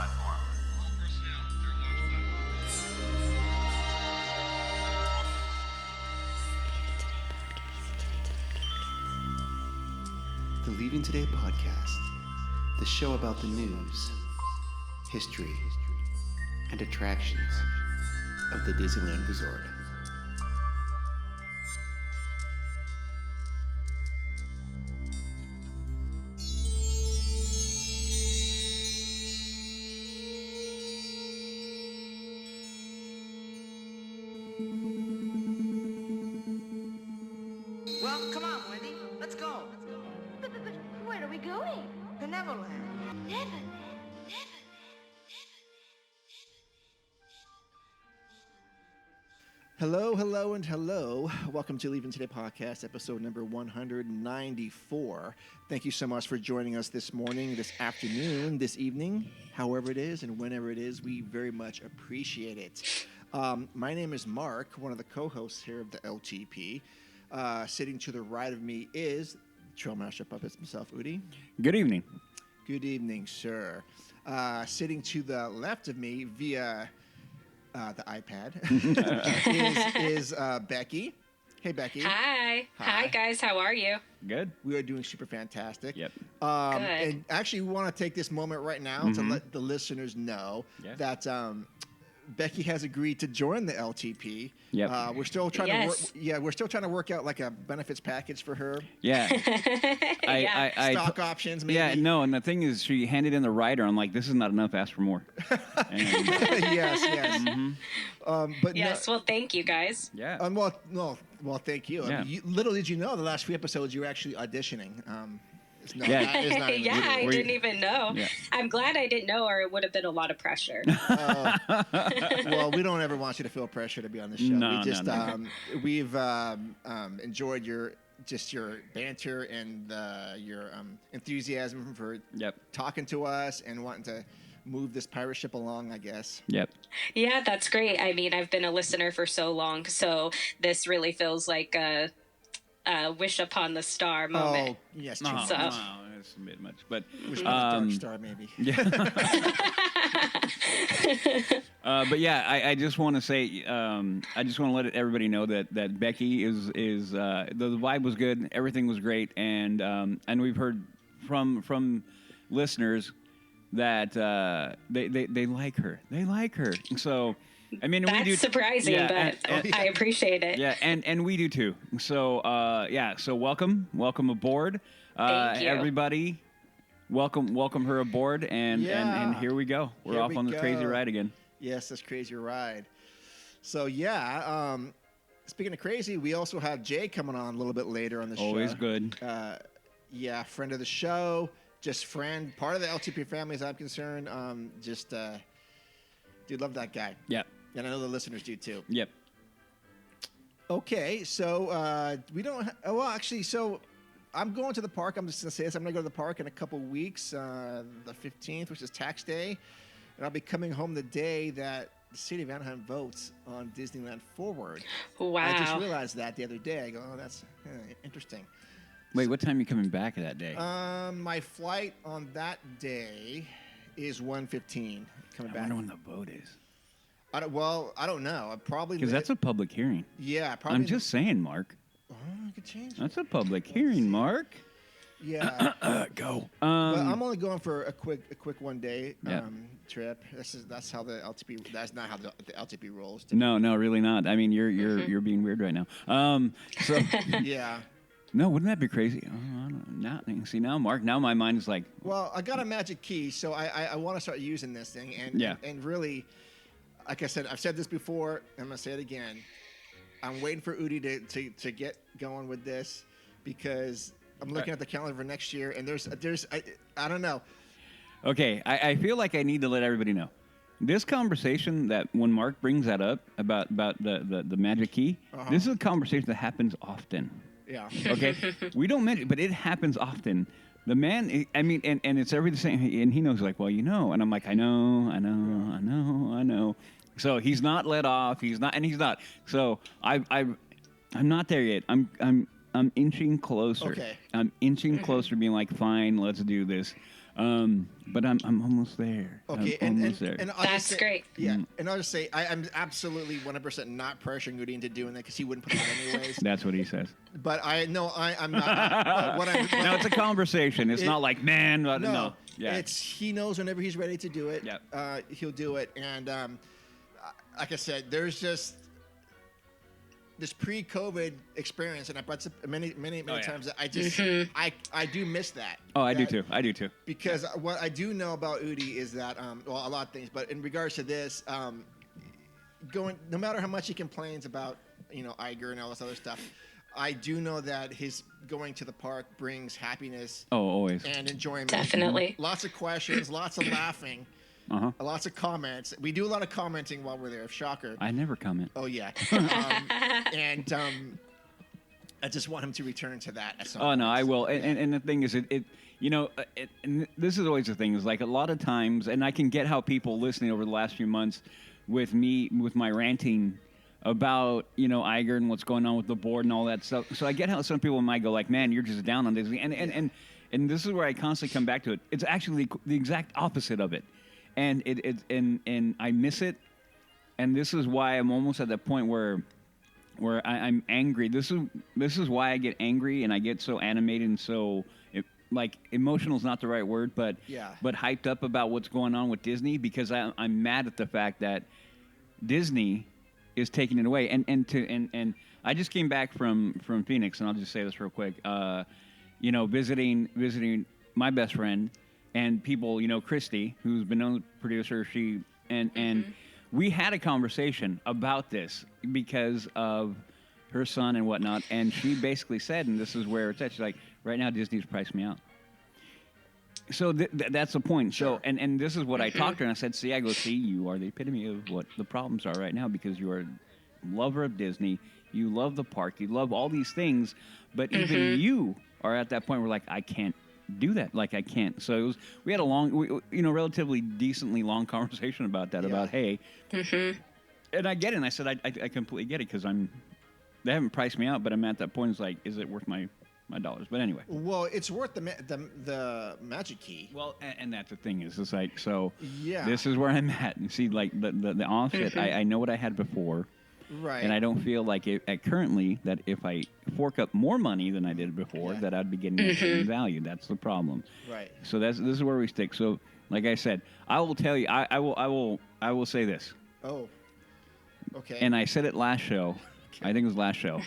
platform. All personnel, clear launch platform. The Leaving Today podcast, the show about the news, history, and attractions of the Disneyland Resort. Well, come on, Wendy. Let's go. But where are we going? To Neverland. Neverland. Hello, and hello. Welcome to Leaving Today podcast, episode number 194. Thank you so much for joining us this morning, this afternoon, this evening, however it is, and whenever it is. We very much appreciate it. My name is Mark, one of the co-hosts here of the LTP. Sitting to the right of me is Trail Master Puppets himself, Udi. Good evening. Good evening, sir. Sitting to the left of me via the iPad is Becky. Hey, Becky. Hi. Hi, guys. How are you? Good. We are doing super fantastic. Yep. Good. And actually, we want to take this moment right now to let the listeners know that Becky has agreed to join the LTP. Yep. We're still trying Yes. to work. We're still trying to work out like a benefits package for her. Yeah. I Stock options, maybe. Yeah, no, and the thing is, she handed in the rider. I'm like, this is not enough. Ask for more. And, yes. But Yes. Well, thank you, guys. yeah. Well, thank you. Yeah. I mean, little did you know, the last few episodes you were actually auditioning. Yeah. That is not even Yeah, I Were you- didn't even know. Yeah. I'm glad I didn't know, or it would have been a lot of pressure. Well, we don't ever want you to feel pressure to be on the show. No, we just no. we've enjoyed your banter and your enthusiasm for Yep. talking to us and wanting to move this pirate ship along, I guess. Yep. Yeah, that's great. I mean, I've been a listener for so long, so this really feels like a wish upon the star moment. Oh, yes. No, true. So- no, it's a bit much, but Wish upon a dark star, maybe. but yeah, I just want to say, I just want to let everybody know that Becky is the vibe was good, everything was great, and we've heard from listeners that they like her. They like her. So, I mean, we That's do surprising, yeah, but I appreciate it. yeah, and we do too. So, so welcome aboard, Thank you. everybody. Welcome her aboard, and here we go. We're Here off we on the crazy go. ride again. Yes, that's crazy ride. So speaking of crazy, we also have Jay coming on a little bit later on the show. Always good. Friend of the show, just friend, part of the LTP family as I'm concerned. Dude, love that guy. Yep. And I know the listeners do too. Yep. Okay, so we don't. So I'm going to the park. I'm just gonna say this. I'm gonna go to the park in a couple weeks, the 15th, which is tax day, and I'll be coming home the day that the city of Anaheim votes on Disneyland Forward. Wow. I just realized that the other day. I go, oh, that's interesting. Wait, what time are you coming back that day? My flight on that day is 1:15. Coming I back. wonder when the vote is. I don't know. I probably Because that's a public hearing. probably. I'm just saying, Mark. Oh, I could change it. That's a public hearing, Mark. Yeah. Go. But I'm only going for a quick one day Yeah. trip. That's how the LTP. That's not how the LTP rolls. No, really not. I mean, you're being weird right now. So Yeah. no, wouldn't that be crazy? Oh, I don't know. Now, see now, Mark. Now my mind is like, Well, I got a magic key, so I want to start using this thing, and really, like I said, I've said this before. I'm gonna say it again. I'm waiting for Udi to get going with this because I'm looking at the calendar for next year, and there's I don't know. okay. I feel like I need to let everybody know. This conversation that when Mark brings that up about the magic key, this is a conversation that happens often. Yeah. Okay, we don't mention, but it happens often. The man, I mean, and it's every the same, and he knows, like, well, you know, and I'm like, I know. So he's not let off. He's not. So I'm not there yet. I'm inching closer. Okay. I'm inching closer, being like, fine, let's do this. But I'm almost there. Okay, I'm and almost there. and I'll That's just say, great. Yeah, and I'll just say I'm absolutely 100% not pressuring Udi into doing that because he wouldn't put it on anyways. That's what he says. But I'm not. But what I'm No, it's a conversation. It's It- not like, man, no. Yeah. It's he knows whenever he's ready to do it. Yep. He'll do it, and like I said, there's just this pre-COVID experience, and I brought up many yeah. times that I just I do miss that. Oh, I do That- too. I do too. Because what I do know about Udi is that well, a lot of things, but in regards to this, going no matter how much he complains about Iger and all this other stuff, I do know that his going to the park brings happiness Oh, always. and enjoyment. Definitely. Lots of questions, lots of laughing, lots of comments. We do a lot of commenting while we're there. Shocker. I never comment. Oh yeah. And I just want him to return to that. At some Oh no, point. I will. And the thing is, and this is always the thing is like a lot of times, and I can get how people listening over the last few months with my ranting about Iger and what's going on with the board and all that stuff. So I get how some people might go like, man, you're just down on Disney, and this is where I constantly come back to it. It's actually the exact opposite of it, and and I miss it, and this is why I'm almost at that point where I'm angry. This is why I get angry and I get so animated and so like emotional is not the right word, but Yeah. but hyped up about what's going on with Disney because I'm mad at the fact that Disney is taking it away. And I just came back from Phoenix, and I'll just say this real quick. Visiting my best friend and people. Christy, who's been on the producer, and we had a conversation about this because of her son and whatnot, and she basically said, and this is where it's at, she's like, right now Disney's priced me out. So that's the point. Sure. So, and this is what I talked to her, and I said, see, you are the epitome of what the problems are right now because you are a lover of Disney, you love the park, you love all these things, but even you are at that point where like, I can't do that. Like I can't. So we had a relatively decently long conversation about that, about, hey, and I get it. And I said, I completely get it because they haven't priced me out, but I'm at that point. It's like, is it worth my dollars? But anyway. Well, it's worth the Magic Key. Well, and that's the thing is, it's like, so Yeah. this is where I'm at. You see, like the offset, I know what I had before. Right. And I don't feel like currently that if I fork up more money than I did before, that I'd be getting the same value. That's the problem. Right. So this is where we stick. So, like I said, I will tell you, I will say this. Oh. Okay. And I said it last show. I think it was last show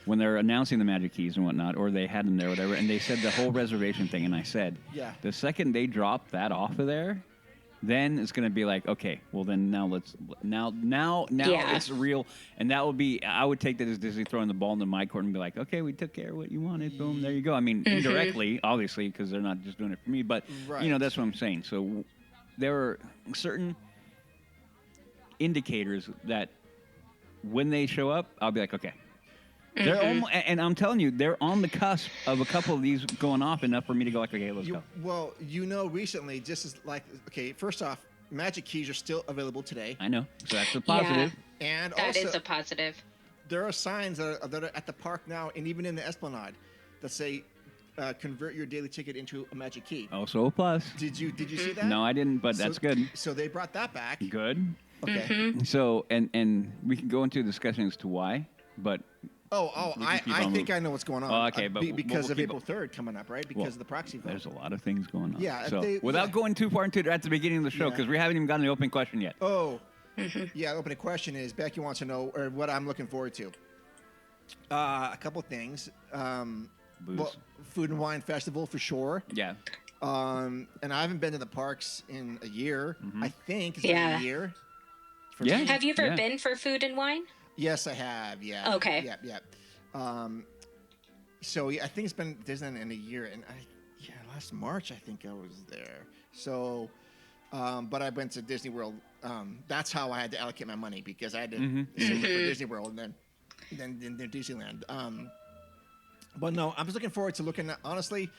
when they were announcing the Magic Keys and whatnot, or they had them there, or whatever. And they said the whole reservation thing. And I said, Yeah. the second they drop that off of there, then it's going to be like, okay, well then now Yeah. it's real, and that would be, I would take that as Disney throwing the ball into my court and be like, okay, we took care of what you wanted, boom, there you go. I mean, indirectly, obviously, because they're not just doing it for me, but Right. that's what I'm saying. So there are certain indicators that when they show up, I'll be like, okay. They're almost, and I'm telling you, they're on the cusp of a couple of these going off enough for me to go like, okay, let's go. Well, recently, just as like, okay, first off, Magic Keys are still available today, I know, so that's a positive. and That is also a positive. there are signs that are at the park now, and even in the Esplanade, that say, convert your daily ticket into a Magic Key. Also a plus. Did you see that? No, I didn't, but that's good. So they brought that back. Good. Okay. So, and we can go into a discussion as to why, but Oh, We can I keep I on think moving. I know what's going on. Oh, okay, but because we'll of keep April 3rd coming up, right? Because of the proxy vote. there's a lot of things going on. Yeah, So, they- without yeah. going too far into it at the beginning of the show, Yeah. because we haven't even gotten the open question yet. Oh, yeah. The opening question is Becky wants to know or what I'm looking forward to. A couple things. Booze. Well, Food and Wine Festival for sure. Yeah. And I haven't been to the parks in a year. I think it's Yeah. been a year. For Yeah. me. Have you ever Yeah. been for food and wine? Yes, I have. Yeah. Okay. Yeah. So yeah, I think it's been in a year, and last March I think I was there. So, but I went to Disney World. That's how I had to allocate my money because I had to save it for Disney World and then Disneyland. But no, I'm just looking forward to looking at, honestly,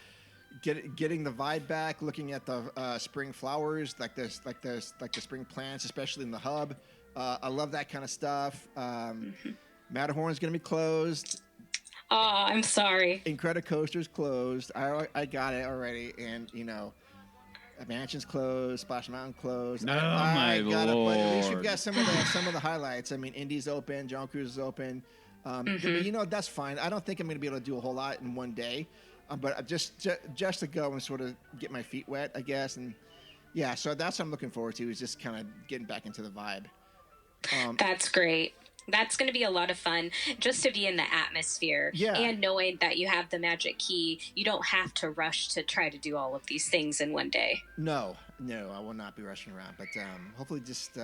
getting the vibe back, looking at the spring flowers, like the spring plants, especially in the hub. I love that kind of stuff. Matterhorn's going to be closed. Oh, I'm sorry. Incredicoaster's closed. I got it already, and Mansion's closed, Splash Mountain closed. Oh, I my got it, but at least you've Lord. got some of the highlights. I mean, Indy's open, John Cruz is open. But you know, that's fine. I don't think I'm going to be able to do a whole lot in one day, but just to go and sort of get my feet wet, I guess. And yeah, so that's what I'm looking forward to, is just kind of getting back into the vibe. That's great. That's going to be a lot of fun, just to be in the atmosphere. Yeah. And knowing that you have the magic key, you don't have to rush to try to do all of these things in one day. No, I will not be rushing around, but hopefully just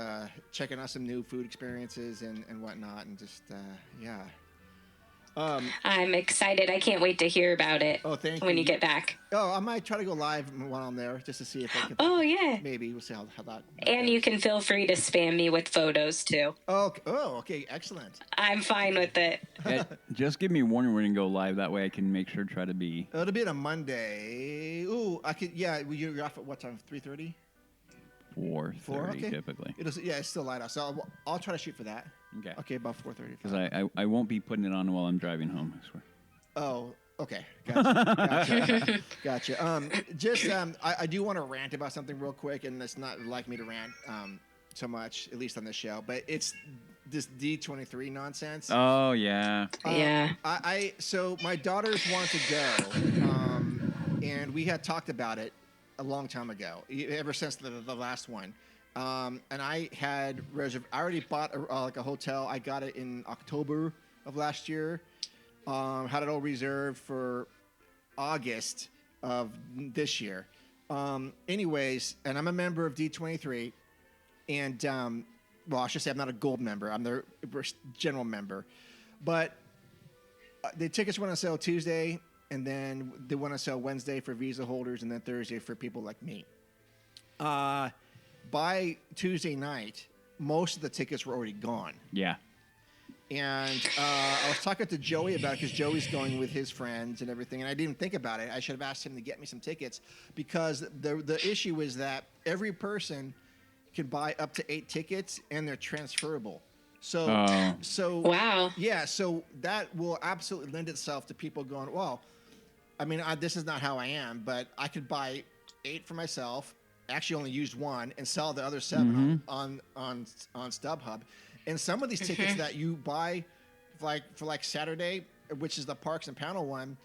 checking out some new food experiences and whatnot, and just yeah. I'm excited. I can't wait to hear about it Thank when you. you get back. I might try to go live while I'm there, just to see if I can. Oh, yeah. Maybe we'll see how that. And you can feel free to spam me with photos, too. Okay, excellent. I'm fine with it. Yeah, just give me a warning when you go live. That way I can make sure to try to be. It'll be on a Monday. Ooh, I could. Yeah, you're off at what time? 3:30. 4:30 Okay. typically. It's still light out, so I'll try to shoot for that. Okay. Okay, about 4:30. Because I won't be putting it on while I'm driving home, I swear. Oh, okay. Gotcha. Gotcha. I do want to rant about something real quick, and it's not like me to rant so much, at least on this show, but it's this D23 nonsense. Oh, yeah. Yeah. So my daughters want to go, and we had talked about it a long time ago, ever since the last one. And I had I already bought a hotel. I got it in October of last year. Had it all reserved for August of this year. Anyways, and I'm a member of D23, and well, I should say I'm not a gold member. I'm their general member, but the tickets went on sale Tuesday, and then they went on sale Wednesday for Visa holders, and then Thursday for people like me. By Tuesday night, most of the tickets were already gone. Yeah. And I was talking to Joey about it, because Joey's going with his friends and everything, and I didn't think about it. I should have asked him to get me some tickets, because the issue is that every person can buy up to 8 tickets, and they're transferable. So Wow. Yeah, so that will absolutely lend itself to people going, well, I mean, this is not how I am, but I could buy 8 for myself, actually only used 1, and sell the other 7 on StubHub. And some of these tickets that you buy for Saturday, which is the Parks and Panel one,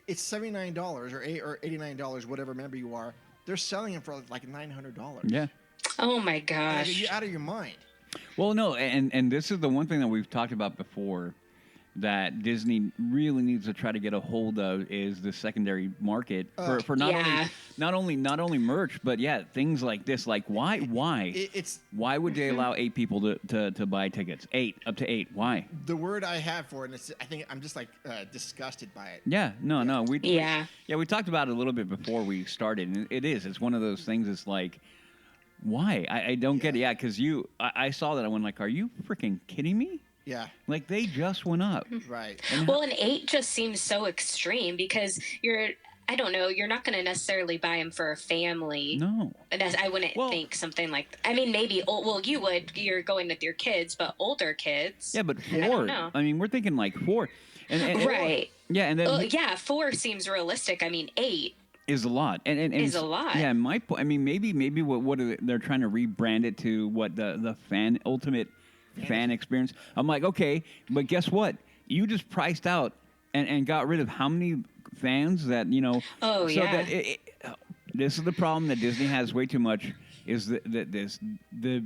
it's $79 or $89, whatever member you are. They're selling them for like $900. Yeah. Oh, my gosh. You're out of your mind. Well, no, and this is the one thing that we've talked about before that Disney really needs to try to get a hold of, is the secondary market for not only merch, but things like this. Like why would they allow 8 people to buy tickets? 8, up to 8. Why? The word I have for it, and I think I'm just disgusted by it. Yeah, no, we talked about it a little bit before we started, and it's one of those things. It's like, why? I don't get it. Yeah, because I saw that, I went like, are you freaking kidding me? Yeah. Like, they just went up. Right. Well, an 8 just seems so extreme, because I don't know, you're not going to necessarily buy them for a family. No. I wouldn't think something like, I mean, maybe, well, you would, you're going with your kids, but older kids. Yeah, but 4. I don't know. I mean, we're thinking like 4. And Right. Yeah, and then 4 seems realistic. I mean, 8 is a lot, and is a lot. Yeah, my point. I mean, maybe what they're trying to rebrand it to, what the ultimate fan experience. I'm like, okay, but guess what? You just priced out and got rid of how many fans that Oh, so yeah. That this is the problem that Disney has way too much, is the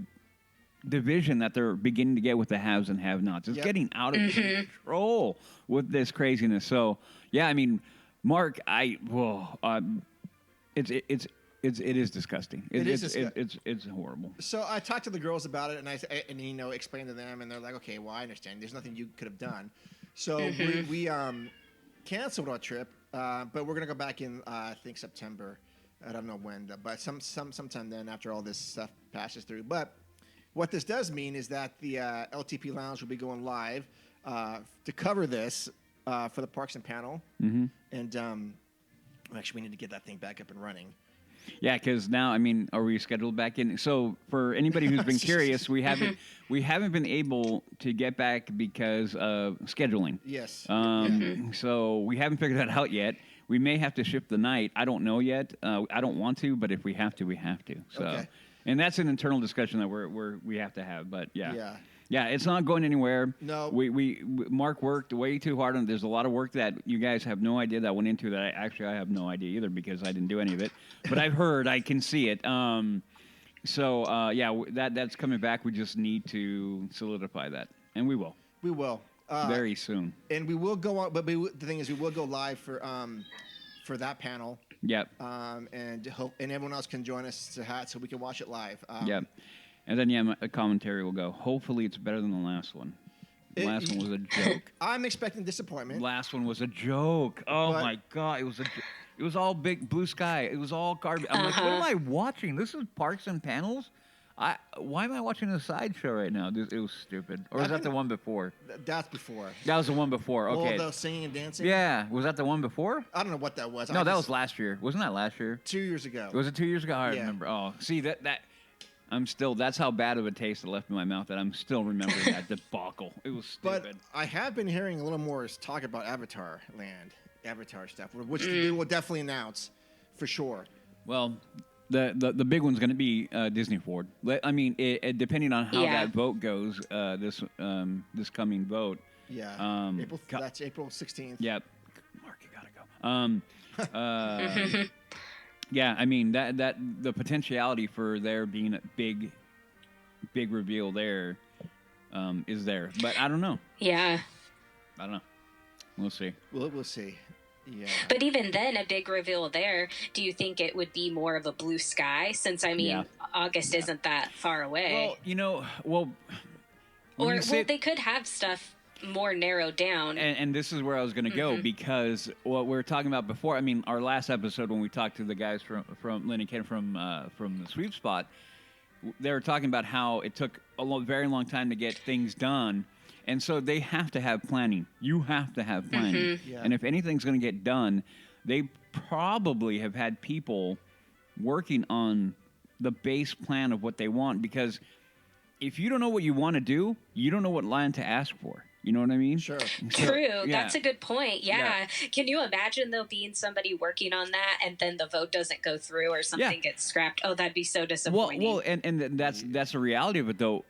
division that they're beginning to get with the haves and have-nots. It's getting out of control with this craziness. So yeah, I mean, Mark, it is disgusting. It's horrible. So I talked to the girls about it, and I explained to them, and they're like, okay, well, I understand. There's nothing you could have done. So we canceled our trip, but we're gonna go back in I think September. I don't know when, but sometime then, after all this stuff passes through. But what this does mean is that the LTP Lounge will be going live to cover this for the Parks and Panel, and actually we need to get that thing back up and running. Yeah, because now, I mean, are we scheduled back in? So for anybody who's been curious, we haven't been able to get back because of scheduling. Yes. So we haven't figured that out yet. We may have to shift the night. I don't know yet. I don't want to, but if we have to, we have to. So, Okay. and that's an internal discussion that we have to have. But yeah. Yeah. Yeah, it's not going anywhere. No. We Mark worked way too hard on it. There's a lot of work that you guys have no idea that went into that. I have no idea either because I didn't do any of it. But I've heard, I can see it. That's coming back. We just need to solidify that, and we will We will. very soon. And we will go on, but the thing is, we will go live for that panel. Yep. And everyone else can join us so we can watch it live. Yep. And then a commentary will go. Hopefully, it's better than the last one. The last one was a joke. I'm expecting disappointment. Last one was a joke. Oh But- my god, it was all big blue sky. It was all garbage. I'm like, what am I watching? This is Parks and Panels. Why am I watching a sideshow right now? It was stupid. Or was that the one before? That's before. That was the one before. Okay. All the singing and dancing. Yeah, was that the one before? I don't know what that was. No, that was last year. Wasn't that last year? 2 years ago. Was it 2 years ago? I Yeah. remember. Oh, see that. That's how bad of a taste it left in my mouth that I'm still remembering that debacle. It was But stupid. I have been hearing a little more talk about Avatar Land, Avatar stuff, which they will definitely announce for sure. Well, the big one's going to be Disney Ford. I mean, depending on how that vote goes, this coming vote. Yeah. That's April 16th. Yeah. Mark, you gotta go. Yeah, I mean that the potentiality for there being a big reveal there is there, but I don't know. Yeah. I don't know. We'll see. We'll see. Yeah. But even then, a big reveal there, do you think it would be more of a blue sky? Since, I mean, August isn't that far away. Well, they could have stuff more narrowed down. And this is where I was going to go because what we were talking about before, I mean, our last episode when we talked to the guys from Lynn and Ken from the Sweep Spot, they were talking about how it took a very long time to get things done. And so they have to have planning. You have to have planning. Yeah. And if anything's going to get done, they probably have had people working on the base plan of what they want because if you don't know what you want to do, you don't know what line to ask for. You know what I mean? Sure. True. That's a good point. Yeah. Can you imagine though being somebody working on that and then the vote doesn't go through or something gets scrapped? Oh, that'd be so disappointing. Well, and that's the reality of it though.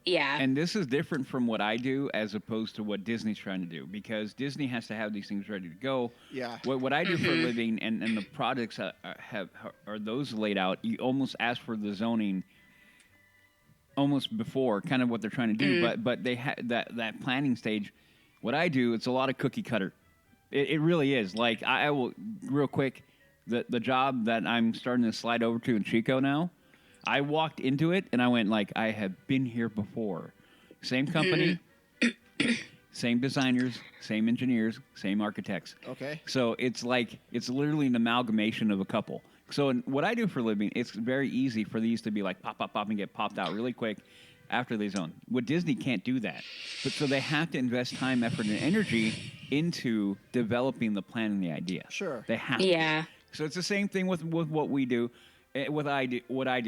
And this is different from what I do as opposed to what Disney's trying to do because Disney has to have these things ready to go. Yeah. What I do for a living and the projects are those laid out. You almost ask for the zoning almost before kind of what they're trying to do, but they that planning stage. What I do, it's a lot of cookie cutter. It really is. Like I will real quick, the job that I'm starting to slide over to in Chico now. I walked into it and I went like I have been here before. Same company, same designers, same engineers, same architects. Okay. So it's literally an amalgamation of a couple. So what I do for a living, it's very easy for these to be like pop, and get popped out really quick after they zone. What Disney can't do that. But so they have to invest time, effort, and energy into developing the plan and the idea. Sure. They have to. So it's the same thing with what we do. What I do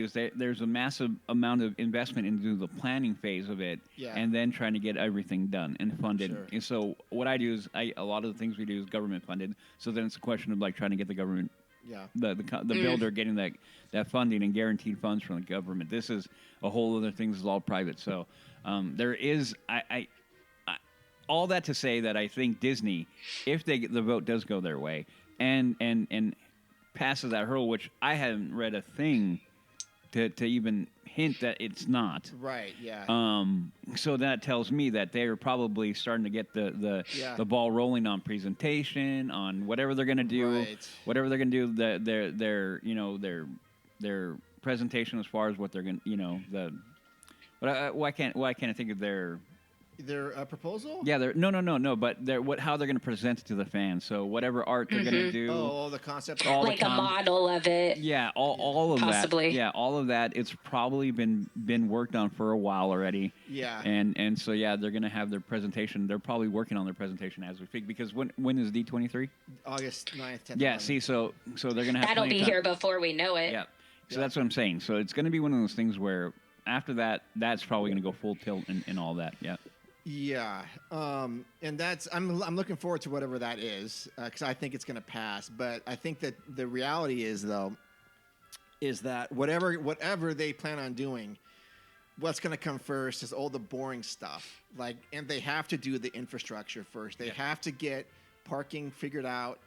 is there's a massive amount of investment into the planning phase of it, and then trying to get everything done and funded. Sure. And so what I do is a lot of the things we do is government funded. So then it's a question of like trying to get the government. Yeah. The builder getting that funding and guaranteed funds from the government. This is a whole other thing. This is all private. So there is I all that to say that I think Disney, if the vote does go their way and passes that hurdle, which I haven't read a thing to even hint that it's not. Right. Yeah. So that tells me that they're probably starting to get the ball rolling on presentation, on whatever they're going to do, whatever they're going to do. Their presentation as far as what they're going, why can't I think of their proposal? Yeah, no. But how they're going to present it to the fans. So whatever art they're going to do. Oh, the concept. Like a model of it. Yeah, all of possibly. that. Yeah, all of that. It's probably been worked on for a while already. Yeah. And so they're going to have their presentation. They're probably working on their presentation as we speak because when is D23? August 9th, 10th. Yeah. 11th. See, so they're going to have. That'll be here before we know it. Yeah. So that's what I'm saying. So it's going to be one of those things where after that, that's probably going to go full tilt and all that. Yeah. Yeah, and that's I'm looking forward to whatever that is because I think it's going to pass. But I think that the reality is though is that whatever they plan on doing, what's going to come first is all the boring stuff. Like, and they have to do the infrastructure first. They have to get parking figured out.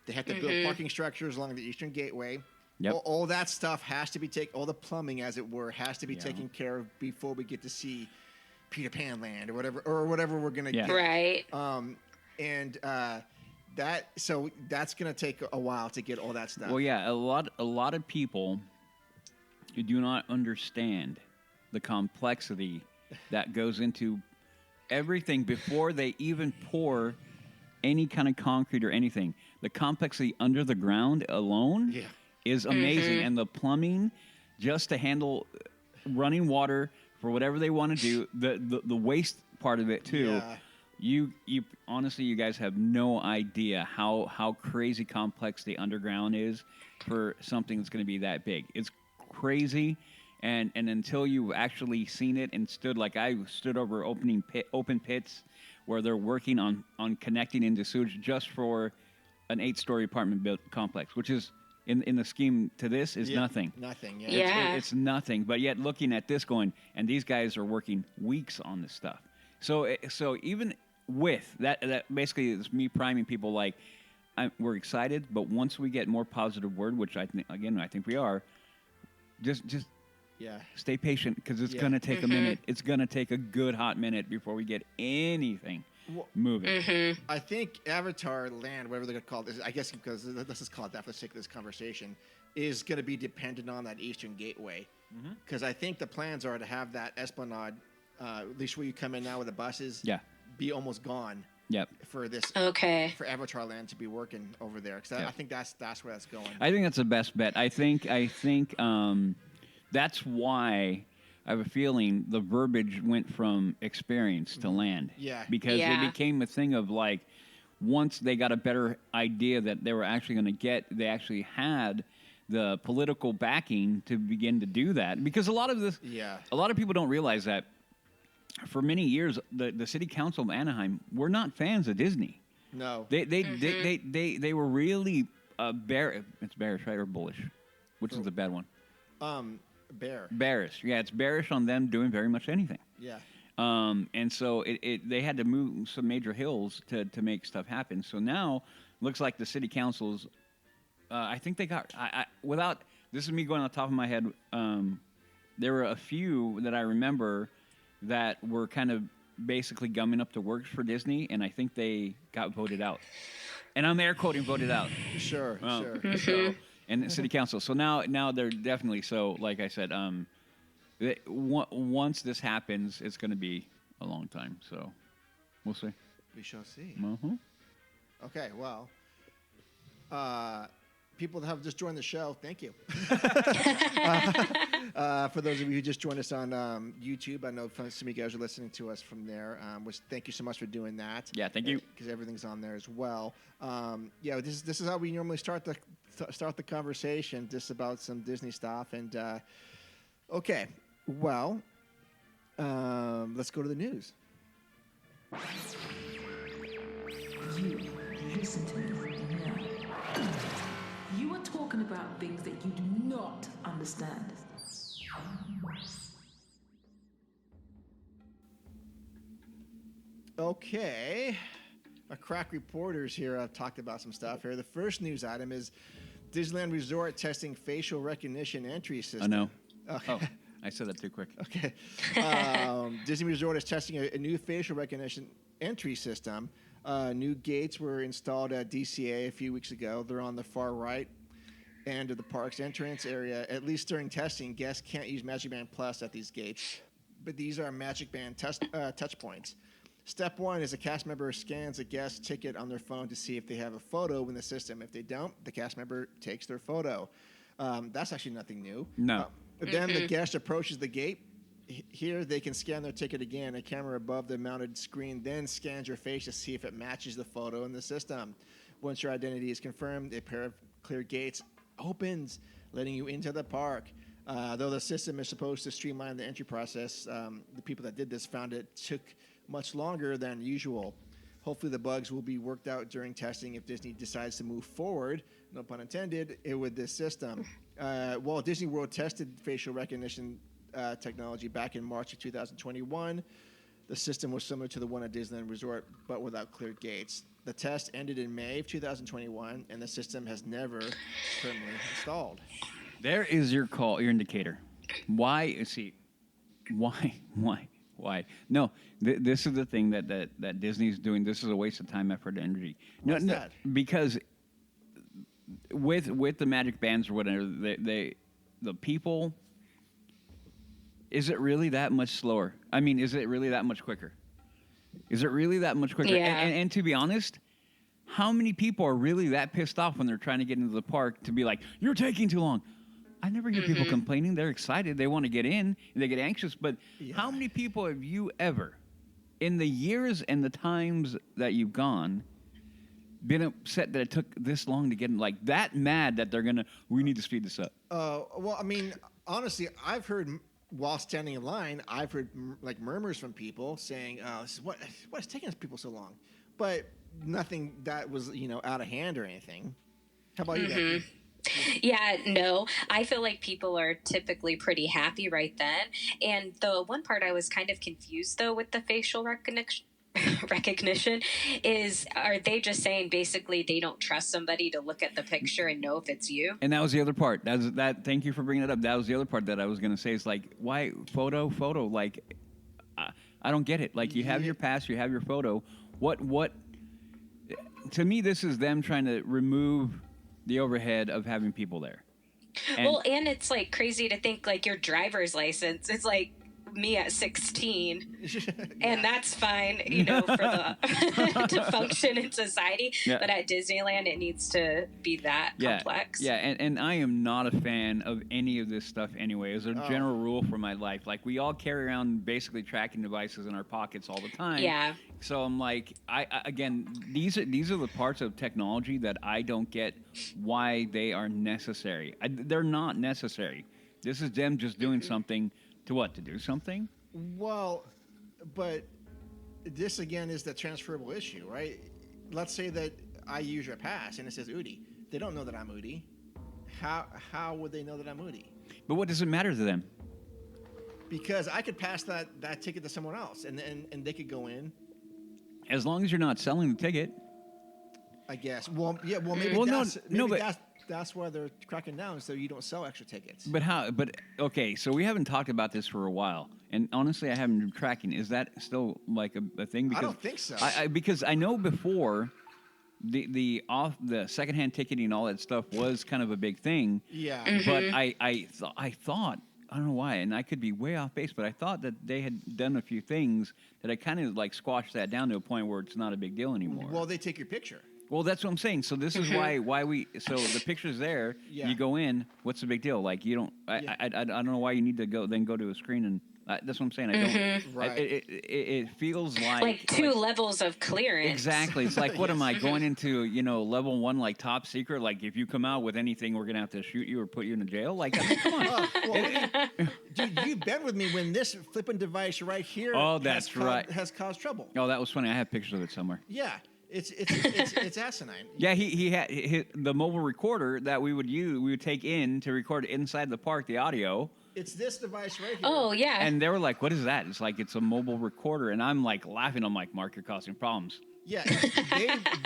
They have to build parking structures along the Eastern Gateway. Yep. All that stuff has to be all the plumbing, as it were, has to be taken care of before we get to see Peter Pan Land or whatever we're gonna get. Right. That's gonna take a while to get all that stuff. Well, yeah, a lot of people who do not understand the complexity that goes into everything before they even pour any kind of concrete or anything. The complexity under the ground alone is amazing, and the plumbing just to handle running water for whatever they want to do, the waste part of it too. Yeah. You honestly, you guys have no idea how crazy complex the underground is for something that's going to be that big. It's crazy, and until you've actually seen it and I stood over open pits where they're working on connecting into sewage just for an 8-story apartment built complex, which is in the scheme to this is nothing. Nothing. Yeah. It's nothing. But yet looking at this going, and these guys are working weeks on this stuff. So even with that basically is me priming people like we're excited, but once we get more positive word, which I think we are, just stay patient because it's going to take a minute. It's going to take a good hot minute before we get anything moving. I think Avatar Land, whatever they're going to call this, I guess because this is called that for the sake of this conversation, is going to be dependent on that Eastern Gateway. Because I think the plans are to have that Esplanade, at least where you come in now with the buses, be almost gone. Yep. For this, for Avatar Land to be working over there, because I think that's where that's going. I think that's the best bet. I think that's why I have a feeling the verbiage went from experience to land. Yeah. Because it became a thing of like, once they got a better idea that they were actually going to they actually had the political backing to begin to do that. Because a lot of people don't realize that for many years, the city council of Anaheim were not fans of Disney. No. They were really it's bearish, right? Or bullish? Which is the bad one? Bearish. Yeah, it's bearish on them doing very much anything. Yeah. And so they had to move some major hills to make stuff happen. So now looks like the city councils, I think they got, without, this is me going on the top of my head, there were a few that I remember that were kind of basically gumming up the works for Disney, and I think they got voted out. And I'm air quoting voted out. Sure. So, and the city council. So now they're definitely, so like I said, once this happens, it's going to be a long time. So we'll see. We shall see. Okay, well, people that have just joined the show, thank you. For those of you who just joined us on YouTube, I know some of you guys are listening to us from there. Which thank you so much for doing that. Yeah, thank you. Because everything's on there as well. This is how we normally start the conversation, just about some Disney stuff. And okay, well, let's go to the news. You listen to me now. You are talking about things that you do not understand. Okay. Our crack reporters here have talked about some stuff here. The first news item is Disneyland Resort testing facial recognition entry system. I know. Okay. Oh, I said that too quick. Okay. Disney Resort is testing a new facial recognition entry system. New gates were installed at DCA a few weeks ago. They're on the far right end of the park's entrance area. At least during testing, guests can't use Magic Band Plus at these gates, but these are Magic Band touch points. Step one is a cast member scans a guest ticket on their phone to see if they have a photo in the system. If they don't, the cast member takes their photo. That's actually nothing new. No. Then the guest approaches the gate. Here they can scan their ticket again. A camera above the mounted screen then scans your face to see if it matches the photo in the system. Once your identity is confirmed, a pair of clear gates opens, letting you into the park. Though the system is supposed to streamline the entry process, the people that did this found it took much longer than usual. Hopefully the bugs will be worked out during testing if Disney decides to move forward, no pun intended, with this system. Walt Disney World tested facial recognition technology back in March of 2021. The system was similar to the one at Disneyland Resort, but without cleared gates. The test ended in May of 2021, and the system has never permanently installed. There is your call, your indicator. Why? See, why? No, this is the thing that Disney's doing. This is a waste of time, effort, and energy. What's that? Because with the magic bands or whatever, the people. Is it really that much slower? I mean, is it really that much quicker? Is it really that much quicker? Yeah. And to be honest, how many people are really that pissed off when they're trying to get into the park to be like, you're taking too long? I never hear people complaining. They're excited. They want to get in. And they get anxious. But how many people have you ever, in the years and the times that you've gone, been upset that it took this long to get in? Like that mad that they're going to, we need to speed this up. Well, I mean, honestly, I've heard... While standing in line, I've heard like murmurs from people saying, this is what is taking us people so long? But nothing that was, out of hand or anything. How about you, Becky? Yeah, no, I feel like people are typically pretty happy right then. And the one part I was kind of confused, though, with the facial recognition is, are they just saying basically they don't trust somebody to look at the picture and know if it's you? And that was the other part. Thank you for bringing it up. That was the other part that I was going to say. Is like, why photo? Like, I don't get it. Like, you have your pass, you have your photo. What? To me, this is them trying to remove the overhead of having people there. And it's like crazy to think like your driver's license. It's like me at 16 and that's fine, for the to function in society. But at Disneyland it needs to be that complex. And I am not a fan of any of this stuff anyway, as a general rule for my life. Like, we all carry around basically tracking devices in our pockets all the time. So I'm like, again, these are the parts of technology that I don't get why they are necessary. They're not necessary. This is them just doing something. To do something? Well, but this again is the transferable issue, right? Let's say that I use your pass and it says Udi. They don't know that I'm Udi. How would they know that I'm Udi? But what does it matter to them? Because I could pass that ticket to someone else and they could go in. As long as you're not selling the ticket. I guess. Well, yeah. Well, maybe that's why they're cracking down, so you don't sell extra tickets. But how? But okay, so we haven't talked about this for a while, and honestly, I haven't been tracking. Is that still like a thing? Because I don't think so. Because I know before the secondhand ticketing and all that stuff was kind of a big thing. Yeah. But I thought, I don't know why, and I could be way off base, but I thought that they had done a few things that I kind of like squashed that down to a point where it's not a big deal anymore. Well, they take your picture. Well, that's what I'm saying. So this is why so the picture's there. Yeah. You go in. What's the big deal? Like, you don't. I don't know why you need to go to a screen and. That's what I'm saying. I don't. Right. It feels like two levels of clearance. Exactly. It's like, what am I going into? Level 1, like top secret. Like, if you come out with anything, we're gonna have to shoot you or put you in a jail. Like, I mean, come on. Dude, you've been with me when this flipping device right here. Has caused trouble. Oh, that was funny. I have pictures of it somewhere. Yeah. It's asinine. Yeah, he had the mobile recorder that we would take in to record inside the park, the audio. It's this device right here. Oh, yeah. And they were like, what is that? It's like, it's a mobile recorder. And I'm like laughing. I'm like, Mark, you're causing problems. Yeah,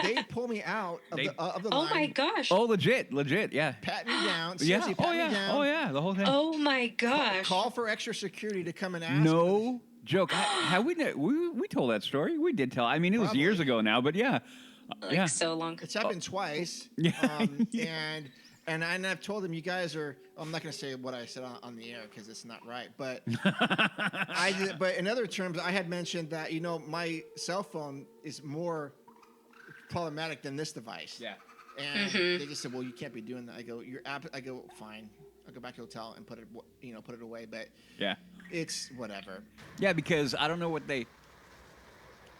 they pull me out of the line. Oh, my gosh. Oh, legit, yeah. Pat me down. Yeah. Pat me down. Oh, yeah, the whole thing. Oh, my gosh. Call for extra security to come and ask. No joke. Have we told that story? We did tell. I mean, it was years ago now, but yeah. So long. It's happened twice. Yeah. And I've told them, you guys are. I'm not going to say what I said on the air because it's not right. But but in other terms, I had mentioned that my cell phone is more problematic than this device. Yeah. And they just said, well, you can't be doing that. I go, I go, fine. I'll go back to the hotel and put it away. But yeah, it's whatever. Yeah, because I don't know what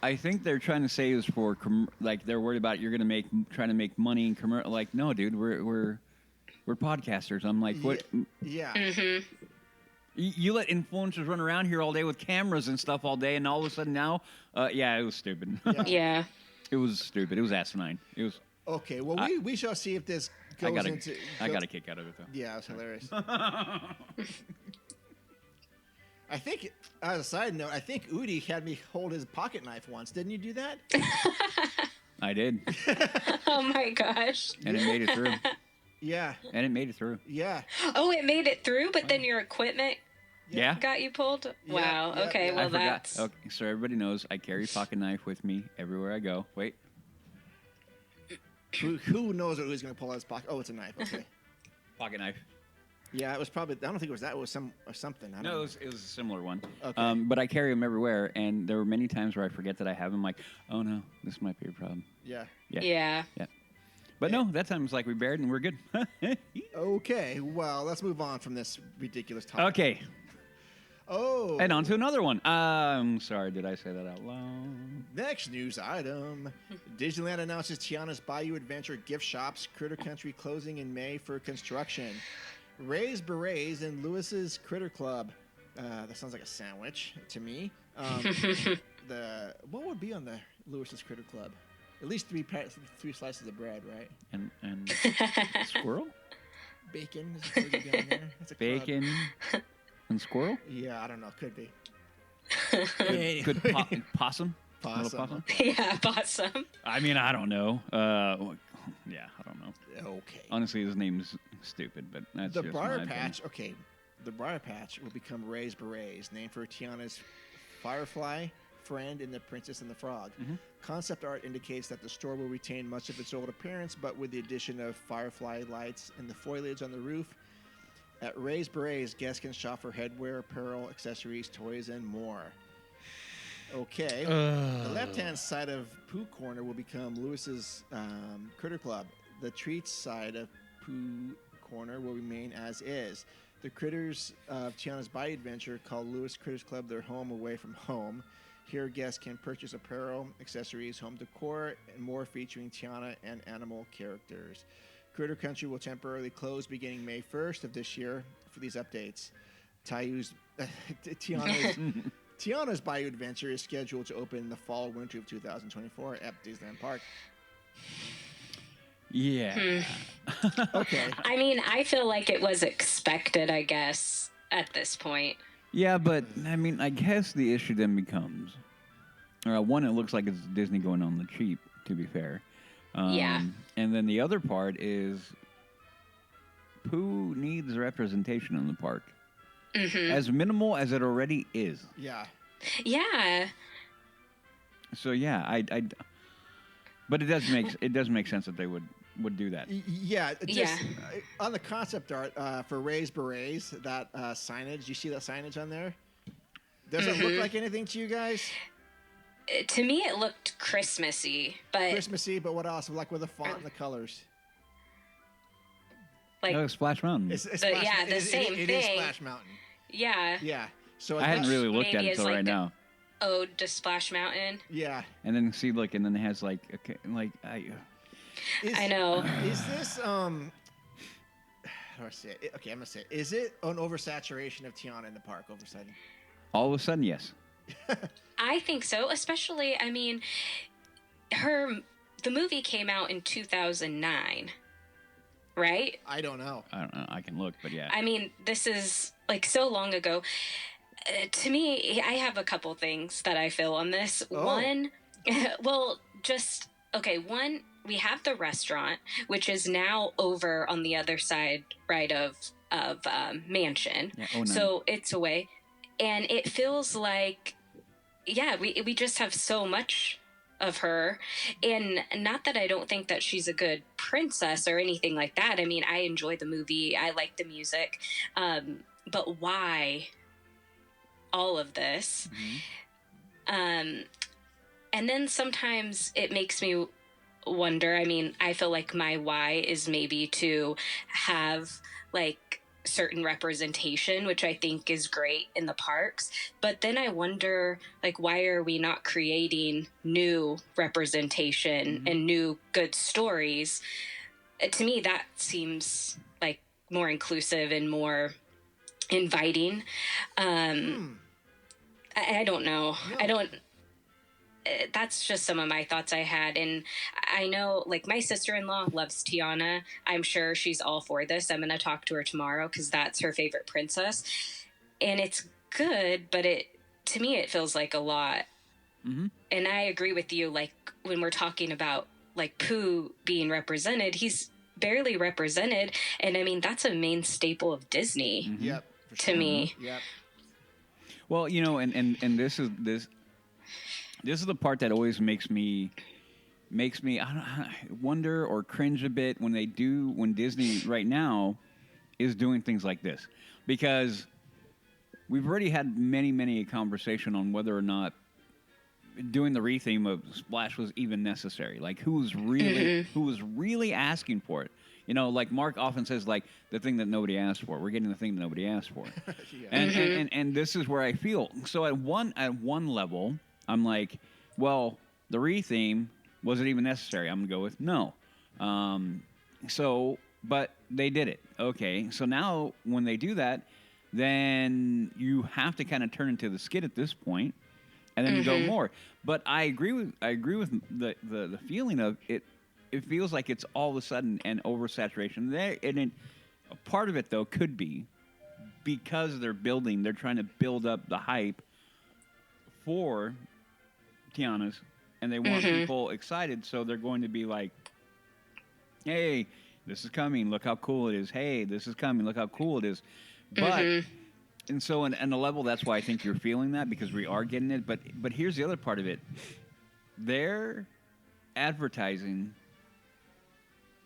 I think they're trying to say is for like they're worried about you're going to trying to make money in commercial. Like, no, dude, we're podcasters. I'm like, what? Yeah. You let influencers run around here all day with cameras and stuff all day, and all of a sudden now, yeah, it was stupid. Yeah. It was stupid. It was asinine. It was. Okay, well, we shall see if this I goes got I got a kick out of it though. Yeah, it was hilarious. I think, as a side note, I think Udi had me hold his pocket knife once. Didn't you do that? I did, Oh my gosh. and it made it through. Yeah, And it made it through. yeah. Oh, it made it through, but then your equipment Yeah. got you pulled? Yeah, Wow. yeah, Okay, yeah. I well, forgot. that's... Okay, so everybody knows I carry a pocket knife with me everywhere I go. Wait. Who knows what Udi's going to pull out his pocket? Oh, it's a knife. Okay. Pocket knife. Yeah, it was probably. I don't think it was that. It was something. I don't No, know. it was a similar one. Okay. But I carry them everywhere, and there were many times where I forget that I have them. Like, oh no, this might be a problem. Yeah. Yeah. But no, that time it's like we bared and we're good. Okay. Well, let's move on from this ridiculous topic. Okay, Oh. and on to another one. I'm sorry, did I say that out loud? Next news item. Disneyland announces Tiana's Bayou Adventure gift shops, Critter Country closing in May for construction. Ray's Berets and Lewis's Critter Club. That sounds like a sandwich to me. What would be on the Lewis's Critter Club? At least three slices of bread, right? And squirrel? Bacon is supposed to be on there. That's a club. Bacon and squirrel? Yeah, I don't know. Could be. Good possum? Little Possum. Yeah, possum. I mean, I don't know. Yeah, I don't know. Okay. Honestly, his name's stupid, but that's The just Briar my Patch. Okay. The Briar Patch will become Ray's Berets, named for Tiana's Firefly friend in The Princess and the Frog. Mm-hmm. Concept art indicates that the store will retain much of its old appearance, but with the addition of firefly lights and the foliage on the roof. At Ray's Berets, guests can shop for headwear, apparel, accessories, toys, and more. Okay. The left-hand side of Pooh Corner will become Lewis's Critter Club. The treats side of Pooh Corner will remain as is. The critters of Tiana's Bayou Adventure call Lewis Critters Club their home away from home. Here, guests can purchase apparel, accessories, home decor, and more featuring Tiana and animal characters. Critter Country will temporarily close beginning May 1st of this year for these updates. Tiana's Bayou Adventure is scheduled to open in the fall/winter of 2024 at Disneyland Park. Yeah. Okay. I mean, I feel like it was expected, I guess, at this point. Yeah, but I mean, I guess the issue then becomes, one, it looks like it's Disney going on the cheap. To be fair, Yeah. And then the other part is, Pooh needs representation in the park, as minimal as it already is. Yeah. Yeah. So yeah, but it does make sense that they would do that. Yeah. On the concept art for Ray's Berets, that signage, you see that signage on there? Does it look like anything to you guys? To me, it looked Christmassy, but Christmassy, but what else? Like with the font and the colors. like, Oh, Splash Mountain. It's yeah, Splash- the same It is thing. Splash Mountain. yeah, Yeah. So I hadn't really looked at maybe it it's until like right the- now. ode to Splash Mountain. Yeah. And then see, look, and then it has like, I know. Is this how do I say it? Okay, I'm gonna say it. Is it an oversaturation of Tiana in the park all of a sudden? all of a sudden, yes. I think so, especially, I mean, the movie came out in 2009, right? I don't know. I don't know. I can look, but yeah. I mean, this is like so long ago. To me, I have a couple things that I feel on this. Oh. One, one, we have the restaurant, which is now over on the other side, right, of Mansion. Yeah, 09. So it's away. And it feels like, yeah, we just have so much of her. And not that I don't think that she's a good princess or anything like that. I mean, I enjoy the movie. I like the music. But why all of this? And then sometimes it makes me wonder. I mean, I feel like my why is maybe to have like certain representation, which I think is great in the parks. But then I wonder, like, why are we not creating new representation and new good stories? To me, that seems like more inclusive and more inviting. I don't know. I don't. That's just some of my thoughts I had. And I know, like, my sister-in-law loves Tiana. I'm sure she's all for this. I'm going to talk to her tomorrow because that's her favorite princess. And it's good, but to me, it feels like a lot. Mm-hmm. And I agree with you. Like, when we're talking about, like, Pooh being represented, he's barely represented. And, I mean, that's a main staple of Disney Mm-hmm. Yep. For to me. Yep. Well, you know, and this is the part that always makes me wonder or cringe a bit when Disney right now is doing things like this, because we've already had many a conversation on whether or not doing the retheme of Splash was even necessary. Like, who was really asking for it? You know, like Mark often says, like, the thing that nobody asked for. We're getting the thing that nobody asked for. And this is where I feel. So at one level, I'm like, well, the retheme, was it even necessary? I'm going to go with no. But they did it. Okay. So now when they do that, then you have to kind of turn into the skid at this point, and then you go more. But I agree with the feeling of it. It feels like it's all of a sudden an oversaturation. A part of it, though, could be because they're trying to build up the hype for Tiana's, and they want people excited, so they're going to be like, hey, this is coming, look how cool it is. Hey, this is coming, look how cool it is. But and so on a level, that's why I think you're feeling that, because we are getting it. But here's the other part of it. They're advertising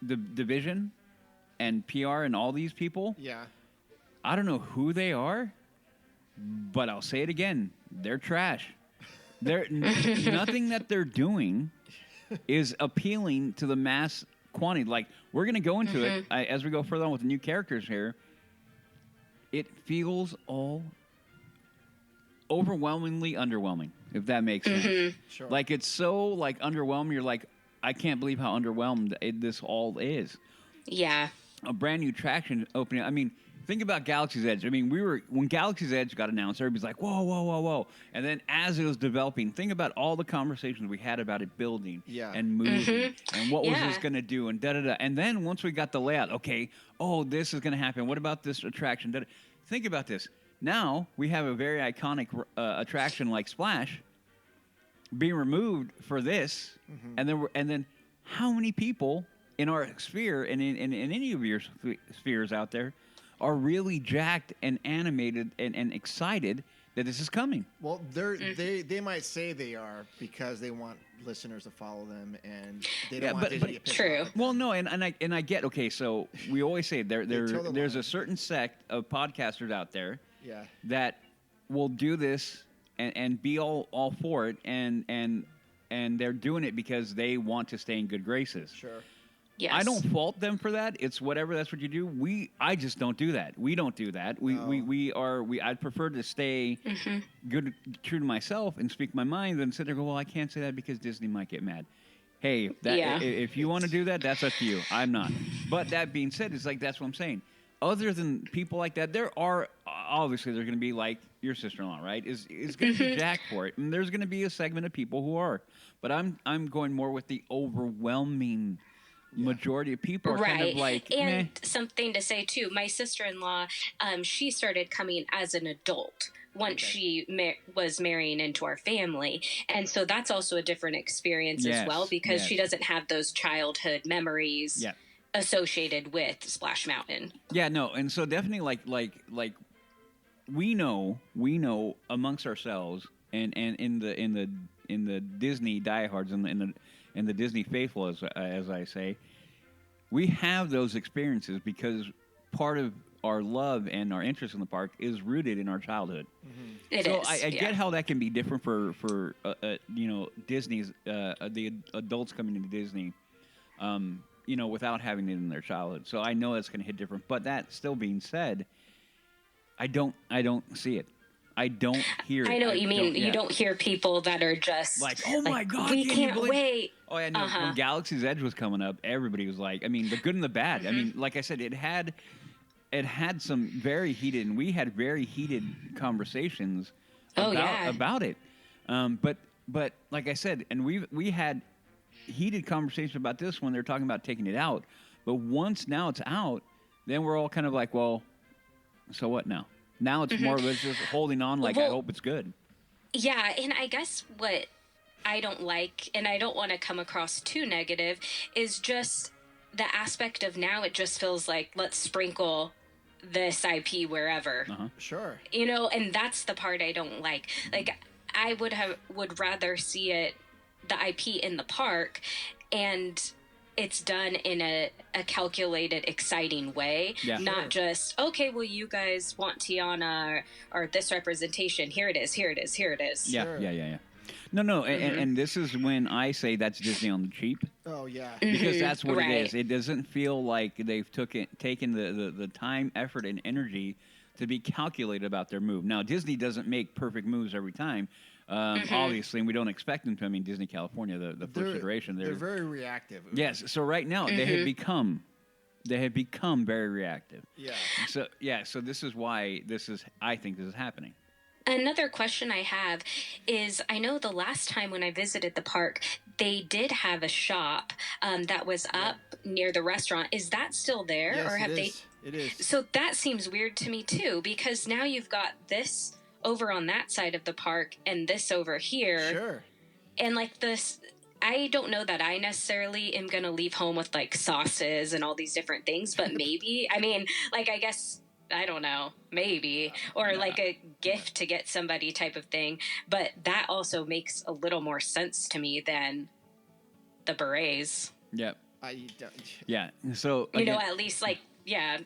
the division and PR and all these people. Yeah. I don't know who they are, but I'll say it again. They're trash. They're nothing that they're doing is appealing to the mass quantity. Like, we're going to go into it as we go further on with the new characters here. It feels all overwhelmingly underwhelming, if that makes sense. Sure. Like, it's so, like, underwhelming. You're like, I can't believe how underwhelmed this all is. Yeah. A brand new attraction opening. I mean, think about Galaxy's Edge. I mean, when Galaxy's Edge got announced, everybody's like, whoa, whoa, whoa, whoa. And then as it was developing, think about all the conversations we had about it building and moving and what was this going to do and da-da-da. And then once we got the layout, okay, this is going to happen. What about this attraction? Da-da. Think about this. Now we have a very iconic attraction like Splash being removed for this, and then how many people in our sphere and in any of your spheres out there are really jacked and animated and excited that this is coming? Well, they might say they are because they want listeners to follow them, and they don't want Disney to piss true. off. Well, no, and I get, okay, so we always say there's a certain sect of podcasters out there that will do this and be all for it, and they're doing it because they want to stay in good graces. Sure. Yes. I don't fault them for that. It's whatever. That's what you do. I just don't do that. We don't do that. I'd prefer to stay good, true to myself, and speak my mind than sit there and go, well, I can't say that because Disney might get mad. Hey, if you want to do that, that's up to you. I'm not. But that being said, it's like, that's what I'm saying. Other than people like that, there are obviously they're going to be like your sister-in-law, right? Is going to be jacked for it, and there's going to be a segment of people who are. But I'm going more with the overwhelming majority of people are kind of like, and something to say too. My sister-in-law, she started coming as an adult once she was marrying into our family, and so that's also a different experience as well, because she doesn't have those childhood memories associated with Splash Mountain. Yeah, no, and so definitely like we know amongst ourselves and in the Disney diehards and the Disney faithful, as I say, we have those experiences because part of our love and our interest in the park is rooted in our childhood. It so is, I get how that can be different for Disney's the adults coming into Disney, without having it in their childhood. So I know that's going to hit different. But that still being said, I don't see it. I don't hear it. I know what you mean. You don't hear people that are just like, oh my God, we can't wait. Oh, yeah, no. When Galaxy's Edge was coming up, everybody was like, I mean, the good and the bad. I mean, like I said, it had it had some very heated, and we had very heated conversations Oh, yeah. about it. But like I said, and we had heated conversations about this when they're talking about taking it out. But once now it's out, then we're all kind of like, well, so what now? Now it's more of us just holding on, like, I Well, hope it's good. Yeah, and I guess what I don't like, and I don't want to come across too negative, is just the aspect of now it just feels like, let's sprinkle this IP wherever. Sure. And that's the part I don't like. Like, I would rather see the IP in the park, and it's done in a calculated, exciting way. Yeah. Not just, okay, well, you guys want Tiana or this representation. Here it is, here it is, here it is. Sure. Yeah. No, and this is when I say that's Disney on the cheap, Oh yeah. because that's what it Right. is. It doesn't feel like they've taken the time, effort, and energy to be calculated about their move. Now, Disney doesn't make perfect moves every time, obviously, and we don't expect them to. I mean, Disney California, the first iteration, They're very reactive. yes. So right now they have become very reactive. Yeah. So this is why I think this is happening. Another question I have is, I know the last time when I visited the park, they did have a shop that was up near the restaurant. Is that still there? Yes, or have it they? is. It is. So that seems weird to me too, because now you've got this over on that side of the park and this over here. Sure. And like this, I don't know that I necessarily am going to leave home with like sauces and all these different things, but maybe, I mean, like, I guess, I don't know, maybe, or like a gift to get somebody type of thing. But that also makes a little more sense to me than the berets. Yep. I don't. Yeah. So You know, again- at least like, yeah.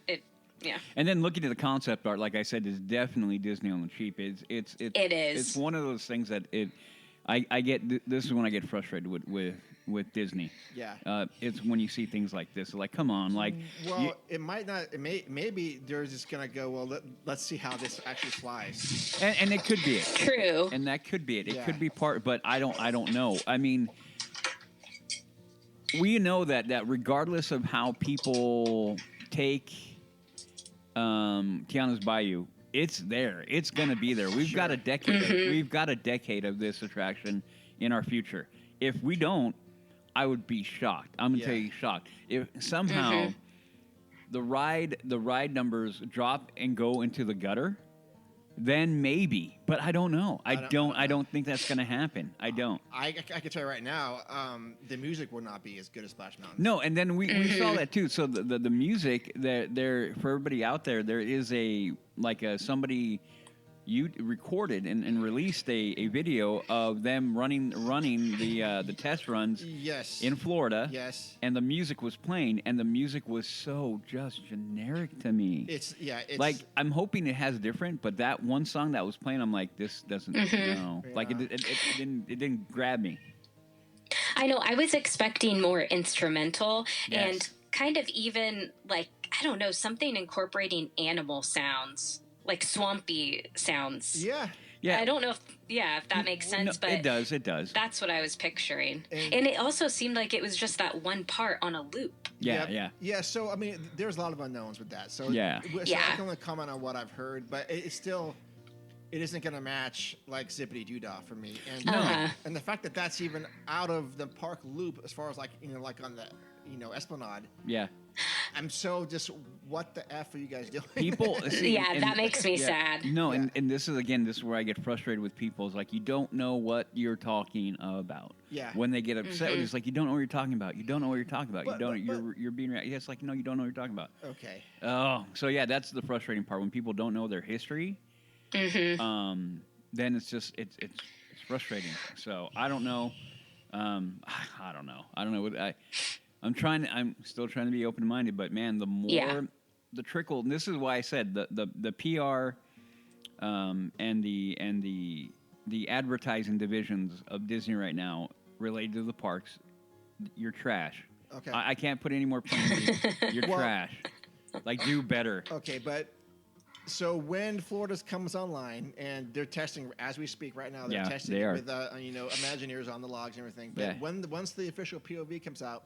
And then looking at the concept art, like I said, is definitely Disney on the cheap. It is. It's one of those things that I get. This is when I get frustrated with Disney. Yeah. It's when you see things like this. Like, come on, like. Well, it might not. Maybe they're just gonna go. Well, let's see how this actually flies. And it could be it. True. And that could be it. It Yeah. could be part, but I don't know. I mean, we know that regardless of how people take Tiana's Bayou, it's there. It's gonna be there. We've got a decade. We've got a decade of this attraction in our future. If we don't, I would be shocked. I'm gonna tell you, shocked. If somehow the ride numbers drop and go into the gutter, then maybe. But I don't know. I don't think that's gonna happen. I don't. I can tell you right now, the music will not be as good as Splash Mountain. No, and then we saw that too. So the music there for everybody out there, there is somebody you recorded and released a video of them running the test runs Yes. in Florida. Yes. And the music was playing, and the music was so just generic to me. It's like, I'm hoping it has different, but that one song that was playing, I'm like, this doesn't. No, like it didn't grab me. I know. I was expecting more instrumental Yes. and kind of even like, I don't know, something incorporating animal sounds, like swampy sounds. Yeah. Yeah. I don't know if that makes sense, but it does. It does. that's what I was picturing. And- And it also seemed like it was just that one part on a loop. Yeah, Yep. Yeah. So I mean, there's a lot of unknowns with that. So Yeah. So Yeah. I can only comment on what I've heard, but it's still. It isn't going to match like Zippity Doodah for me, and and the fact that that's even out of the park loop as far as like like on the Esplanade. Yeah. I'm so just what the f are you guys doing? People. See, Yeah, and- that makes me sad. No, Yeah. and this is where I get frustrated with people. Is like, you don't know what you're talking about. Yeah. When they get upset, it's like, you don't know what you're talking about. You don't know what you're talking about. But- You're being. It's like, no, you don't know what you're talking about. Okay. Oh, so yeah, that's the frustrating part when people don't know their history. Then it's just it's frustrating. So I don't know. I don't know. I don't know what I'm still trying to be open minded, but man, the more the trickle. And this is why I said the PR and the advertising divisions of Disney right now related to the parks. You're trash. Okay. I can't put any more points. You're Well- trash. Like, do better. Okay, but so when Florida's comes online and they're testing as we speak right now, they're Yeah, testing they it are. with Imagineers on the logs and everything. But Yeah. once the official POV comes out,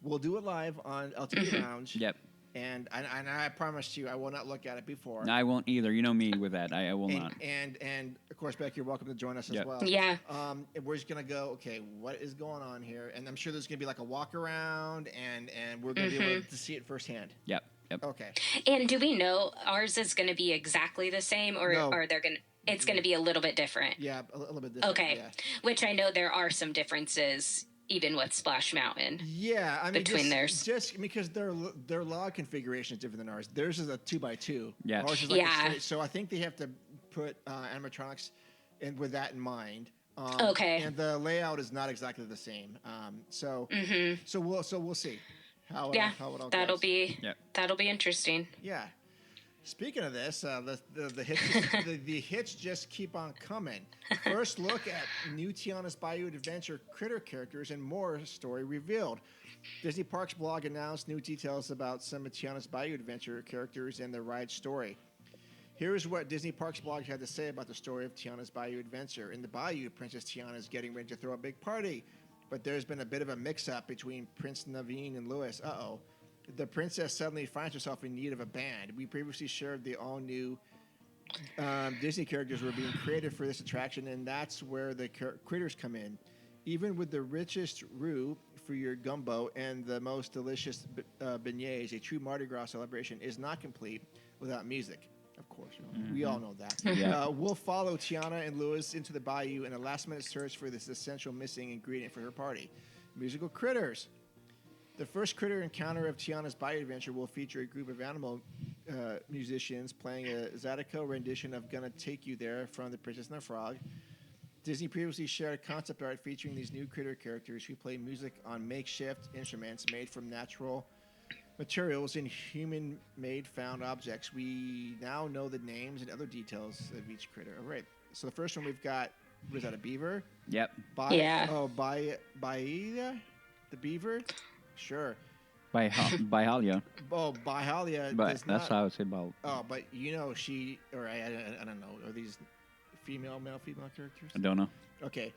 we'll do it live on LTV Lounge. Yep. And I promise you, I will not look at it before. I won't either. You know me with that. I will not. And of course, Beck, you're welcome to join us as Yep. well. Yeah. And we're just gonna go. Okay, what is going on here? And I'm sure there's gonna be like a walk around, and we're gonna be able to see it firsthand. Yep. Yep. Okay. And do we know ours is going to be exactly the same, or No. are there going? It's going to be a little bit different. Yeah, a little bit different. Okay. Yeah. Which I know there are some differences even with Splash Mountain. Yeah, I mean, Between theirs. just because their log configuration is different than ours. Theirs is a 2x2. Yeah. Ours is like Yeah. a straight, so I think they have to put animatronics in with that in mind. Okay. And the layout is not exactly the same. So we'll see how Yeah, how it all that'll goes. Yep. be interesting. Yeah. Speaking of this, the hits the hits just keep on coming. First look at new Tiana's Bayou Adventure critter characters and more story revealed. Disney Parks blog announced new details about some of Tiana's Bayou Adventure characters and the ride story. Here's what Disney Parks blog had to say about the story of Tiana's Bayou Adventure. In the Bayou, Princess Tiana is getting ready to throw a big party, but there's been a bit of a mix-up between Prince Naveen and Louis. Uh-oh. The princess suddenly finds herself in need of a band. We previously shared the all-new Disney characters were being created for this attraction, and that's where the critters come in. Even with the richest roux for your gumbo and the most delicious beignets, a true Mardi Gras celebration is not complete without music. Of course, we all know that. Yeah. We'll follow Tiana and Louis into the bayou in a last-minute search for this essential missing ingredient for her party. Musical critters. The first critter encounter of Tiana's Bayou Adventure will feature a group of animal musicians playing a Zydeco rendition of Gonna Take You There from The Princess and the Frog. Disney previously shared a concept art featuring these new critter characters who play music on makeshift instruments made from natural materials and human-made found objects. We now know the names and other details of each critter. All right. So the first one we've got, was that a beaver? Yep. Yeah. Baida? The beaver? Sure. By Halia. Oh, Bahalia But does that's not. how I would say about. Oh, but she, or I don't know. Are these male, female characters? I don't know. Okay.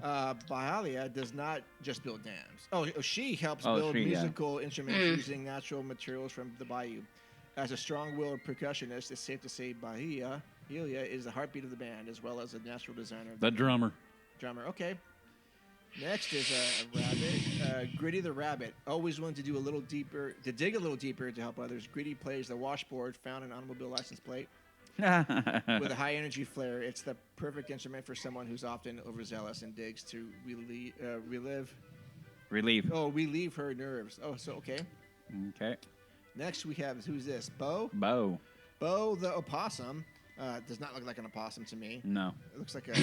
Bahalia does not just build dams. Oh, she helps Oh, build she, yeah. musical instruments using natural materials from the bayou. As a strong-willed percussionist, it's safe to say Helia is the heartbeat of the band, as well as a natural designer. Of The drummer. drummer. Okay. Next is a rabbit, Gritty the rabbit. Always willing to dig a little deeper to help others. Gritty plays the washboard found an automobile license plate with a high energy flare. It's the perfect instrument for someone who's often overzealous and digs to relieve her nerves. Oh, so okay. Okay. Next we have, who's this? Bo the opossum. Does not look like an opossum to me. No. It looks like a.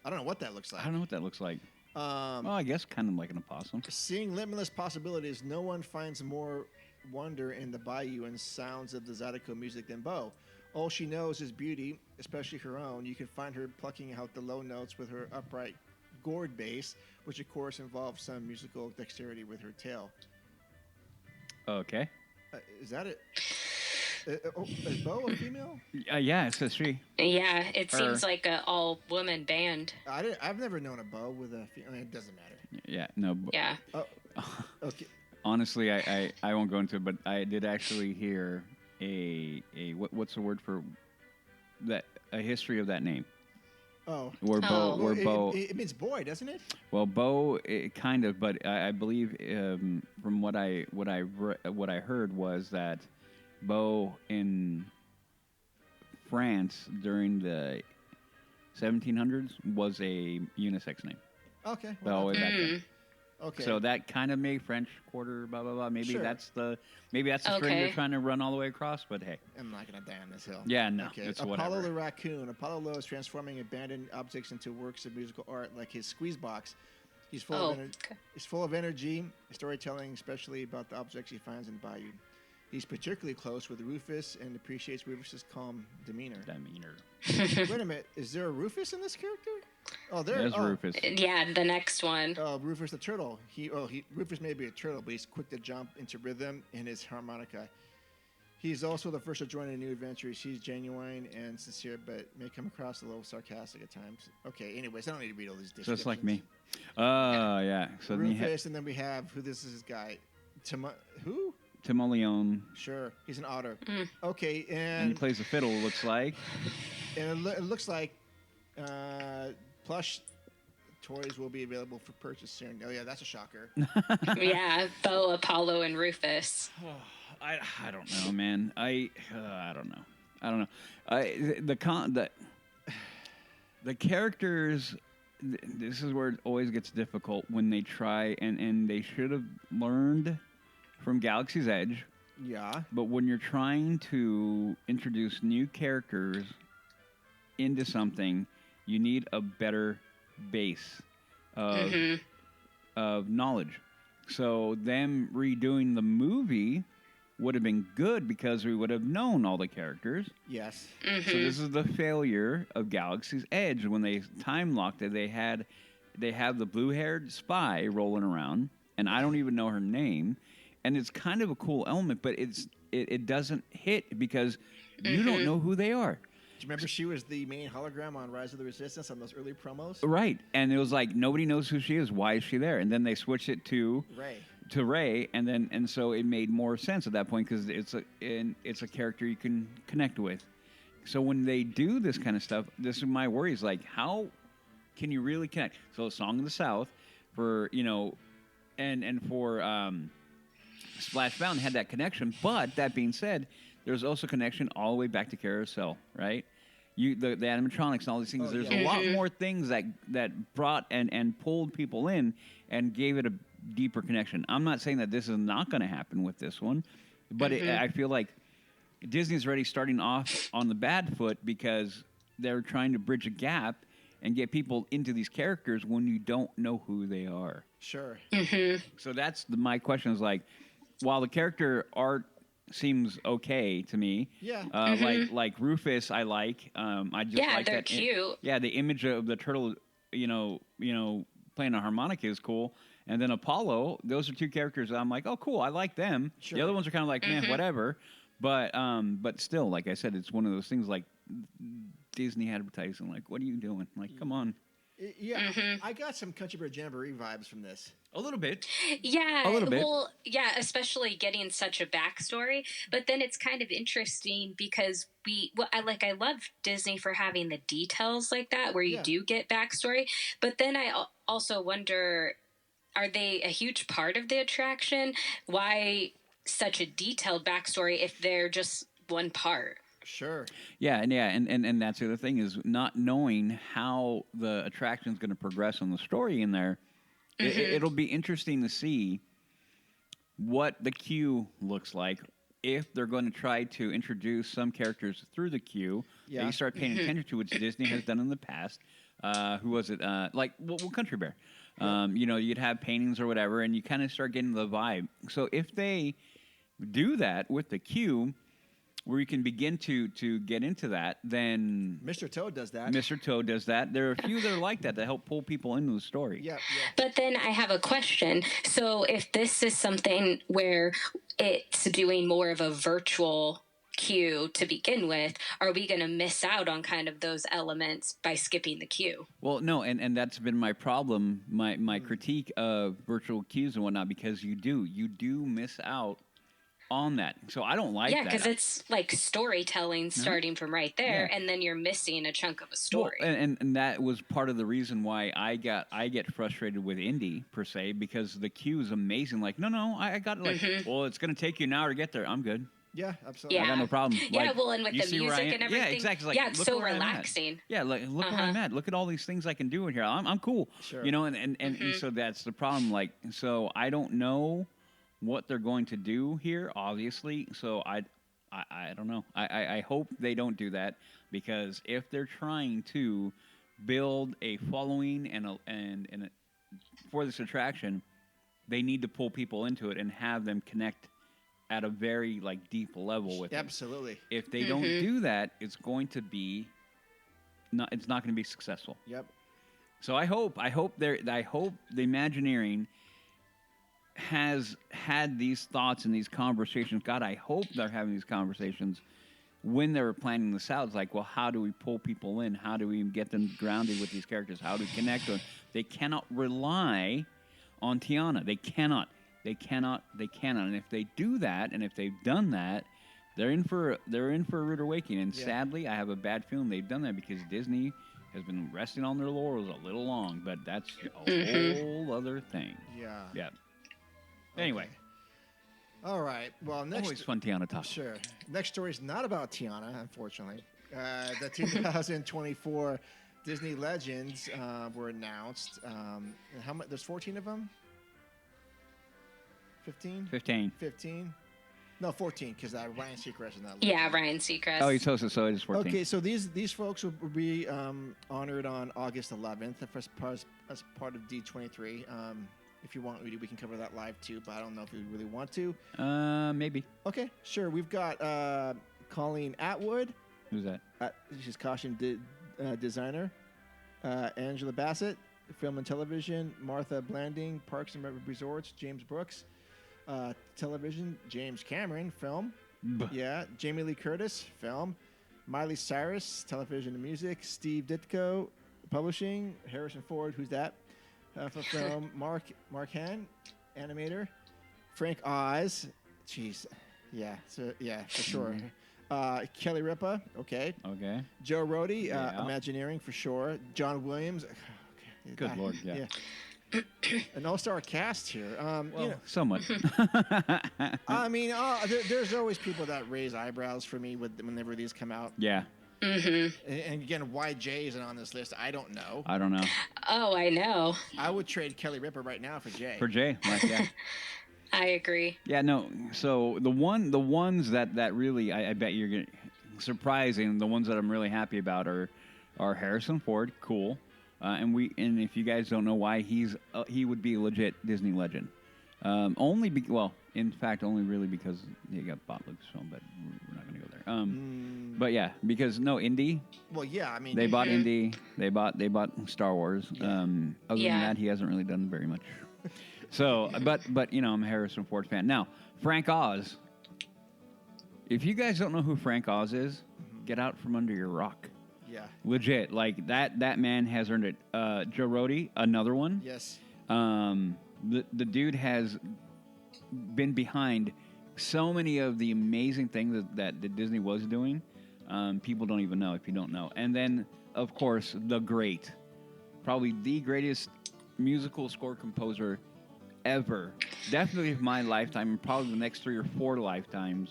I don't know what that looks like. I don't know what that looks like. Well, I guess kind of like an opossum. Seeing limitless possibilities, no one finds more wonder in the bayou and sounds of the Zydeco music than Bo. All she knows is beauty, especially her own. You can find her plucking out the low notes with her upright gourd bass, which of course involves some musical dexterity with her tail. Okay. Is that it? Is Bo a female? Yeah, it says she. Yeah, it Her. seems like an all-woman band. I've never known a Bo with a female. I mean, it doesn't matter. Yeah, no. Yeah. Okay. Honestly, I won't go into it, but I did actually hear what's the word for that? A history of that name. Oh. Where Bo, Oh. where Bo. It means boy, doesn't it? Well, Bo, kind of, but I believe from what I heard was that Bo in France during the 1700s was a unisex name. Okay. All the way back then. Okay. So that kind of made French Quarter, blah blah blah. Maybe Sure. that's the string Okay. they're trying to run all the way across. But hey, I'm not going to die on this hill. yeah, no, Okay. it's Apollo whatever. the raccoon. Apollo Low is transforming abandoned objects into works of musical art, like his squeeze box. He's full of okay. He's full of energy, storytelling, especially about the objects he finds in the bayou. He's particularly close with Rufus and appreciates Rufus's calm demeanor. Wait a minute, is there a Rufus in this character? Oh, There's Rufus. Yeah, the next one. Rufus the turtle. Rufus may be a turtle, but he's quick to jump into rhythm in his harmonica. He's also the first to join a new adventure. He's genuine and sincere, but may come across a little sarcastic at times. Okay, anyways, I don't need to read all these descriptions. Just like me. Yeah. So then you Rufus, and then we have, this guy? Who? Timoleon, Sure, he's an otter. Okay, and he and plays the fiddle. It looks like. it looks like plush toys will be available for purchase soon. Oh yeah, that's a shocker. Yeah, Bo, Apollo, and Rufus. I don't know, man. I don't know. I don't know. The characters. This is where it always gets difficult when they try, and they should have learned from Galaxy's Edge. Yeah. But when you're trying to introduce new characters into something, you need a better base of knowledge. So them redoing the movie would have been good because we would have known all the characters. Yes. So this is the failure of Galaxy's Edge. When they time locked it, they have the blue-haired spy rolling around, and I don't even know her name. And it's kind of a cool element, but it doesn't hit because you don't know who they are. Do you remember she was the main hologram on Rise of the Resistance on those early promos? Right. And it was like nobody knows who she is. Why is she there? And then they switched it to Rey, and so it made more sense at that point because it's a character you can connect with. So when they do this kind of stuff, this is my worry: is like how can you really connect? So Song of the South for and for Splashbound had that connection, but that being said, there's also connection all the way back to Carousel, right? The animatronics and all these things. There's a lot more things that brought and pulled people in and gave it a deeper connection. I'm not saying that this is not going to happen with this one, but I feel like Disney's already starting off on the bad foot because they're trying to bridge a gap and get people into these characters when you don't know who they are. Sure. So that's my question is like, while the character art seems okay to me, like Rufus, I like. I just like they're that. cute. The image of the turtle, playing a harmonica is cool. And then Apollo, those are two characters that I'm like, oh, cool, I like them. Sure. The other ones are kind of like, man, whatever. But still, like I said, it's one of those things like Disney advertising. Like, what are you doing? Like, come on. Yeah, I got some Country Bear Jamboree vibes from this. A little bit. Yeah, A little bit. well, yeah, especially getting such a backstory. But then it's kind of interesting because I love Disney for having the details like that where you do get backstory. But then I also wonder, are they a huge part of the attraction? Why such a detailed backstory if they're just one part? Sure. And that's the other thing is not knowing how the attraction is going to progress on the story in there. It'll be interesting to see what the queue looks like if they're going to try to introduce some characters through the queue. Yeah. You start paying attention to, which Disney has done in the past. Who was it? Country Bear. You'd have paintings or whatever, and you kind of start getting the vibe. So if they do that with the queue, where you can begin to get into that, then Mr. Toad does that. Mr. Toad does that. There are a few that are like that help pull people into the story. Yeah. But then I have a question. So if this is something where it's doing more of a virtual queue to begin with, are we going to miss out on kind of those elements by skipping the queue? Well, no, and that's been my problem, my critique of virtual queues and whatnot, because you do miss out on that. So I don't like that. Yeah, because it's like storytelling starting from right there, and then you're missing a chunk of a story. Well, and that was part of the reason why I get frustrated with indie per se, because the queue is amazing. Like, no, I got like, well, it's going to take you an hour to get there. I'm good. Yeah, absolutely. Yeah. I got no problem. Yeah, Like, well, and with you the see where I music am? and everything. Yeah, exactly. Like, yeah, it's look so where I'm at. relaxing. Yeah, like look where I'm at. Look at all these things I can do in here. I'm cool. Sure. And so that's the problem. Like, so I don't know what they're going to do here, obviously. So I don't know. I hope they don't do that, because if they're trying to build a following and for this attraction, they need to pull people into it and have them connect at a very deep level with it. Absolutely. If they don't do that, it's going to be it's not going to be successful. Yep. So I hope the Imagineering has had these thoughts and these conversations. God, I hope they're having these conversations when they were planning this out. It's like, well, how do we pull people in? How do we get them grounded with these characters? How do we connect them? They cannot rely on Tiana. They cannot. They cannot. And if they do that, and if they've done that, they're in for a rude awakening. And Yeah. sadly, I have a bad feeling they've done that because Disney has been resting on their laurels a little long. But that's a whole other thing. Yeah. Yeah. Anyway, All right. Well, next. always fun Tiana talk. Sure. Next story is not about Tiana, unfortunately. The 2024 Disney Legends were announced. How much? There's 14 of them. 15. 15. No, 14, because Ryan Seacrest is not. Yeah, Ryan Seacrest. Oh, he's hosted, so it is 14. Okay, so these folks will be honored on August 11th as part of D23. If you want, we can cover that live too, but I don't know if you really want to. Maybe. Okay, sure. We've got Colleen Atwood. Who's that? She's costume designer. Angela Bassett, film and television. Martha Blanding, Parks and Resorts. James Brooks, television. James Cameron, film. Yeah. Jamie Lee Curtis, film. Miley Cyrus, television and music. Steve Ditko, publishing. Harrison Ford, who's that? For film. Mark Hahn, animator. Frank Oz, jeez, yeah, so yeah, for sure. Kelly Ripa, okay. Okay. Joe Rohde, Yeah. Imagineering for sure. John Williams, okay. Good Lord, yeah. An all-star cast here. Somewhat. I mean, there's always people that raise eyebrows for me whenever these come out. Yeah. And again, why Jay isn't on this list, I don't know. I don't know. Oh, I know. I would trade Kelly Ripa right now for Jay. For Jay, like, yeah. I agree. Yeah, no. So the ones that really I bet you're gonna surprising. The ones that I'm really happy about are Harrison Ford, cool, and if you guys don't know why he would be a legit Disney legend, only really because he got bought Lucasfilm, but we're not gonna go there. But yeah, because Indy. Well, yeah, I mean They bought Indy. They bought Star Wars. Other than Yeah. that, he hasn't really done very much. So, but I'm a Harrison Ford fan. Now, Frank Oz. If you guys don't know who Frank Oz is, get out from under your rock. Yeah. Legit, like that man has earned it. Joe Rohde, another one. Yes. The dude has been behind so many of the amazing things that Disney was doing. People don't even know if you don't know. And then, of course, probably the greatest musical score composer ever. Definitely of my lifetime, and probably the next 3 or 4 lifetimes,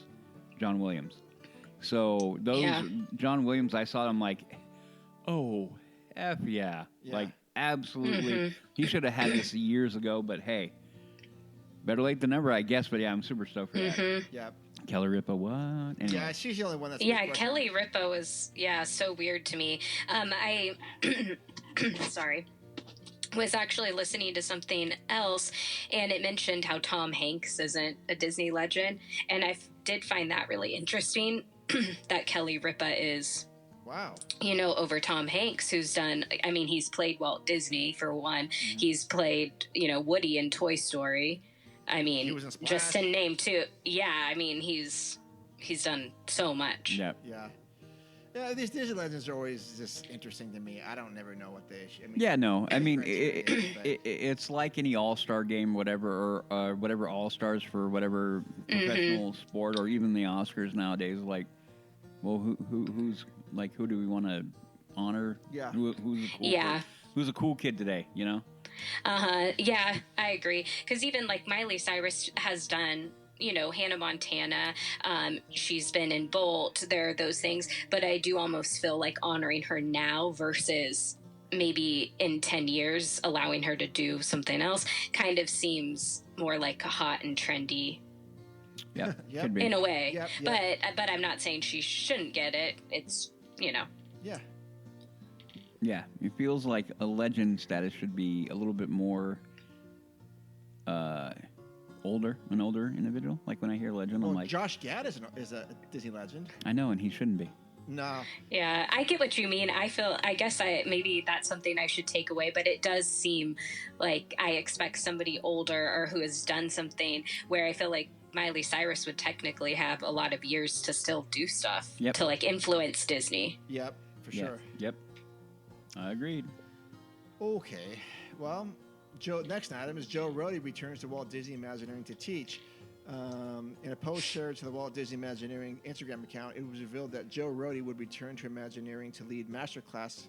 John Williams. So John Williams, I saw him like, oh, F yeah. Like, absolutely. He should have had this years ago, but hey, better late than never, I guess. But yeah, I'm super stoked for that. Yeah. Kelly Ripa, what? Anyway. Yeah, she's the only one that's. Yeah, Kelly Ripa was so weird to me. I sorry. Was actually listening to something else, and it mentioned how Tom Hanks isn't a Disney legend, and I did find that really interesting. That Kelly Ripa is, Wow. Over Tom Hanks, who's done. I mean, he's played Walt Disney for one. He's played, Woody in Toy Story. I He mean, was in Splash. just to name two. Yeah, I mean, he's done so much. Yeah. Yeah. Yeah, these Disney legends are always just interesting to me. I don't never know what they. I mean, Yeah, no. I mean, criteria is, but- it's like any All-Star game, whatever, or whatever All-Stars for whatever professional sport, or even the Oscars nowadays. Like, well, who's like, who do we want to honor? Yeah. Who's a cool Yeah. kid? Who's a cool kid today? Yeah, I agree. Because even like Miley Cyrus has done, Hannah Montana. She's been in Bolt. There are those things. But I do almost feel like honoring her now versus maybe in 10 years allowing her to do something else kind of seems more like a hot and trendy Yeah, Yep. could be. in a way. Yep. But I'm not saying she shouldn't get it. It's, Yeah. Yeah, it feels like a legend status should be a little bit more an older individual. Like when I hear legend, Well, I'm like, Josh Gad is a Disney legend. I know, and he shouldn't be. No. Yeah, I get what you mean. I guess maybe that's something I should take away, but it does seem like I expect somebody older or who has done something where I feel like Miley Cyrus would technically have a lot of years to still do stuff Yep. to like influence Disney. Yep. For Yeah. sure. Yep. I agreed. Okay. Well, Next item is Joe Rohde returns to Walt Disney Imagineering to teach. In a post shared to the Walt Disney Imagineering Instagram account, it was revealed that Joe Rohde would return to Imagineering to lead masterclass.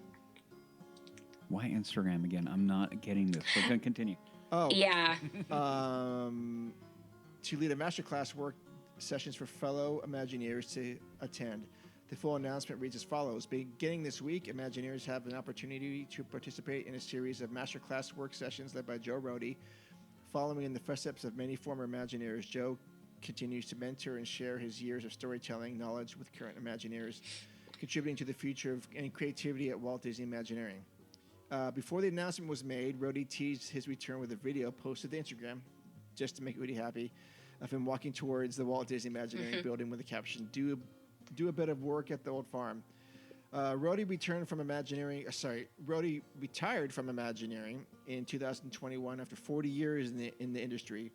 Why Instagram again? I'm not getting this. So continue. Oh, Yeah. To lead a masterclass work sessions for fellow Imagineers to attend. The full announcement reads as follows. Beginning this week, Imagineers have an opportunity to participate in a series of masterclass work sessions led by Joe Rohde. Following in the footsteps of many former Imagineers, Joe continues to mentor and share his years of storytelling knowledge with current Imagineers, contributing to the future and creativity at Walt Disney Imagineering. Before the announcement was made, Rohde teased his return with a video posted to Instagram, just to make Woody happy, of him walking towards the Walt Disney Imagineering building with the caption, do a bit of work at the old farm. Rohde retired from Imagineering in 2021 after 40 years in the industry.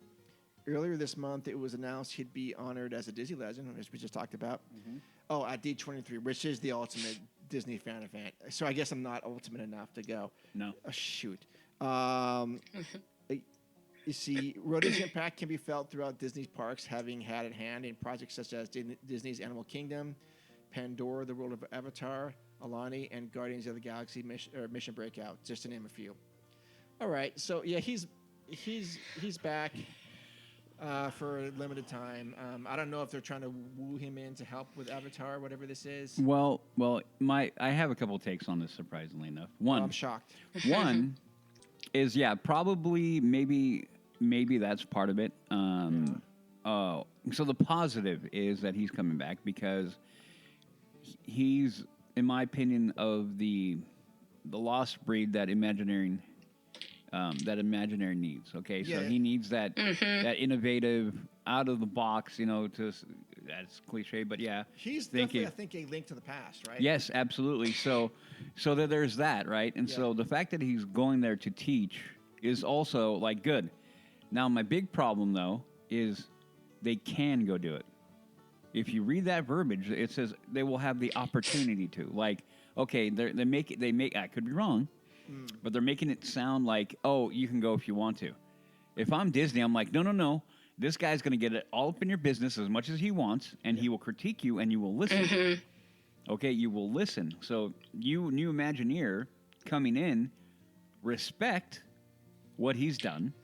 Earlier this month, it was announced he'd be honored as a Disney legend, as we just talked about. At D23, which is the ultimate Disney fan event. So I guess I'm not ultimate enough to go. No. Oh, shoot. You see, Rohde's impact can be felt throughout Disney's parks, having had a hand in projects such as Disney's Animal Kingdom, Pandora, The World of Avatar, Alani, and Guardians of the Galaxy Mission Breakout, just to name a few. All right, so yeah, he's back for a limited time. I don't know if they're trying to woo him in to help with Avatar, whatever this is. Well, I have a couple takes on this. Surprisingly enough, one, I'm shocked. One is probably maybe that's part of it. So the positive is that he's coming back because he's, in my opinion, of the lost breed that Imagineering needs. Okay, so he needs that that innovative, out of the box. That's cliche, but yeah, He's definitely, I think, a link to the past, right? Yes, absolutely. So that there's that, right? And so the fact that he's going there to teach is also good. Now, my big problem though is they can go do it. If you read that verbiage, it says they will have the opportunity to. Okay, they make. I could be wrong, but they're making it sound like, oh, you can go if you want to. If I'm Disney, I'm like, no. This guy's going to get it all up in your business as much as he wants, and he will critique you, and you will listen. Okay, you will listen. So you, new Imagineer, coming in, respect what he's done,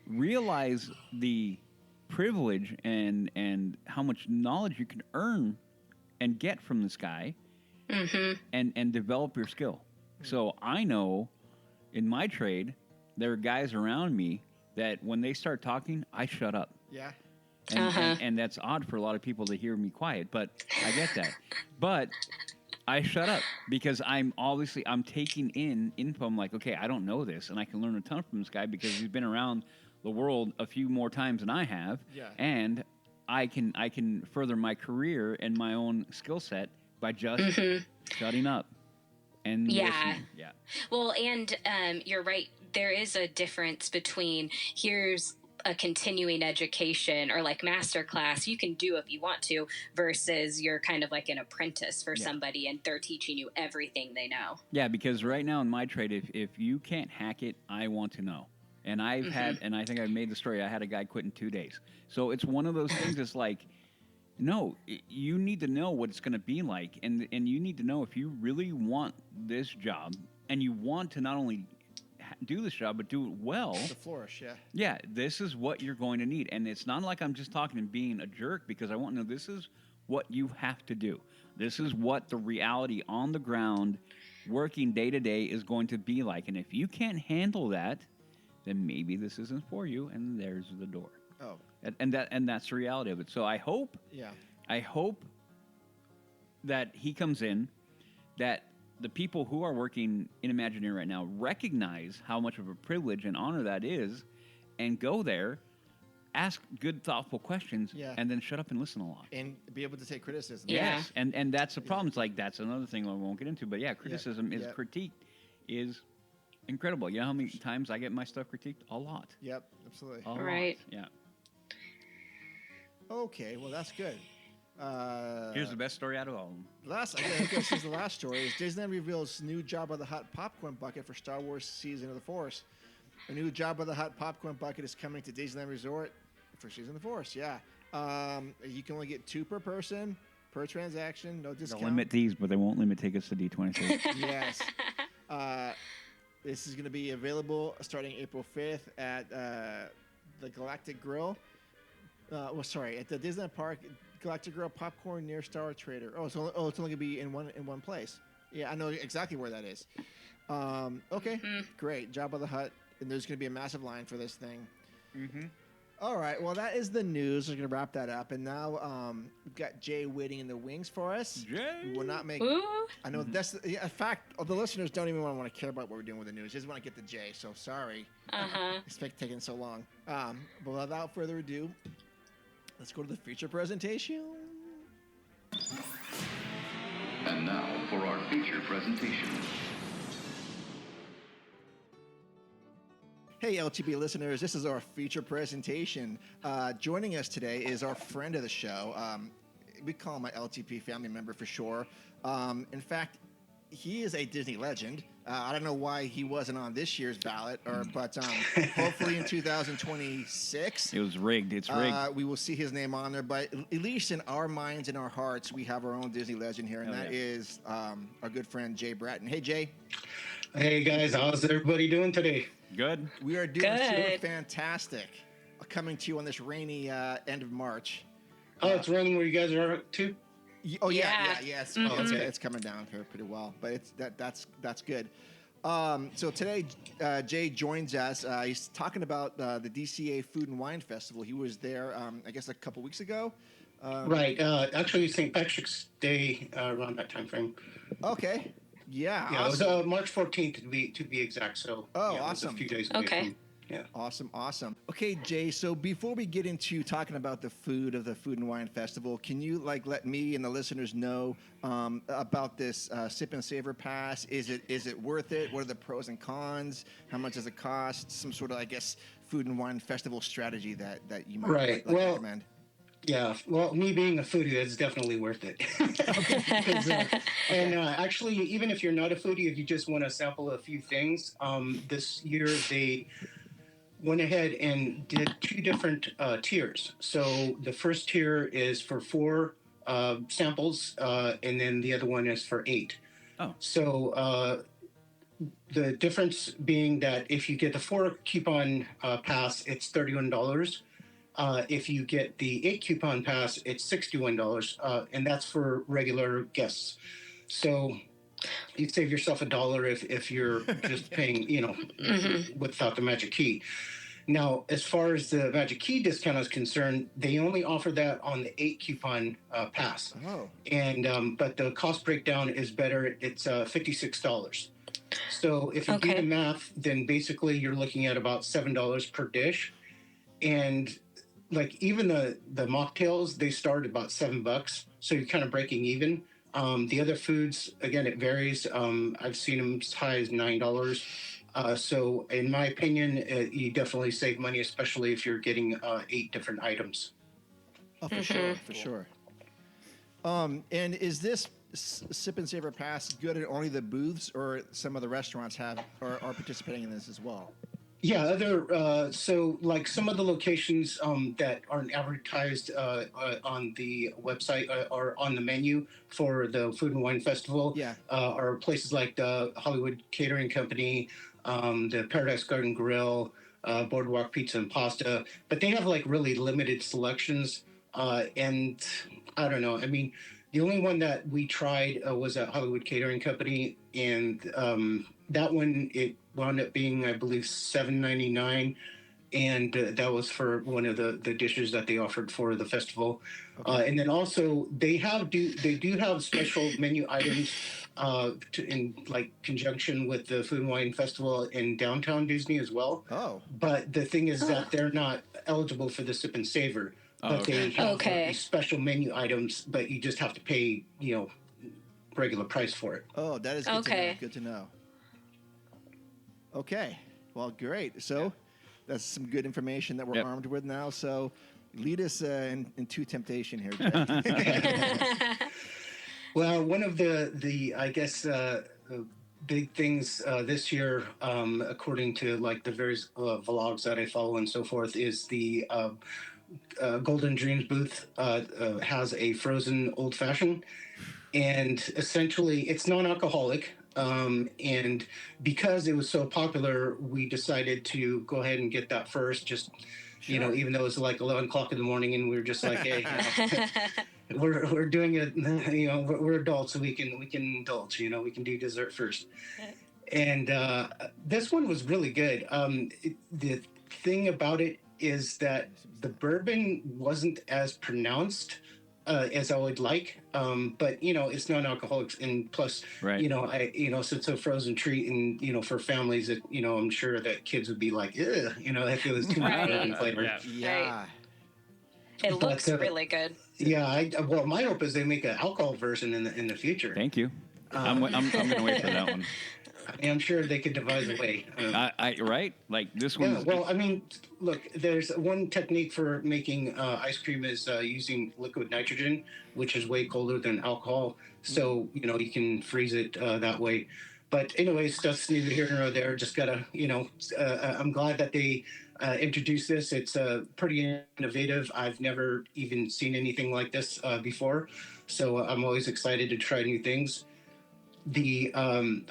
realize the privilege and how much knowledge you can earn and get from this guy, and develop your skill. So I know in my trade, there are guys around me that when they start talking, I shut up. Yeah. And that's odd for a lot of people to hear me quiet, but I get that. But I shut up because I'm taking in info. I'm like, okay, I don't know this, and I can learn a ton from this guy because he's been around the world a few more times than I have. Yeah. And I can further my career and my own skill set by just shutting up and listening. Yeah. Well, and you're right. There is a difference between here's a continuing education or master class you can do if you want to versus you're kind of like an apprentice for somebody and they're teaching you everything they know. Yeah, because right now in my trade, if you can't hack it, I want to know. And I've had, and I think I've made the story, I had a guy quit in 2 days. So it's one of those things that's no, you need to know what it's going to be like. And you need to know if you really want this job and you want to not only do this job, but do it well. To flourish, yeah. Yeah, this is what you're going to need. And it's not like I'm just talking and being a jerk because I want to know this is what you have to do. This is what the reality on the ground, working day to day, is going to be like. And if you can't handle that, then maybe this isn't for you, and there's the door. Oh. And that's the reality of it. So I hope that he comes in, that the people who are working in Imagineering right now recognize how much of a privilege and honor that is, and go there, ask good, thoughtful questions, and then shut up and listen a lot. And be able to take criticism. Yeah. Yes, and that's the problem. It's that's another thing I won't get into. But criticism is critique is incredible. You know how many times I get my stuff critiqued? A lot. Yep, absolutely. A lot. Right. Yeah. Okay, well, that's good. Here's the best story out of all of them. I guess this is the last story. Is Disney reveals new Jabba the Hutt popcorn bucket for Star Wars Season of the Force. A new Jabba the Hutt popcorn bucket is coming to Disneyland Resort for Season of the Force. Yeah. You can only get 2 per person, per transaction, no discount. They'll limit these, but they won't limit tickets to D23. Yes. This is going to be available starting April 5th at the Galactic Grill. At the Disneyland Park Galactic Grill popcorn near Star Trader. It's only going to be in one place. Yeah, I know exactly where that is. Okay, great. Jabba the Hutt, and there's going to be a massive line for this thing. Mm-hmm. All right, well, that is the news. We're going to wrap that up. And now we've got Jay waiting in the wings for us. Jay! We will not make... Ooh. I know that's... in fact, the listeners don't even want to care about what we're doing with the news. They just want to get to Jay, so sorry. It's taking so long. But without further ado, let's go to the feature presentation. And now for our feature presentation. Hey, LTB listeners, this is our feature presentation. Joining us today is our friend of the show. We call him an LTP family member for sure. In fact, he is a Disney legend. I don't know why he wasn't on this year's ballot, but hopefully in 2026. It was rigged. It's rigged. We will see his name on there, but at least in our minds and our hearts, we have our own Disney legend here, and that is our good friend Jay Bratton. Hey, Jay. Hey, guys. How's everybody doing today? Good. We are doing fantastic. Coming to you on this rainy end of March. Oh, it's raining where you guys are too? Yeah. It's coming down here pretty well, but that's good. So today, Jay joins us. He's talking about the DCA Food and Wine Festival. He was there, I guess, a couple weeks ago. Right. Actually, St. Patrick's Day around that time frame. Okay. Yeah. Yeah, awesome. It was March 14th to be exact. So. Oh, yeah, awesome. It was a few days away from, yeah. Awesome. Okay, Jay, so before we get into talking about the food of the Food and Wine Festival, can you let me and the listeners know about this Sip and Savor Pass? Is it worth it? What are the pros and cons? How much does it cost? Some sort of, I guess, Food and Wine Festival strategy that you might recommend. Yeah, well, me being a foodie, that's definitely worth it. And actually, even if you're not a foodie, if you just want to sample a few things, this year they went ahead and did 2 different tiers. So the first tier is for 4 samples, and then the other one is for 8. Oh. So the difference being that if you get the 4 coupon pass, it's $31. If you get the 8 coupon pass, it's $61, and that's for regular guests. So you save yourself $1 if you're just paying, without the Magic Key. Now, as far as the Magic Key discount is concerned, they only offer that on the 8 coupon pass. Oh. And but the cost breakdown is better. It's $56. So if you do the math, then basically you're looking at about $7 per dish, and even the mocktails, they start at about $7, so you're kind of breaking even. The other foods, again, it varies. I've seen them as high as $9. So in my opinion, you definitely save money, especially if you're getting 8 different items. Oh, for sure. And is this Sip and Savor Pass good at only the booths, or some of the restaurants are participating in this as well? Yeah, so some of the locations that aren't advertised on the website or on the menu for the Food and Wine Festival are places like the Hollywood Catering Company, the Paradise Garden Grill, Boardwalk Pizza and Pasta, but they have really limited selections. And I don't know. I mean, the only one that we tried was at Hollywood Catering Company, and that one, it wound up being, I believe, $7.99, and that was for one of the dishes that they offered for the festival. And then also they do have special menu items in conjunction with the Food and Wine Festival in downtown Disney as well. Oh, but the thing is that they're not eligible for the Sip and Savor. But they have these special menu items, but you just have to pay, regular price for it. Oh, that is good to know. Good to know. Okay. Well, great. So that's some good information that we're armed with now. So lead us into temptation here, Jeff. Well, one of the I guess, big things this year, according to like the various vlogs that I follow and so forth, is the Golden Dreams booth has a frozen old fashioned, and essentially it's non-alcoholic. And because it was so popular, we decided to go ahead and get that first. Just even though it's like 11 o'clock in the morning, and we were just like, hey, we're doing it. We're adults, so we can indulge. We can do dessert first. And this one was really good. The thing about it is that the bourbon wasn't as pronounced as I would like, but it's non-alcoholic, and plus, right. So it's a frozen treat, and for families, that I'm sure that kids would be like, ugh, if it was too much bourbon flavor. Yeah. Right. It looks really good. Yeah, well, my hope is they make an alcohol version in the future. Thank you. I'm going to wait for that one. I'm sure they could devise a way. Right? Like this one. Yeah, well, I mean, look, there's one technique for making ice cream is using liquid nitrogen, which is way colder than alcohol. So, you can freeze it that way. But anyways, that's neither here nor there. Just gotta, I'm glad that they introduced this. It's pretty innovative. I've never even seen anything like this before. So I'm always excited to try new things. The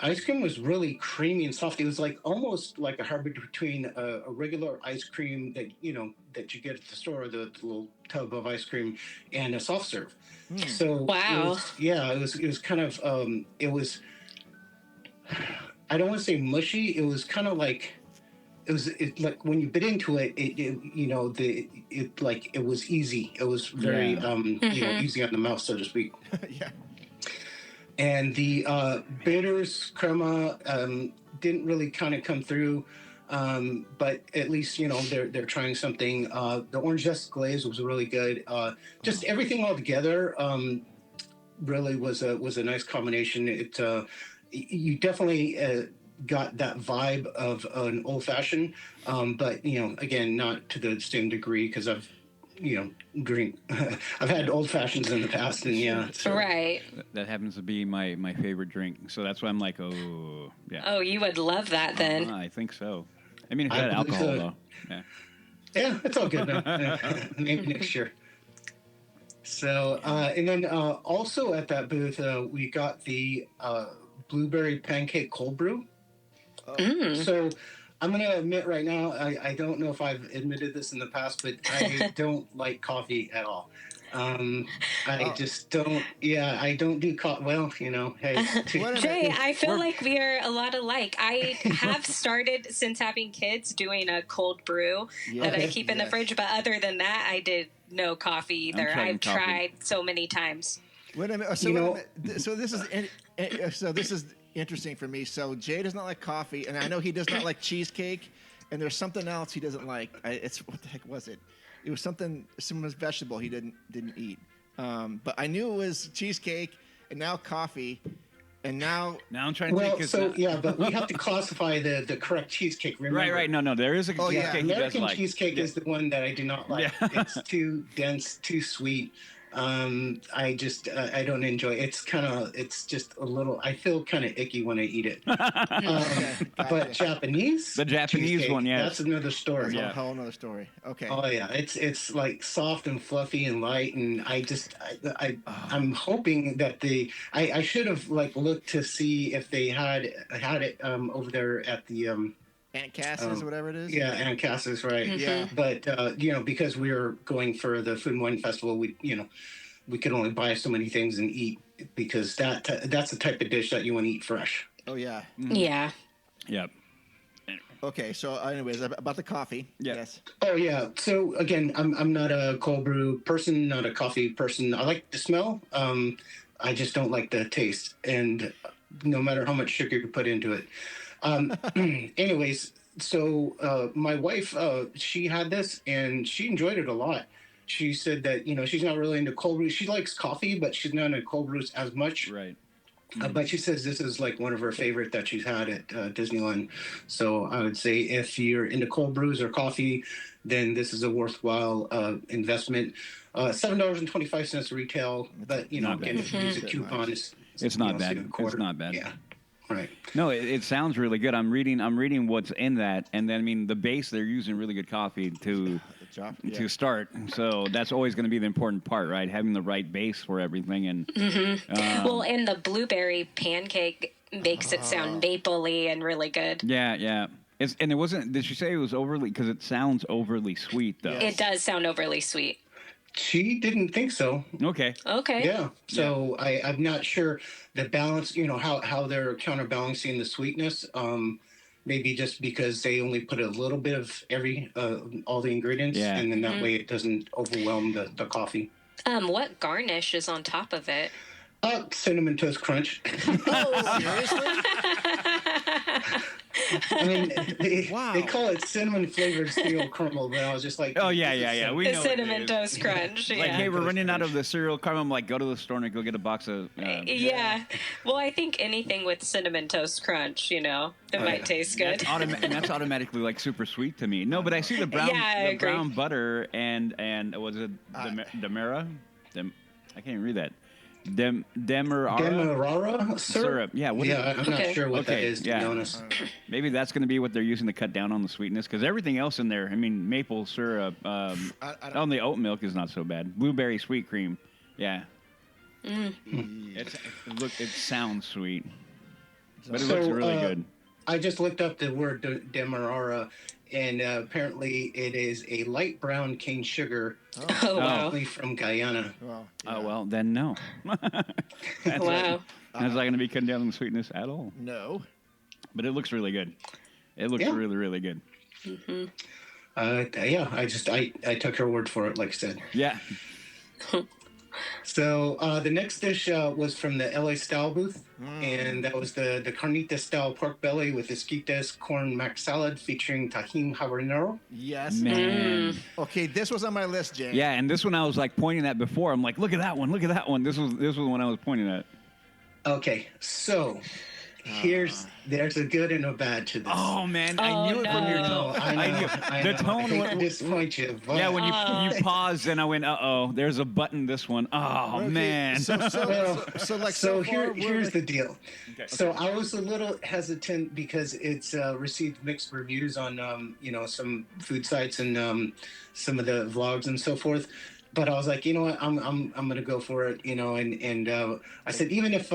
ice cream was really creamy and soft. It was like almost like a hybrid between a regular ice cream that you get at the store, the little tub of ice cream, and a soft serve. So wow, it was kind of it was. I don't want to say mushy. It was kind of like it like when you bit into it, it was easy. It was very easy on the mouth, so to speak. Yeah. And the bitters crema didn't really kind of come through, but at least they're trying something. The orange zest glaze was really good. Just everything all together really was a nice combination. It you definitely got that vibe of an old fashioned, but again, not to the same degree because I've drink. I've had old fashions in the past, and right. That happens to be my favorite drink, so that's why I'm like, oh, yeah. Oh, you would love that then. I think so. I mean, if you had alcohol though, yeah, it's all good. Maybe next year. So, and then also at that booth, we got the blueberry pancake cold brew. So. I'm going to admit right now, I don't know if I've admitted this in the past, but I don't like coffee at all. Just don't. Yeah, I don't do coffee. Well, hey. Jay, I feel like we are a lot alike. I have started, since having kids, doing a cold brew that I keep in the fridge. But other than that, I did no coffee either. I've tried so many times. Wait a minute. So this is interesting for me. So Jay does not like coffee, and I know he does not like cheesecake, and there's something else he doesn't like. What the heck was it? It was some vegetable he didn't eat. But I knew it was cheesecake, and now coffee, and now I'm trying to think. But we have to classify the correct cheesecake. Remember? Right. No, there is a cheesecake he does American like. cheesecake is the one that I do not like. It's too dense, too sweet. I don't enjoy it. It's just a little, I feel kind of icky when I eat it. But the Japanese one, that's another story. That's a whole another story. Okay. Oh yeah. It's like soft and fluffy and light. And I'm hoping that I should have looked to see if they had it, over there at the, Aunt Cass's, whatever it is. Yeah, Aunt Cass's, right? Mm-hmm. Yeah. But because we were going for the Food and Wine Festival, we could only buy so many things and eat, because that's the type of dish that you want to eat fresh. Oh yeah. Mm-hmm. Yeah. Yep. Okay. So, anyways, about the coffee. Yeah. Yes. Oh yeah. So again, I'm not a cold brew person, not a coffee person. I like the smell. I just don't like the taste, and no matter how much sugar you put into it. Anyways, so my wife, she had this and she enjoyed it a lot. She said that, she's not really into cold brews. She likes coffee, but she's not into cold brews as much. Right. But she says this is like one of her favorite that she's had at Disneyland. So I would say if you're into cold brews or coffee, then this is a worthwhile investment. $7.25 retail, but again, if you use a coupon, it's not bad. It's not bad. Yeah. Right. No, it sounds really good. I'm reading what's in that, and then I mean the base. They're using really good coffee to start. So that's always going to be the important part, right? Having the right base for everything. And well, and the blueberry pancake makes it sound mapley and really good. Yeah. And it wasn't. Did she say it was overly? Because it sounds overly sweet, though. It does sound overly sweet. She didn't think so. Okay. Yeah. So I'm not sure the balance, how they're counterbalancing the sweetness. Maybe just because they only put a little bit of all the ingredients, and then that way it doesn't overwhelm the coffee. What garnish is on top of it? Cinnamon Toast Crunch. Oh, seriously? I mean, they call it cinnamon flavored cereal crumble, but I was just like, oh yeah. We know Cinnamon Toast Crunch. Like, hey, we're running out of the cereal caramel. I'm like, go to the store and go get a box of. Yeah. Well, I think anything with Cinnamon Toast Crunch, it might taste good. And that's automatically like super sweet to me. No, but I see the brown butter and was it Demerara? I can't even read that. Demerara syrup. Yeah. I'm not sure what that is, to be honest. Maybe that's going to be what they're using to cut down on the sweetness, because everything else in there, I mean, maple syrup, the oat milk is not so bad. Blueberry sweet cream. Yeah. It sounds sweet, but it looks really good. I just looked up the word Demerara, and apparently it is a light brown cane sugar, probably from Guyana. Oh, well, then no. That's not going to be cutting down on the sweetness at all. No. But it looks really good. It looks really, really good. Mm-hmm. I took her word for it, like I said. Yeah. So the next dish was from the LA Style booth, and that was the carnita style pork belly with esquites corn mac salad featuring tajin habanero. Yes, man. Okay, this was on my list, Jay. Yeah, and this one I was like pointing at before. I'm like, look at that one, look at that one. This was the one I was pointing at. Okay, so there's a good and a bad to this. Oh man, I knew it from your tone. I knew. The tone would disappoint you. But... Yeah, when you paused, and I went, there's a button. This one. Oh man. Here's the deal. Okay. So I was a little hesitant because it's received mixed reviews on some food sites and some of the vlogs and so forth. But I was like, you know what, I'm gonna go for it. And I said, even if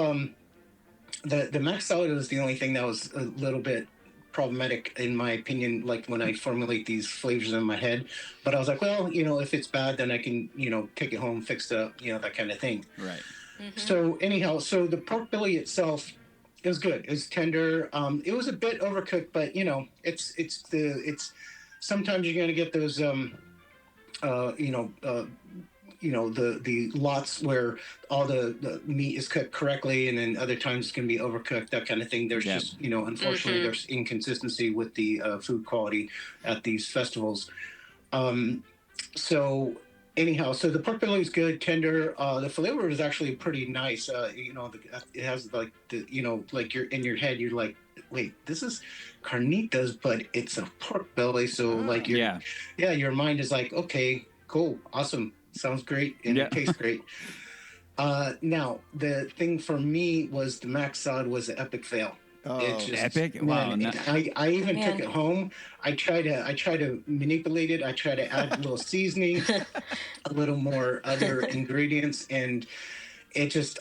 the mac salad was the only thing that was a little bit problematic in my opinion, like when I formulate these flavors in my head. But I was like, well, if it's bad, then I can, take it home, fix it up, that kind of thing. Right. Mm-hmm. So anyhow, the pork belly itself, it was good. It was tender. It was a bit overcooked, but it's sometimes you're gonna get those the lots where all the meat is cooked correctly, and then other times it's going to be overcooked, that kind of thing. There's just, unfortunately, there's inconsistency with the food quality at these festivals. So anyhow, the pork belly is good, tender. The flavor is actually pretty nice. It has like like you're in your head, you're like, wait, this is carnitas, but it's a pork belly. So your mind is like, okay, cool, awesome. Sounds great, and it tastes great. Now, the thing for me was the mac salad was an epic fail. Epic? Wow. I even took it home. I try to manipulate it. I try to add a little seasoning, a little more other ingredients, and it just,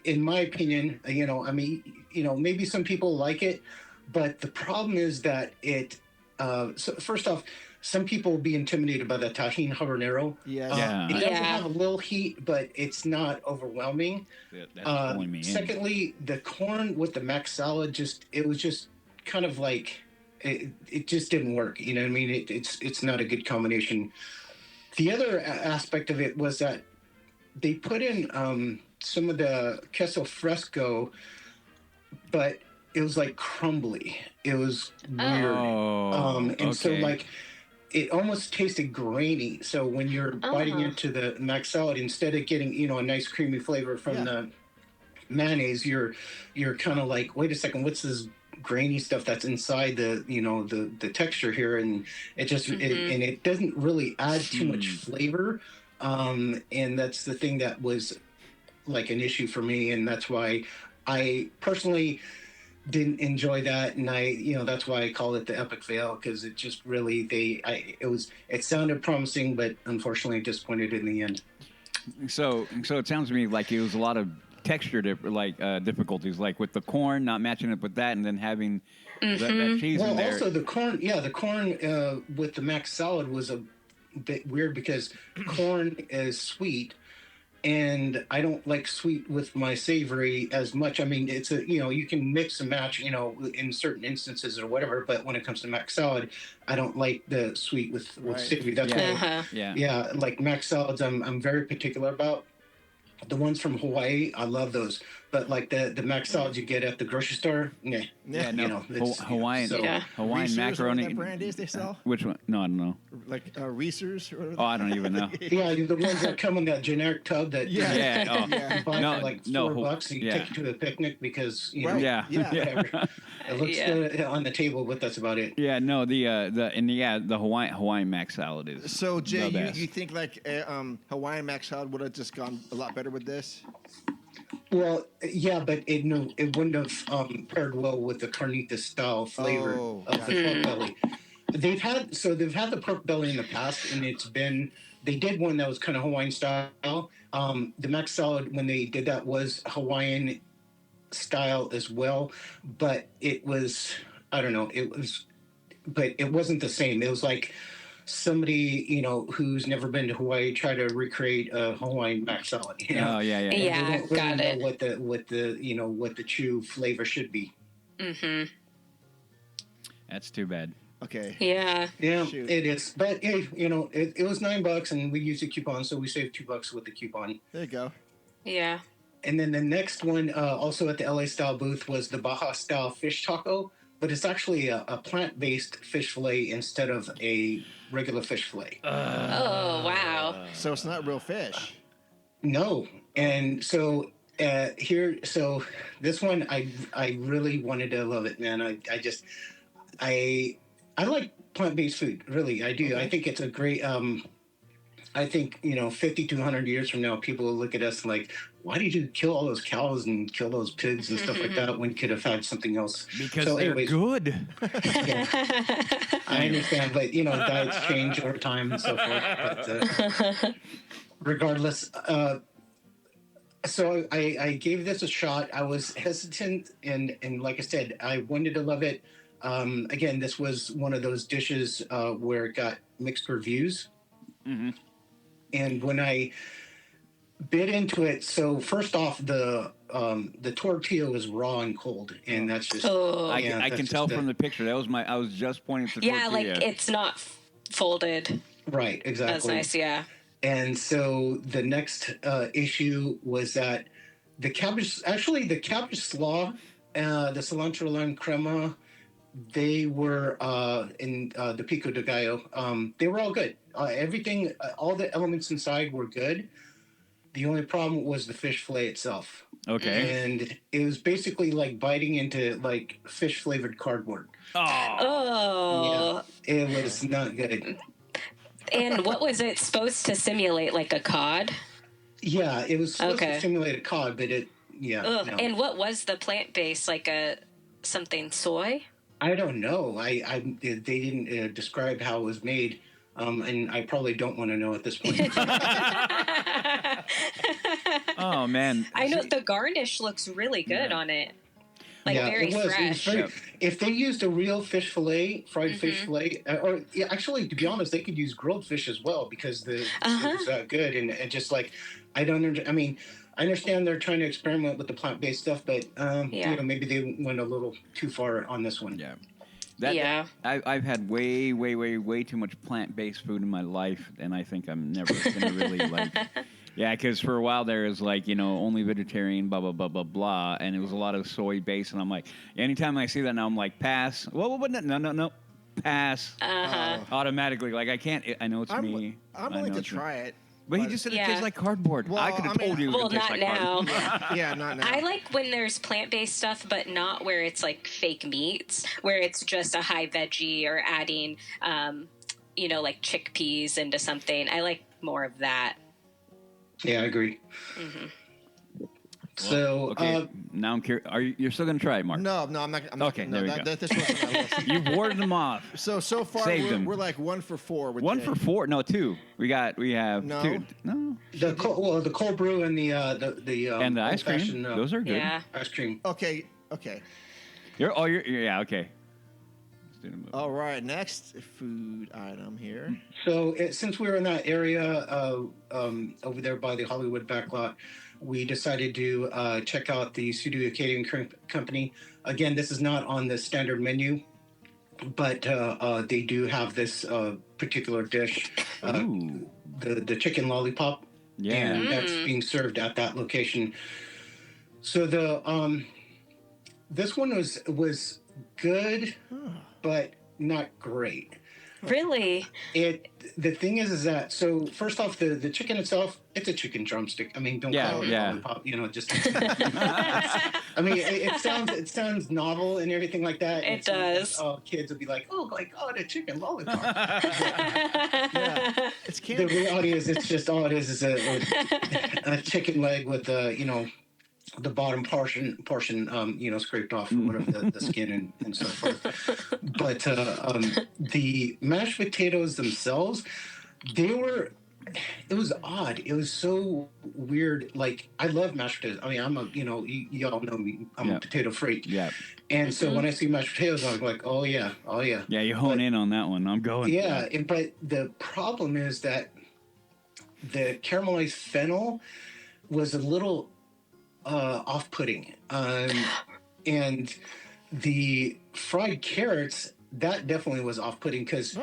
in my opinion, maybe some people like it, but the problem is that it. So first off, some people will be intimidated by the tajin habanero. It does have a little heat, but it's not overwhelming. That's pulling me in. Secondly, the corn with the mac salad it was just kind of like it just didn't work. You know what I mean? It's not a good combination. The other aspect of it was that they put in some of the queso fresco, but it was like crumbly. It was weird. So like it almost tasted grainy. So when you're biting into the mac salad, instead of getting, a nice creamy flavor from the mayonnaise, you're kind of like, wait a second, what's this grainy stuff that's inside the texture here? And it just, it doesn't really add too much flavor. And that's the thing that was like an issue for me. And that's why I personally didn't enjoy that, and that's why I call it the epic fail, because it just really it sounded promising, but unfortunately disappointed in the end. So it sounds to me like it was a lot of texture difficulties, like with the corn not matching up with that, and then having that cheese in there. Also the corn, with the mac salad was a bit weird because corn is sweet, and I don't like sweet with my savory as much. I mean, it's you can mix and match, in certain instances or whatever. But when it comes to mac salad, I don't like the sweet with savory. That's why, like mac salads, I'm very particular about. The ones from Hawaii, I love those. But like the mac salads you get at the grocery store, Hawaiian Reese's, macaroni. What that brand is they sell? Which one? No, I don't know. Like Reese's? Oh, I don't even know. Yeah, the ones that come in that generic tub that you buy for like $4 and you take it to a picnic because whatever. It looks good on the table, but that's about it. Yeah, no, the Hawaiian mac salad is. So Jay, you think like Hawaiian mac salad would have just gone a lot better with this? Well, yeah, but it wouldn't have paired well with the carnitas style flavor of the pork belly. They've had the pork belly in the past, and they did one that was kind of Hawaiian style. The mac salad, when they did that, was Hawaiian style as well, but it was, I don't know, but it wasn't the same. It was like somebody, who's never been to Hawaii try to recreate a Hawaiian mac salad. Oh, yeah. They don't really know what the true flavor should be. Mm-hmm. That's too bad. Okay. Yeah, Shoot. It is. But hey, it was $9, and we used a coupon, so we saved $2 with the coupon. There you go. Yeah. And then the next one, also at the LA style booth, was the Baja style fish taco, but it's actually a plant-based fish fillet instead of a regular fish fillet. Oh, wow. So it's not real fish. No. And so this one, I really wanted to love it, man. I like plant-based food, really. I do. Okay. I think it's a great, I think, 50 to 100 years from now, people will look at us like, why did you kill all those cows and kill those pigs and stuff like that when you could have had something else? Because they're good. I understand, but, diets change over time and so forth. But regardless, so I gave this a shot. I was hesitant, and like I said, I wanted to love it. Again, this was one of those dishes where it got mixed reviews. Mm-hmm. And when I bit into it, so first off, the tortilla was raw and cold, and that's just. Oh, I can tell from the picture. That was I was just pointing to the tortilla. Yeah, like it's not folded. Right, exactly. That's nice, yeah. And so the next issue was that the cabbage slaw, the cilantro lime crema, they were in the pico de gallo. They were all good. Everything, all the elements inside were good. The only problem was the fish fillet itself. Okay. And it was basically like biting into like fish flavored cardboard. Oh. Yeah, it was not good. And what was it supposed to simulate, like a cod? Yeah, it was supposed to simulate a cod, but no. And what was the plant base, like something soy? I don't know. They didn't describe how it was made, and I probably don't want to know at this point. Oh man! I know the garnish looks really good on it. Very fresh. If they used a real fish fillet, fried fish fillet, or actually, to be honest, they could use grilled fish as well because it was that good. And just like, I understand they're trying to experiment with the plant-based stuff, but maybe they went a little too far on this one. Yeah. I've had way, way, way, way too much plant-based food in my life, and I think I'm never going to really like. Yeah, because for a while there is only vegetarian, blah blah blah blah blah, and it was a lot of soy based, and I'm like, anytime I see that now, I'm like, pass. Whoa, no, pass. Automatically, like I can't. I know it's me. I'm willing to try it. But he just said it tastes like cardboard. Well, I could have told you it tastes like cardboard. Yeah, not now. I like when there's plant-based stuff, but not where it's like fake meats, where it's just a high veggie or adding, like chickpeas into something. I like more of that. Yeah, I agree. Mm-hmm. So Okay, now I'm curious. You're still gonna try it, Mark? No, I'm not. Okay, no, there we go. This wasn't on my list. You've warded them off. So far Saved them. we're like 1 for 4. With One Jay. for 4? No, 2. We have No. 2. No. the cold brew and the And the ice cream. old-fashioned, Those are good. Yeah. ice cream. Okay. You're yeah, okay. All right. Next food item here. So since we were in that area over there by the Hollywood backlot, we decided to check out the Studio Catering Company. Again, this is not on the standard menu, but they do have this particular dish, the chicken lollipop. Yeah. And that's being served at that location. So this one was good, but not great. Really? The thing is that, so first off, the chicken itself, it's a chicken drumstick. I mean, don't call it a lollipop, just I mean, it sounds novel and everything like that. It does. Kids would be like, oh my god, a chicken lollipop. Yeah. It's candy. The reality is, it's just all it is a chicken leg with the bottom portion, scraped off or whatever, the skin and so forth. But the mashed potatoes themselves, it was odd. It was so weird. Like, I love mashed potatoes. I mean, y'all know me. I'm a potato freak. Yeah. And so when I see mashed potatoes, I'm like, oh yeah. Yeah, you hone in on that one. I'm going. Yeah, but the problem is that the caramelized fennel was a little off-putting, and the fried carrots, that definitely was off-putting because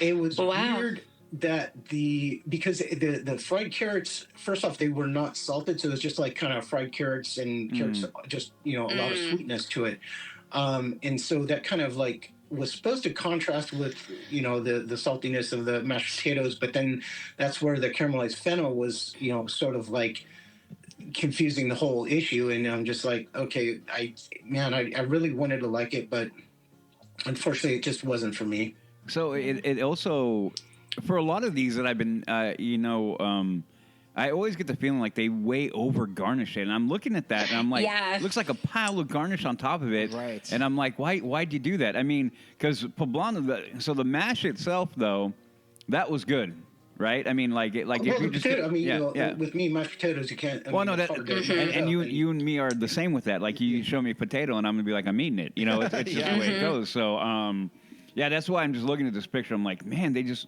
it was weird that because the fried carrots, first off, they were not salted, so it was just like kind of fried carrots and carrots, just a lot of sweetness to it, and so that kind of like was supposed to contrast with the saltiness of the mashed potatoes, but then that's where the caramelized fennel was sort of like confusing the whole issue. And I'm just like, okay, I really wanted to like it, but unfortunately it just wasn't for me. So it also, for a lot of these that I've been I always get the feeling like they way over garnish it, and I'm looking at that and I'm like, it looks like a pile of garnish on top of it, right? And I'm like, why'd you do that? I mean, because poblano, so the mash itself though, that was good. Right, I mean, if you just with me, mashed potatoes, you can't. And you and me are the same with that. Like, you show me a potato, and I'm gonna be like, I'm eating it. It's just the way it goes. So, that's why I'm just looking at this picture. I'm like, man, it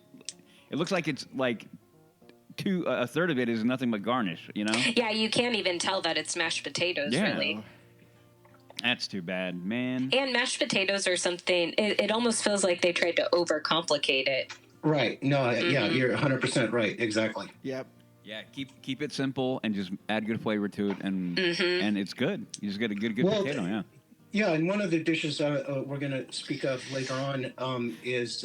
looks like it's like a third of it is nothing but garnish. Yeah, you can't even tell that it's mashed potatoes. Really. That's too bad, man. And mashed potatoes are something. It almost feels like they tried to overcomplicate it. Right. No, yeah, you're 100% right. Exactly. Yep. Yeah, keep it simple and just add good flavor to it, and it's good. You just get a good potato, yeah. Yeah, and one of the dishes we're going to speak of later on is,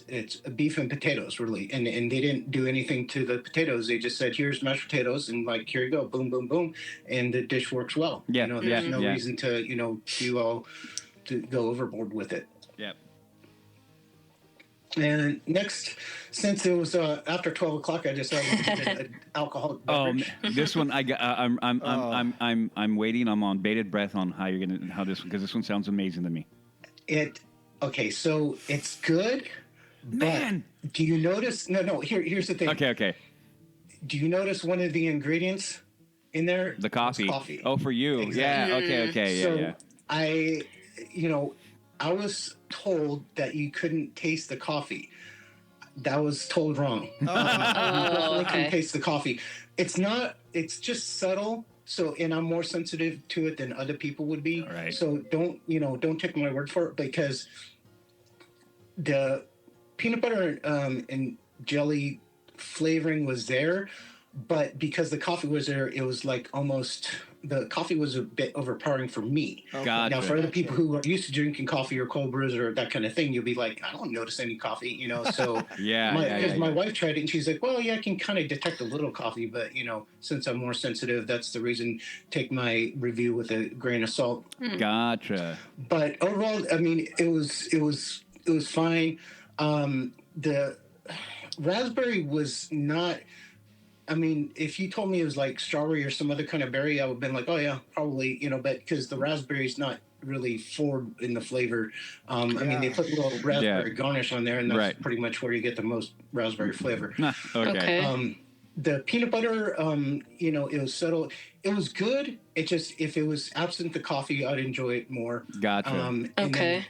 it's beef and potatoes, really. And they didn't do anything to the potatoes. They just said, here's mashed potatoes, and like, here you go, boom, boom, boom. And the dish works well. Yeah. There's no reason to, to go overboard with it. Yep. And next, since it was after 12 o'clock, I decided to get an alcoholic beverage. This one I'm waiting. I'm on bated breath on how this, because this one sounds amazing to me. Okay, so it's good, man. But do you notice? No. Here's the thing. Okay. Do you notice one of the ingredients in there? The coffee. Coffee. Oh, for you. Exactly. Yeah. Okay. So yeah. I was told that you couldn't taste the coffee. That was told wrong. You definitely couldn't taste the coffee. It's just subtle. So, and I'm more sensitive to it than other people would be. Right. So don't take my word for it, because the peanut butter and jelly flavoring was there, but because the coffee was there, it was like almost, the coffee was a bit overpowering for me. Gotcha. Now, for other people who are used to drinking coffee or cold brews or that kind of thing, you'll be like, I don't notice any coffee, So my wife tried it and she's like, well, yeah, I can kind of detect a little coffee, but since I'm more sensitive, that's the reason. Take my review with a grain of salt. Gotcha. But overall, I mean, it was fine. The raspberry was not I mean, if you told me it was like strawberry or some other kind of berry, I would have been like, oh yeah, probably, but because the raspberry's not really forward in the flavor. I mean, they put a little raspberry garnish on there, and that's pretty much where you get the most raspberry flavor. Okay. The peanut butter, it was subtle. It was good. It just, if it was absent the coffee, I'd enjoy it more. Gotcha. Okay.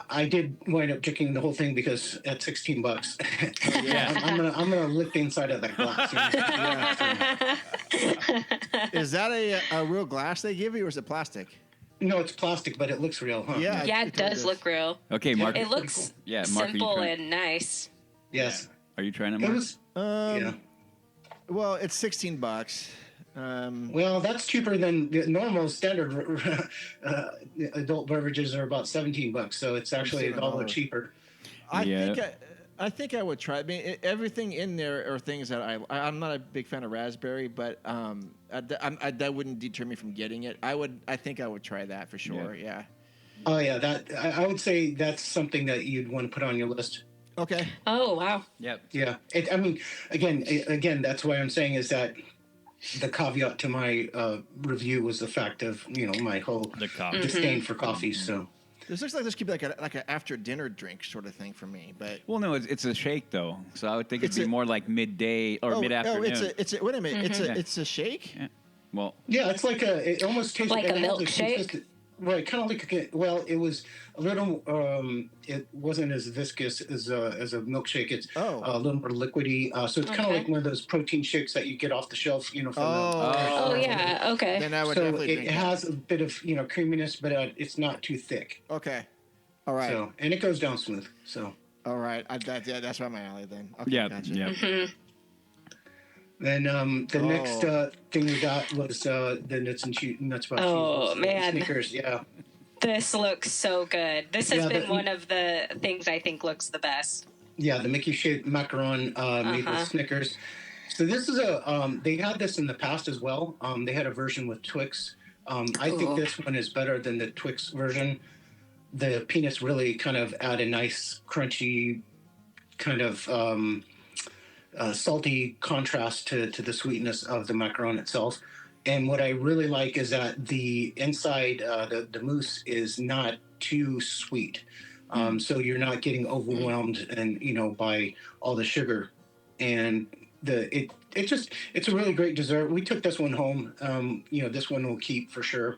I did wind up drinking the whole thing because at $16, I'm gonna lick the inside of that glass. Is that a real glass they give you, or is it plastic? No, it's plastic, but it looks real, huh? Yeah, it does look real. Okay, Mark. It looks simple and nice. Yes. Are you trying it, Mark? Well, it's $16. Well, that's cheaper than the normal standard adult beverages are about $17, so it's actually $1 cheaper. I think I would try. I mean, everything in there are things that I'm not a big fan of raspberry, but that wouldn't deter me from getting it. I think I would try that for sure. Yeah. Oh yeah, that I would say that's something that you'd want to put on your list. Okay. Oh wow. Yep. Yeah. I mean, again, that's what I'm saying is that the caveat to my review was the fact of my whole disdain for coffee. So this looks like this could be like an after dinner drink sort of thing for me. But no, it's a shake though, so I would think it'd be more like midday or mid afternoon. Wait a minute, it's a shake. Yeah. Well, yeah, it's like it almost tastes like a milkshake. Right, kind of like it was a little. It wasn't as viscous as a milkshake. It's a little more liquidy. So it's kind of like one of those protein shakes that you get off the shelf. From yeah, okay. Then I would so definitely it has a bit of creaminess, but it's not too thick. Okay, all right. So and it goes down smooth. So all right, that's right my alley then. Okay, yeah, gotcha. yeah. Mm-hmm. Then the next thing we got was the nuts about man, Snickers. Yeah, this looks so good. This has been one of the things I think looks the best. Yeah, the Mickey shaped macaron made with Snickers. So this is they had this in the past as well. They had a version with Twix. I think this one is better than the Twix version. The peanuts really kind of add a nice crunchy kind of salty contrast to the sweetness of the macaron itself. And what I really like is that the inside, the mousse is not too sweet. So you're not getting overwhelmed and, by all the sugar. And it's a really great dessert. We took this one home. This one will keep for sure.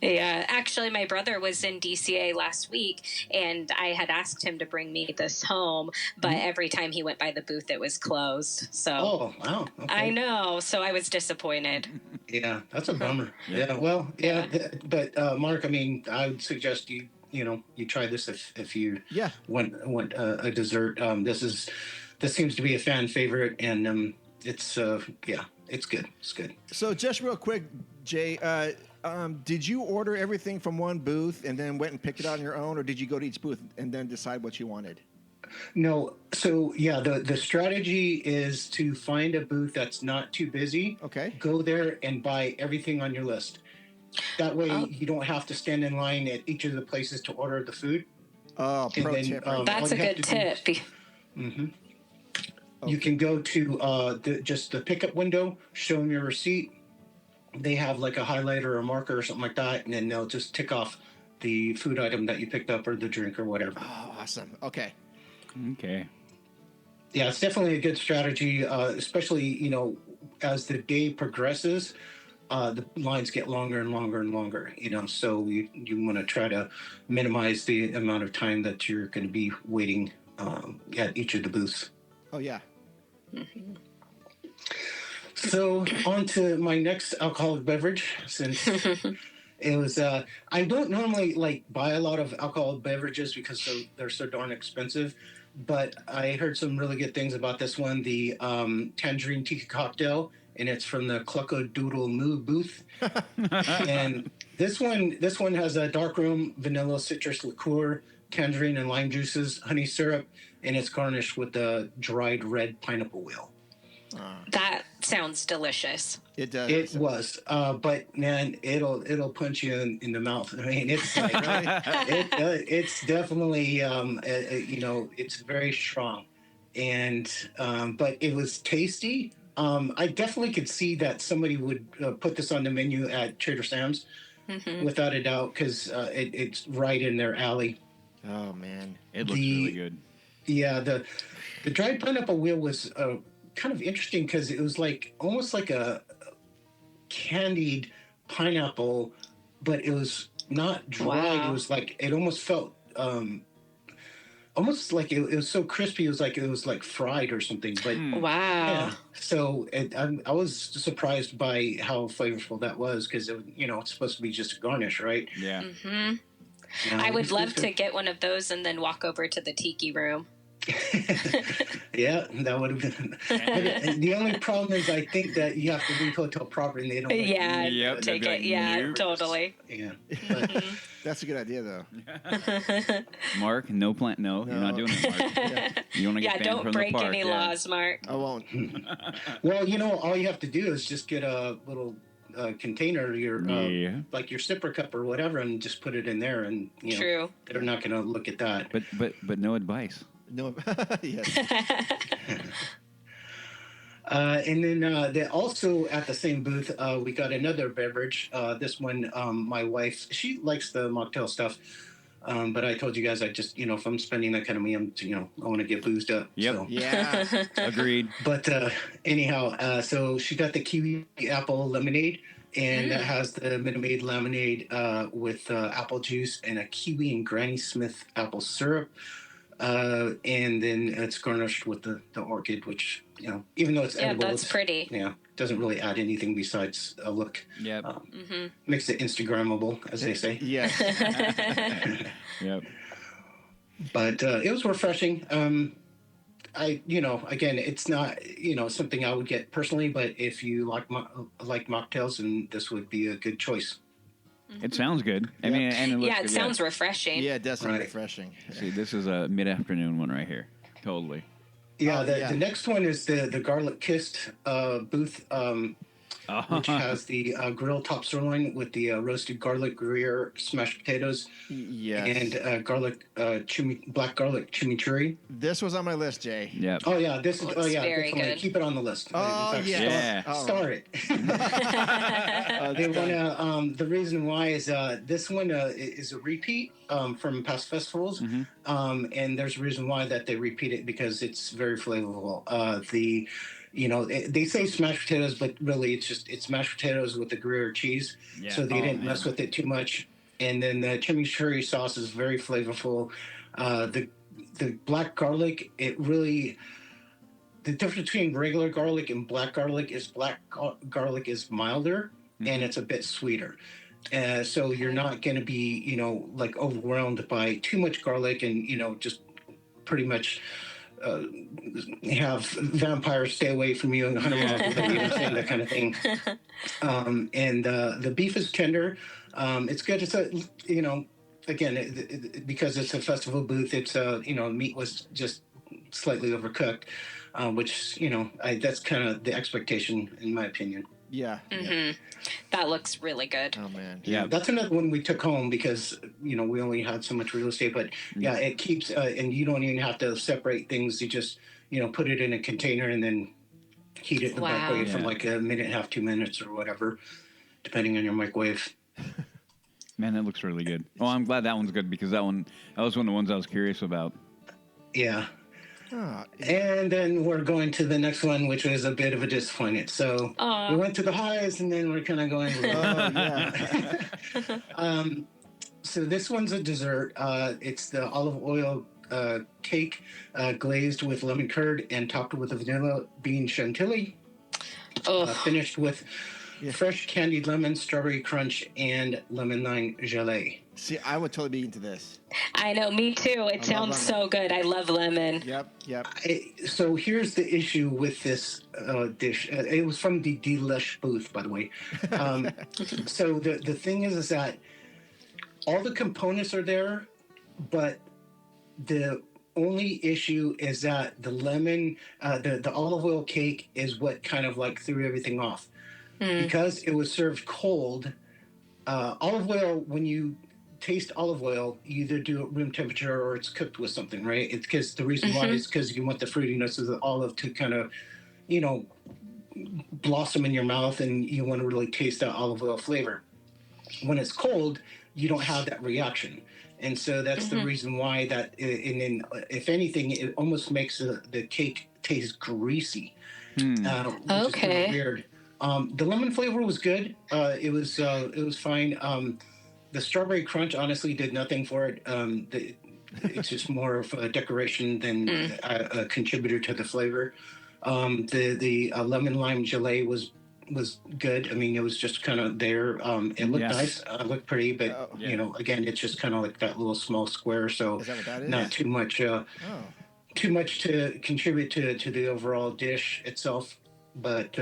Yeah, actually, my brother was in DCA last week, and I had asked him to bring me this home, but every time he went by the booth, it was closed. So, oh wow, okay. I know. So I was disappointed. Yeah, that's a bummer. But Mark, I mean, I would suggest you try this if you want a dessert. This seems to be a fan favorite, and it's good. It's good. So just real quick, Jay. Did you order everything from one booth and then went and picked it out on your own, or did you go to each booth and then decide what you wanted? No. So, the strategy is to find a booth that's not too busy. Okay. Go there and buy everything on your list. That way you don't have to stand in line at each of the places to order the food. Oh, pro tip. That's a good tip. You can go to just the pickup window, show them your receipt. They have like a highlighter or a marker or something like that, and then they'll just tick off the food item that you picked up or the drink or whatever. Oh, awesome. Okay. Yeah, it's definitely a good strategy, especially, as the day progresses, the lines get longer and longer and longer, so you want to try to minimize the amount of time that you're going to be waiting at each of the booths. Oh, yeah. Mm-hmm. So on to my next alcoholic beverage, since it was, I don't normally buy a lot of alcoholic beverages because they're so darn expensive, but I heard some really good things about this one, the tangerine tea cocktail, and it's from the Clucko Doodle Moo booth. And this one has a dark room, vanilla citrus liqueur, tangerine and lime juices, honey syrup, and it's garnished with a dried red pineapple wheel. That sounds delicious. It does. It was, but man, it'll punch you in the mouth. I mean, it's like, it's definitely, it's very strong, and but it was tasty. I definitely could see that somebody would put this on the menu at Trader Sam's, without a doubt, because it's right in their alley. Oh man, it looks really good. Yeah, the dried pineapple wheel was kind of interesting because it was like almost like a candied pineapple, but it was not dried. Wow. It was like it almost felt almost like it was so crispy. It was like fried or something. But wow. yeah, so I was surprised by how flavorful that was because it's supposed to be just a garnish, right? Yeah. Mm-hmm. I would love to get one of those and then walk over to the tiki room. Yeah, that would have been. The only problem is I think that you have to leave hotel property and they don't. Yeah, take it. Yeah, totally. Yeah, that's a good idea though. Mark, no plant. No, you're not doing it, Mark. Yeah. You want to get banned don't from break the park. any laws, Mark. I won't. Well, all you have to do is just get a little container, your like your sipper cup or whatever, and just put it in there, and True. They're not going to look at that. But no advice. No. Yes. And then also at the same booth, we got another beverage. This one, my wife, she likes the mocktail stuff. But I told you guys, I just, if I'm spending that kind of money, I want to get boozed up. Yep. So. Yeah. Agreed. But anyhow, so she got the kiwi apple lemonade, and that has the Minute Maid lemonade with apple juice and a kiwi and Granny Smith apple syrup. And then it's garnished with the orchid, which, even though it's edible, that's pretty. Yeah, doesn't really add anything besides a look. Yep. Makes it Instagrammable, as they say. Yeah. Yep. But it was refreshing. Again, it's not, something I would get personally, but if you like mocktails, then this would be a good choice. It sounds good. I mean, and it looks it good, sounds refreshing. Yeah, it does sound Right. refreshing. See, this is a mid-afternoon one right here. Totally. Yeah, yeah. the next one is the Garlic Kissed booth, which has the grilled top sirloin with the roasted garlic Gruyere smashed potatoes Yes. and black garlic chimichurri. This was on my list, Jay. Yep. Oh yeah, this is Looks very definitely good. keep it on the list. Oh, In fact, yeah. star it. They want to. The reason why is this one is a repeat from past festivals, and there's a reason why that they repeat it because it's very flavorful. They say smashed potatoes, but really it's mashed potatoes with the Gruyere cheese. Yeah. So they didn't mess with it too much. And then the chimichurri sauce is very flavorful. The black garlic, the difference between regular garlic and black garlic is garlic is milder and it's a bit sweeter. So you're not going to be, like overwhelmed by too much garlic and, just pretty much have vampires stay away from you 100 miles away, that kind of thing. And the beef is tender. It's good. It's again, because it's a festival booth, it's meat was just slightly overcooked, which that's kind of the expectation in my opinion. Yeah. That looks really good. Oh man. Yeah. That's another one we took home because we only had so much real estate. But yeah, it keeps and you don't even have to separate things. You just put it in a container and then heat it in the microwave for like a minute and a half, 2 minutes or whatever, depending on your microwave. Man, that looks really good. Well, I'm glad that one's good because that was one of the ones I was curious about. Yeah. Oh, And then we're going to the next one, which was a bit of a disappointment. So we went to the highs, and then we're kind of going. So this one's a dessert. It's the olive oil cake glazed with lemon curd and topped with a vanilla bean chantilly. Finished with fresh candied lemon, strawberry crunch, and lemon lime gelée. See, I would totally be into this. I know, me too. It sounds so good. I love lemon. Yep. So here's the issue with this dish. It was from the deluxe booth, by the way. So the thing is that all the components are there, but the only issue is that the lemon, the olive oil cake is what kind of like threw everything off. Because it was served cold. Olive oil, when you taste olive oil, you either do it room temperature or it's cooked with something, right? It's because the reason why is because you want the fruitiness of the olive to kind of, blossom in your mouth, and you want to really taste that olive oil flavor. When it's cold, you don't have that reaction. And so that's the reason why that, and then if anything, it almost makes the cake taste greasy, which is kind of weird. The lemon flavor was good. It was fine. The strawberry crunch honestly did nothing for it. It's just more of a decoration than a contributor to the flavor. The lemon lime gelée was good. I mean, it was just kind of there. It looked nice. Looked pretty, but again, it's just kind of like that little small square. So is that what that is? Not too much. Too much to contribute to the overall dish itself. But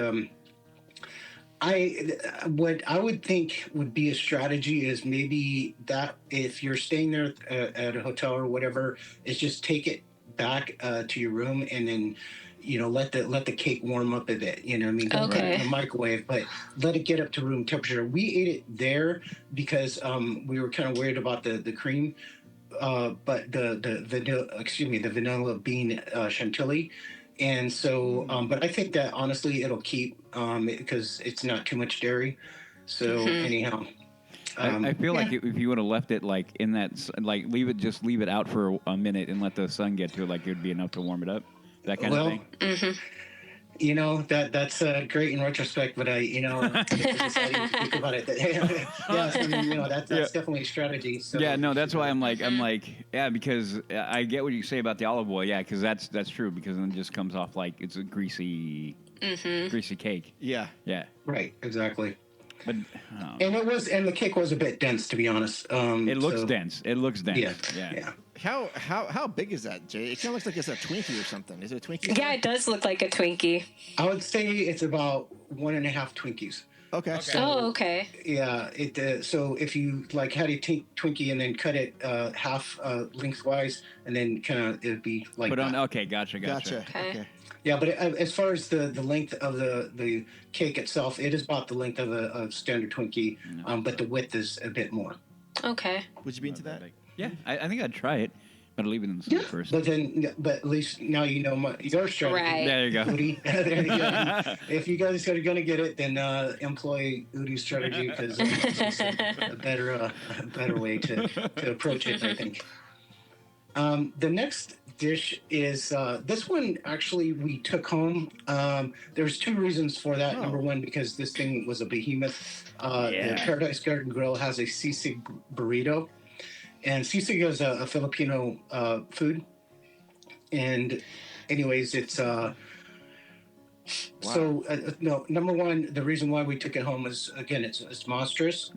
what I would think would be a strategy is maybe that if you're staying there at a hotel or whatever, is just take it back to your room and then let the cake warm up a bit. You know what I mean? Don't put it in the microwave, but let it get up to room temperature. We ate it there because we were kind of worried about the cream, but the vanilla bean chantilly. And so, but I think that honestly it'll keep because it's not too much dairy. So anyhow. I feel like if you would have left it like in that, like leave it out for a minute and let the sun get to it, like it would be enough to warm it up. That kind of thing. That's great in retrospect, but I didn't think about it. That's definitely a strategy. So. Yeah, no, that's why I'm like, because I get what you say about the olive oil. Yeah, because that's true. Because then it just comes off like it's a greasy cake. Yeah. Yeah. Right. Exactly. But, and the cake was a bit dense, to be honest. It looks dense. It looks dense. Yeah. How big is that, Jay? It kind of looks like it's a Twinkie or something. Is it a Twinkie? Yeah, it does look like a Twinkie. I would say it's about 1.5 Twinkies. Okay. So, okay. Yeah. So if you like had a Twinkie and then cut it half lengthwise, and then kind of it'd be like. Okay, gotcha. Okay. Yeah, but as far as the length of the cake itself, it is about the length of a standard Twinkie, but the width is a bit more. Okay. Would you be into that? Yeah, I think I'd try it, but I'll leave it in the sun first. But at least now you know your strategy. Right. There you go. Udi. There you go. If you guys are going to get it, then employ Udi's strategy because it's a better way to approach it, I think. The next dish is this one actually we took home. There's two reasons for that. Number one, because this thing was a behemoth. The Paradise Garden Grill has a sisig burrito, and sisig is a Filipino food. And anyways, it's So no, number one, the reason why we took it home is again it's monstrous,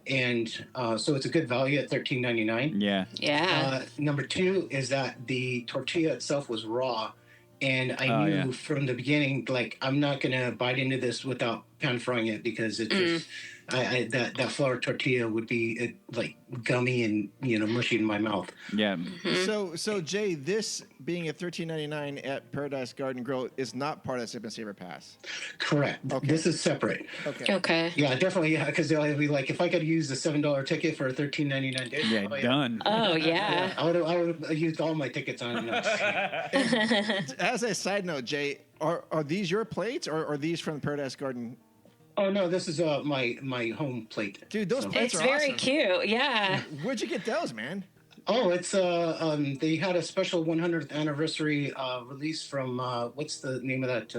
and so it's a good value at $13.99. Yeah. Number two is that the tortilla itself was raw, and I knew from the beginning like I'm not gonna bite into this without pan frying it because it just that flour tortilla would be like gummy and mushy in my mouth. Yeah. So Jay, this being at $13.99 at Paradise Garden Grill is not part of the Sip and Savor Pass. Correct. Okay. This is separate. Okay. Yeah, definitely. Yeah, because they'll be like, if I could use the $7 ticket for a $13.99 dish. Yeah, done. Oh yeah. I would have used all my tickets on it. As a side note, Jay, are these your plates or are these from Paradise Garden? Oh no, this is my home plate. Dude, those plates are very awesome. Cute. Yeah. Where'd you get those, man? Oh, it's they had a special 100th anniversary release from what's the name of that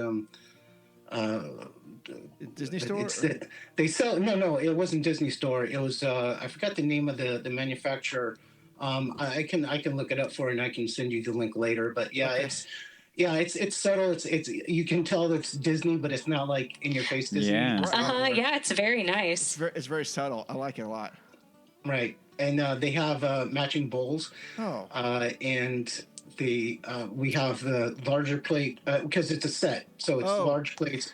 Disney store? They sell no, it wasn't Disney store. It was I forgot the name of the manufacturer. I can look it up for you and I can send you the link later. But yeah, it's subtle. It's you can tell that it's Disney, but it's not like in your face Disney. Yeah. Yeah, it's very nice. It's very subtle. I like it a lot. Right, and they have matching bowls. Oh. And we have the larger plate because it's a set, so it's large plates,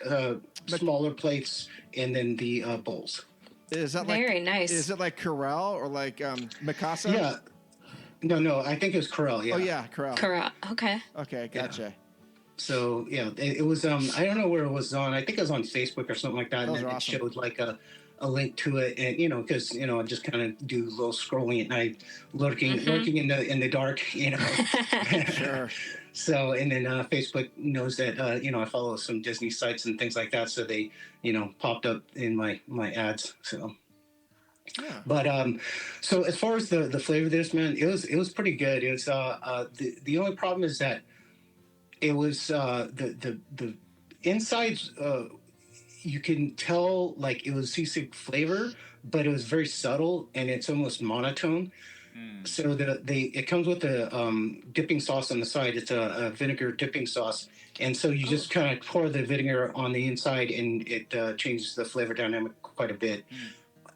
smaller plates, and then the bowls. Is that very nice? Is it like Corral or like Mikasa? Yeah. No, I think it was Corral. Yeah. Oh yeah, Corral. Corral. Okay. Okay, gotcha. So yeah, it was. I don't know where it was on. I think it was on Facebook or something like that. And Those then are it awesome. showed like a link to it, and because I just kind of do a little scrolling at night, lurking in the dark, Sure. So and then Facebook knows that I follow some Disney sites and things like that, so they popped up in my ads. So. Yeah. But so as far as the flavor of this, man, it was pretty good. It was the only problem is that it was the insides. You can tell like it was seafood flavor, but it was very subtle and it's almost monotone. So it comes with a dipping sauce on the side. It's a vinegar dipping sauce, and so you just kind of pour the vinegar on the inside, and it changes the flavor dynamic quite a bit.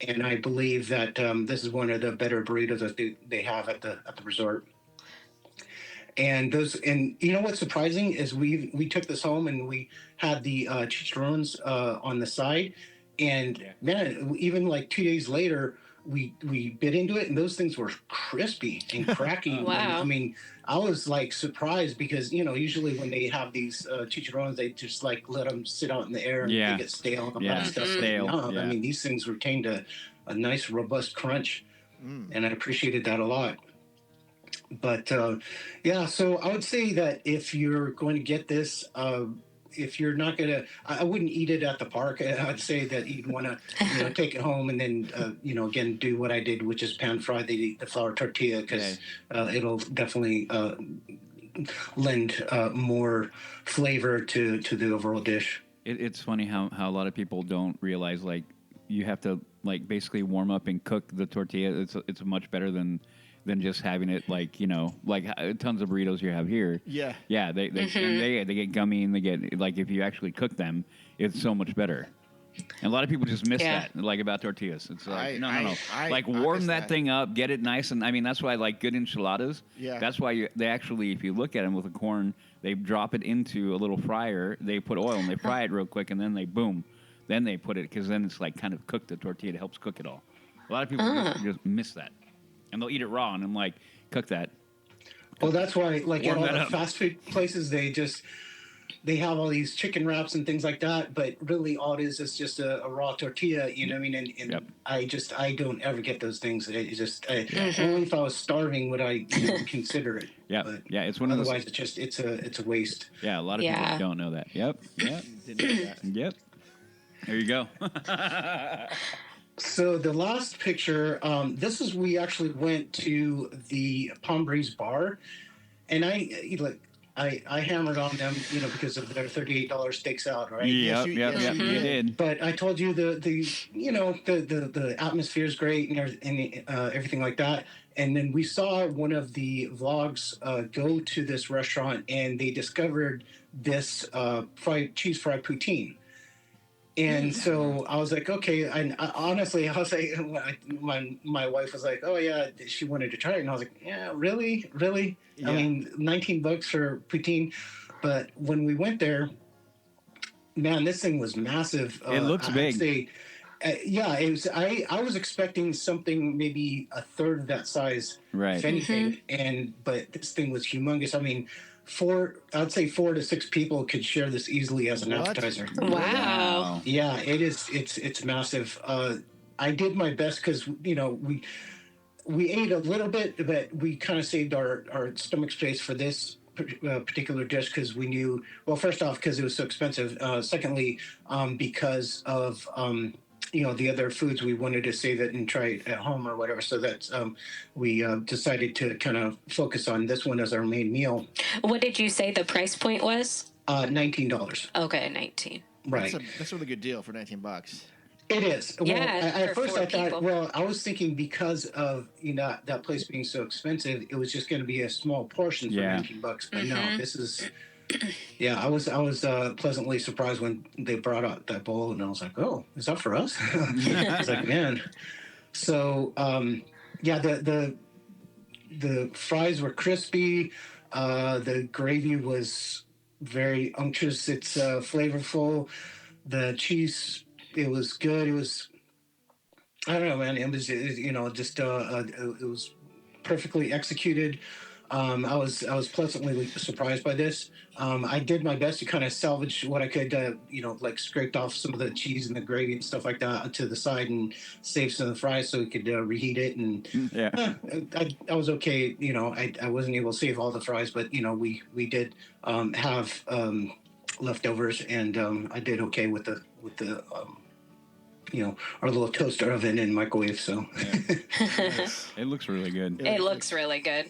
And I believe that this is one of the better burritos that they have at the resort. And what's surprising is we took this home and we had the chicharrones on the side, and man, even like 2 days later, we bit into it and those things were crispy and cracky. Wow. I mean, I was like surprised because usually when they have these chicharrones, they just like let them sit out in the air and they get stale and all that stuff. Stale. No, I mean, these things retained a nice robust crunch, and I appreciated that a lot. But yeah, so I would say that if you're going to get this, if you're not gonna, I wouldn't eat it at the park. I'd say that you'd want to take it home and then again do what I did, which is pan fry the flour tortilla, because it'll definitely lend more flavor to the overall dish. It's funny how a lot of people don't realize like you have to like basically warm up and cook the tortilla. It's much better than just having it like like tons of burritos you have here. Yeah. They get gummy and they get like if you actually cook them, it's so much better. And a lot of people just miss that, like about tortillas. It's like no. Like warm that thing up, get it nice, and I mean that's why I like good enchiladas. Yeah. That's why they actually, if you look at them with the corn, they drop it into a little fryer. They put oil and they fry it real quick, and then they then they put it because then it's like kind of cooked the tortilla. It helps cook it all. A lot of people just miss that. And they'll eat it raw, and I'm like, cook that. Well, that's why, like at all the up. fast food places, they have all these chicken wraps and things like that, but really all it is just a raw tortilla. You know what I mean? And I don't ever get those things. Only if I was starving would I consider it. Yeah, but it's one of those. Otherwise, it's a waste. Yeah, a lot of people don't know that. Yep. Didn't know that. Yep. There you go. So the last picture, we actually went to the Palm Breeze bar, and I hammered on them, because of their $38 steaks out, right? Yep, you did. But I told you the atmosphere is great and everything like that. And then we saw one of the vlogs go to this restaurant, and they discovered this cheese fried poutine. And so I was like, okay. And honestly, I was like, my wife was like, oh yeah, she wanted to try it, and I was like, yeah, really? Yeah. I mean, $19 for poutine. But when we went there, man, this thing was massive. It looks big. Say, it was. I was expecting something maybe a third of that size, right? If anything, but this thing was humongous. I mean, I'd say 4 to 6 people could share this easily as an appetizer. Wow. Yeah, it is. It's massive. I did my best because we ate a little bit, but we kind of saved our stomach space for this particular dish because we knew. Well, first off, because it was so expensive. Secondly, because of the other foods, we wanted to save it and try it at home or whatever. So that's we decided to kind of focus on this one as our main meal. What did you say the price point was? $19. Okay, 19. Right. That's a really good deal for $19. It is. Well, at first I thought, people. I was thinking because of that place being so expensive, it was just going to be a small portion for $19. But no, this is. Yeah, I was pleasantly surprised when they brought out that bowl, and I was like, "Oh, is that for us?" I was like, "Man." So, the fries were crispy. The gravy was very unctuous. It's flavorful. The cheese, it was good. It was, I don't know, man. It was, it was perfectly executed. I was pleasantly surprised by this. I did my best to kind of salvage what I could, like scraped off some of the cheese and the gravy and stuff like that to the side and save some of the fries so we could reheat it. And I was okay. I wasn't able to save all the fries, but we did have leftovers, and I did okay with the our little toaster oven and microwave. So it looks really good. It looks really good.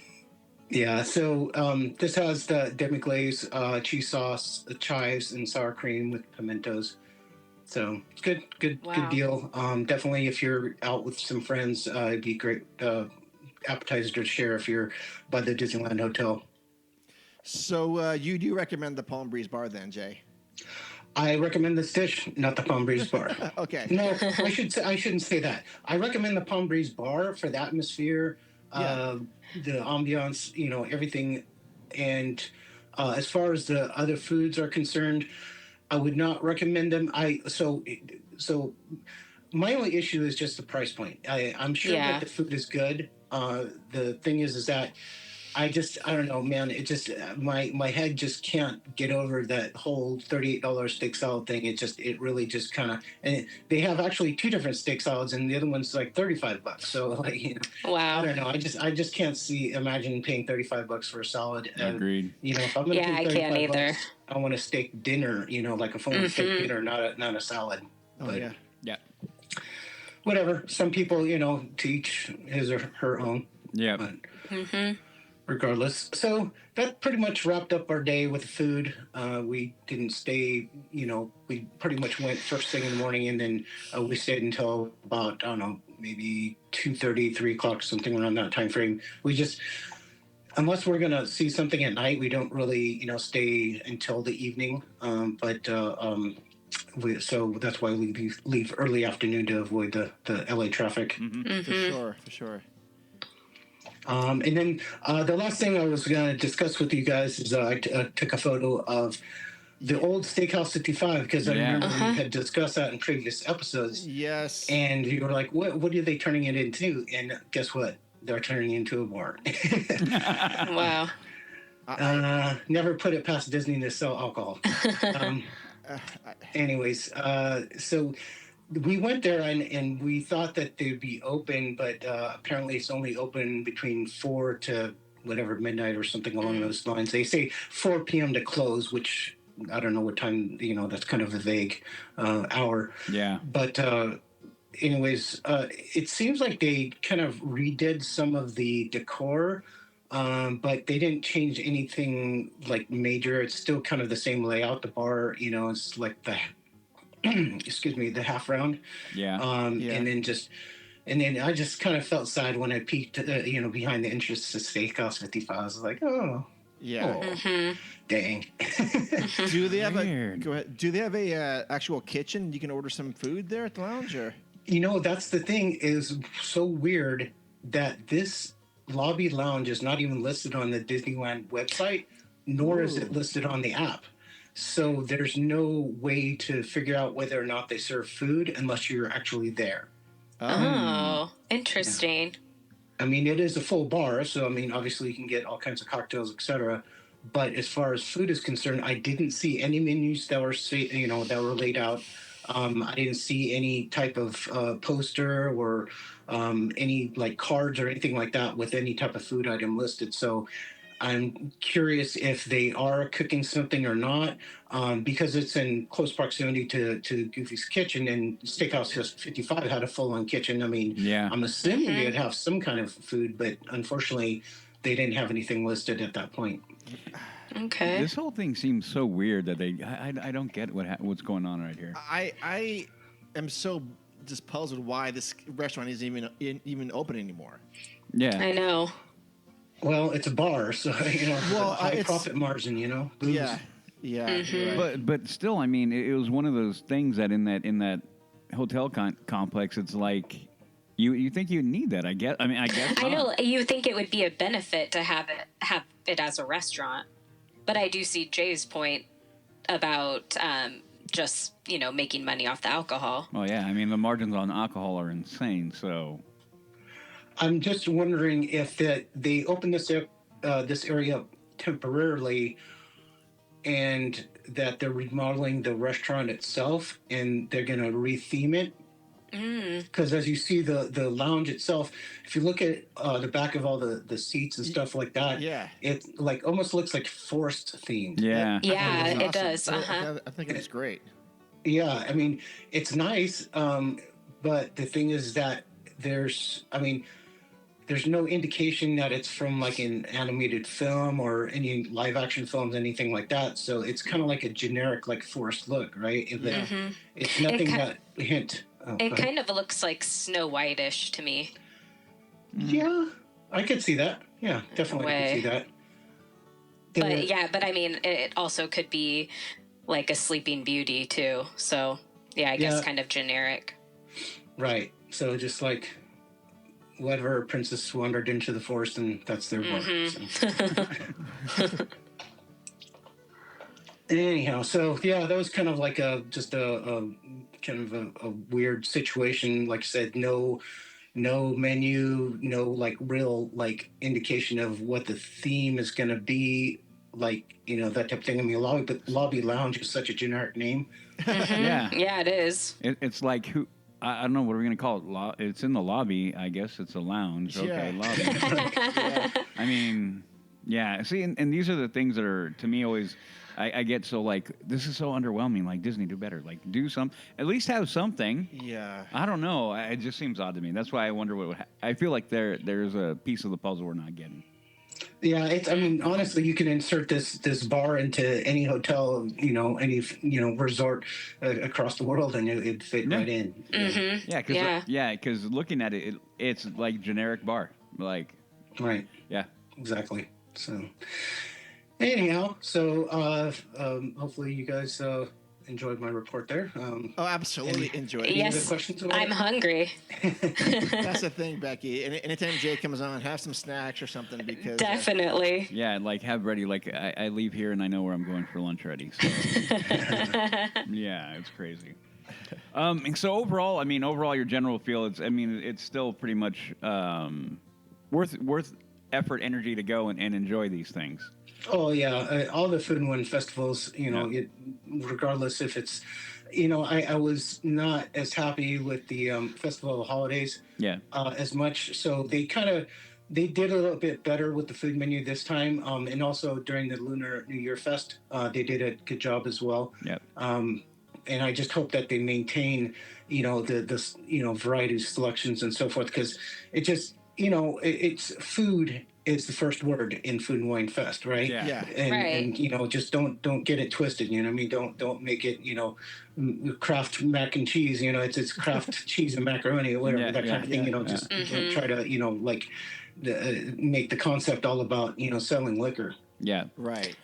Yeah, so this has the demi-glaze, cheese sauce, the chives, and sour cream with pimentos. So it's good deal. Definitely, if you're out with some friends, it'd be great appetizer to share if you're by the Disneyland Hotel. So you do recommend the Palm Breeze Bar then, Jay? I recommend this dish, not the Palm Breeze Bar. Okay. No, I shouldn't say that. I recommend the Palm Breeze Bar for the atmosphere. The ambiance, everything. And as far as the other foods are concerned, I would not recommend them. So my only issue is just the price point. I'm sure that the food is good. The thing is that I don't know, man. It just my head just can't get over that whole $38 steak salad thing. It really just kind of, and they have actually two different steak salads, and the other one's like $35. So wow. I don't know. I just can't imagine paying $35 for a salad. Agreed. If I'm gonna pay I can't either. $35, I want a steak dinner. Like a full steak dinner, not a salad. Oh but, yeah. Whatever. Some people, to each his or her own. Yeah. But, regardless. So that pretty much wrapped up our day with food. We didn't stay, we pretty much went first thing in the morning, and then we stayed until about, I don't know, maybe 2:30, 3 o'clock, something around that time frame. We just, unless we're going to see something at night, we don't really, stay until the evening. So that's why we leave early afternoon to avoid the LA traffic. For sure. And then the last thing I was going to discuss with you guys is I took a photo of the old Steakhouse 55, because I remember we had discussed that in previous episodes. Yes. And you were like, what are they turning it into? And guess what? They're turning it into a bar. Wow. Never put it past Disney to sell alcohol. Anyways, so we went there and we thought that they'd be open, but apparently it's only open between 4 to whatever, midnight or something along those lines. They say 4 p.m. to close, which I don't know what time, that's kind of a vague hour. Yeah. But anyways, it seems like they kind of redid some of the decor, but they didn't change anything like major. It's still kind of the same layout. The bar, it's like the the half round. Yeah. And then I just kind of felt sad when I peeked, behind the entrance to Steakhouse 55. I was like, oh, yeah, dang. Do they have Do they have a actual kitchen? You can order some food there at the lounge, or? That's the thing, is so weird that this lobby lounge is not even listed on the Disneyland website, nor is it listed on the app. So there's no way to figure out whether or not they serve food unless you're actually there. Oh, interesting. Yeah. I mean, it is a full bar, so obviously you can get all kinds of cocktails, etc. But as far as food is concerned, I didn't see any menus that were laid out. I didn't see any type of poster or any like cards or anything like that with any type of food item listed. So I'm curious if they are cooking something or not, because it's in close proximity to Goofy's Kitchen, and Steakhouse 55 had a full-on kitchen. I'm assuming they'd have some kind of food, but unfortunately, they didn't have anything listed at that point. Okay. This whole thing seems so weird that I don't get what's going on right here. I am so just puzzled why this restaurant isn't even open anymore. Yeah. I know. Well, it's a bar, so high profit margin, Booze. Yeah. Mm-hmm. But still, it was one of those things that in that hotel complex, it's like you think you need that. I guess. I know you think it would be a benefit to have it as a restaurant, but I do see Jay's point about just making money off the alcohol. Oh yeah, the margins on alcohol are insane. So I'm just wondering if they opened this up this area temporarily, and that they're remodeling the restaurant itself, and they're going to retheme it. Because as you see the lounge itself, if you look at the back of all the seats and stuff like that, it like almost looks like forest themed. Yeah, yeah, Awesome. it does. I think it's great. Yeah, I mean, it's nice, but the thing is that there's no indication that it's from like an animated film or any live action films, anything like that. So it's kind of like a generic like forest look, right? It's nothing that hint. It kind of looks like Snow White-ish to me. Yeah, I could see that. Yeah, definitely I could see that. But I mean, it also could be like a Sleeping Beauty too. So yeah, I guess kind of generic. Right. So just like whatever princess wandered into the forest, and that's their work. So. Anyhow, so yeah, that was kind of like a kind of a weird situation. Like I said, no menu, no like real like indication of what the theme is going to be, like, you know, that type of thing. I mean, lobby lounge is such a generic name. Yeah, it is. It's like who. I don't know, what are we going to call it? It's in the lobby, I guess. It's a lounge. Okay, lobby. I mean, yeah. See, and these are the things that are, to me, always, I get so, like, this is so underwhelming. Like, Disney, do better. Like, do at least have something. Yeah. I don't know. It just seems odd to me. That's why I wonder what would I feel like there's a piece of the puzzle we're not getting. Yeah, I mean, honestly, you can insert this bar into any hotel, you know, any resort across the world, and it'd fit right in. Mm-hmm. Yeah, because looking at it, it's like generic bar, like. Right. Yeah. Exactly. So, anyhow, hopefully you guys enjoyed my report there. Absolutely enjoyed it. Yes, any other questions about I'm hungry. That's the thing, Becky. Anytime Jay comes on, have some snacks or something, because Definitely. Yeah, like have ready. Like I leave here and I know where I'm going for lunch ready. So. Yeah, it's crazy. So overall, your general feel, it's still pretty much worth effort, energy to go and enjoy these things. Oh yeah, all the Food and Wine festivals, you know, regardless if it's, you know, I was not as happy with the Festival of Holidays as much. So they did a little bit better with the food menu this time, and also during the Lunar New Year Fest, they did a good job as well. Yep. And I just hope that they maintain, you know, the variety of selections and so forth, because it just, you know, it's food is the first word in Food and Wine Fest, right? Yeah. And you know, just don't get it twisted. You know what I mean? Don't make it, you know, Kraft mac and cheese. You know, it's Kraft cheese and macaroni or whatever, that kind of thing. You know, just don't try to, you know, like make the concept all about, you know, selling liquor. Yeah. Right.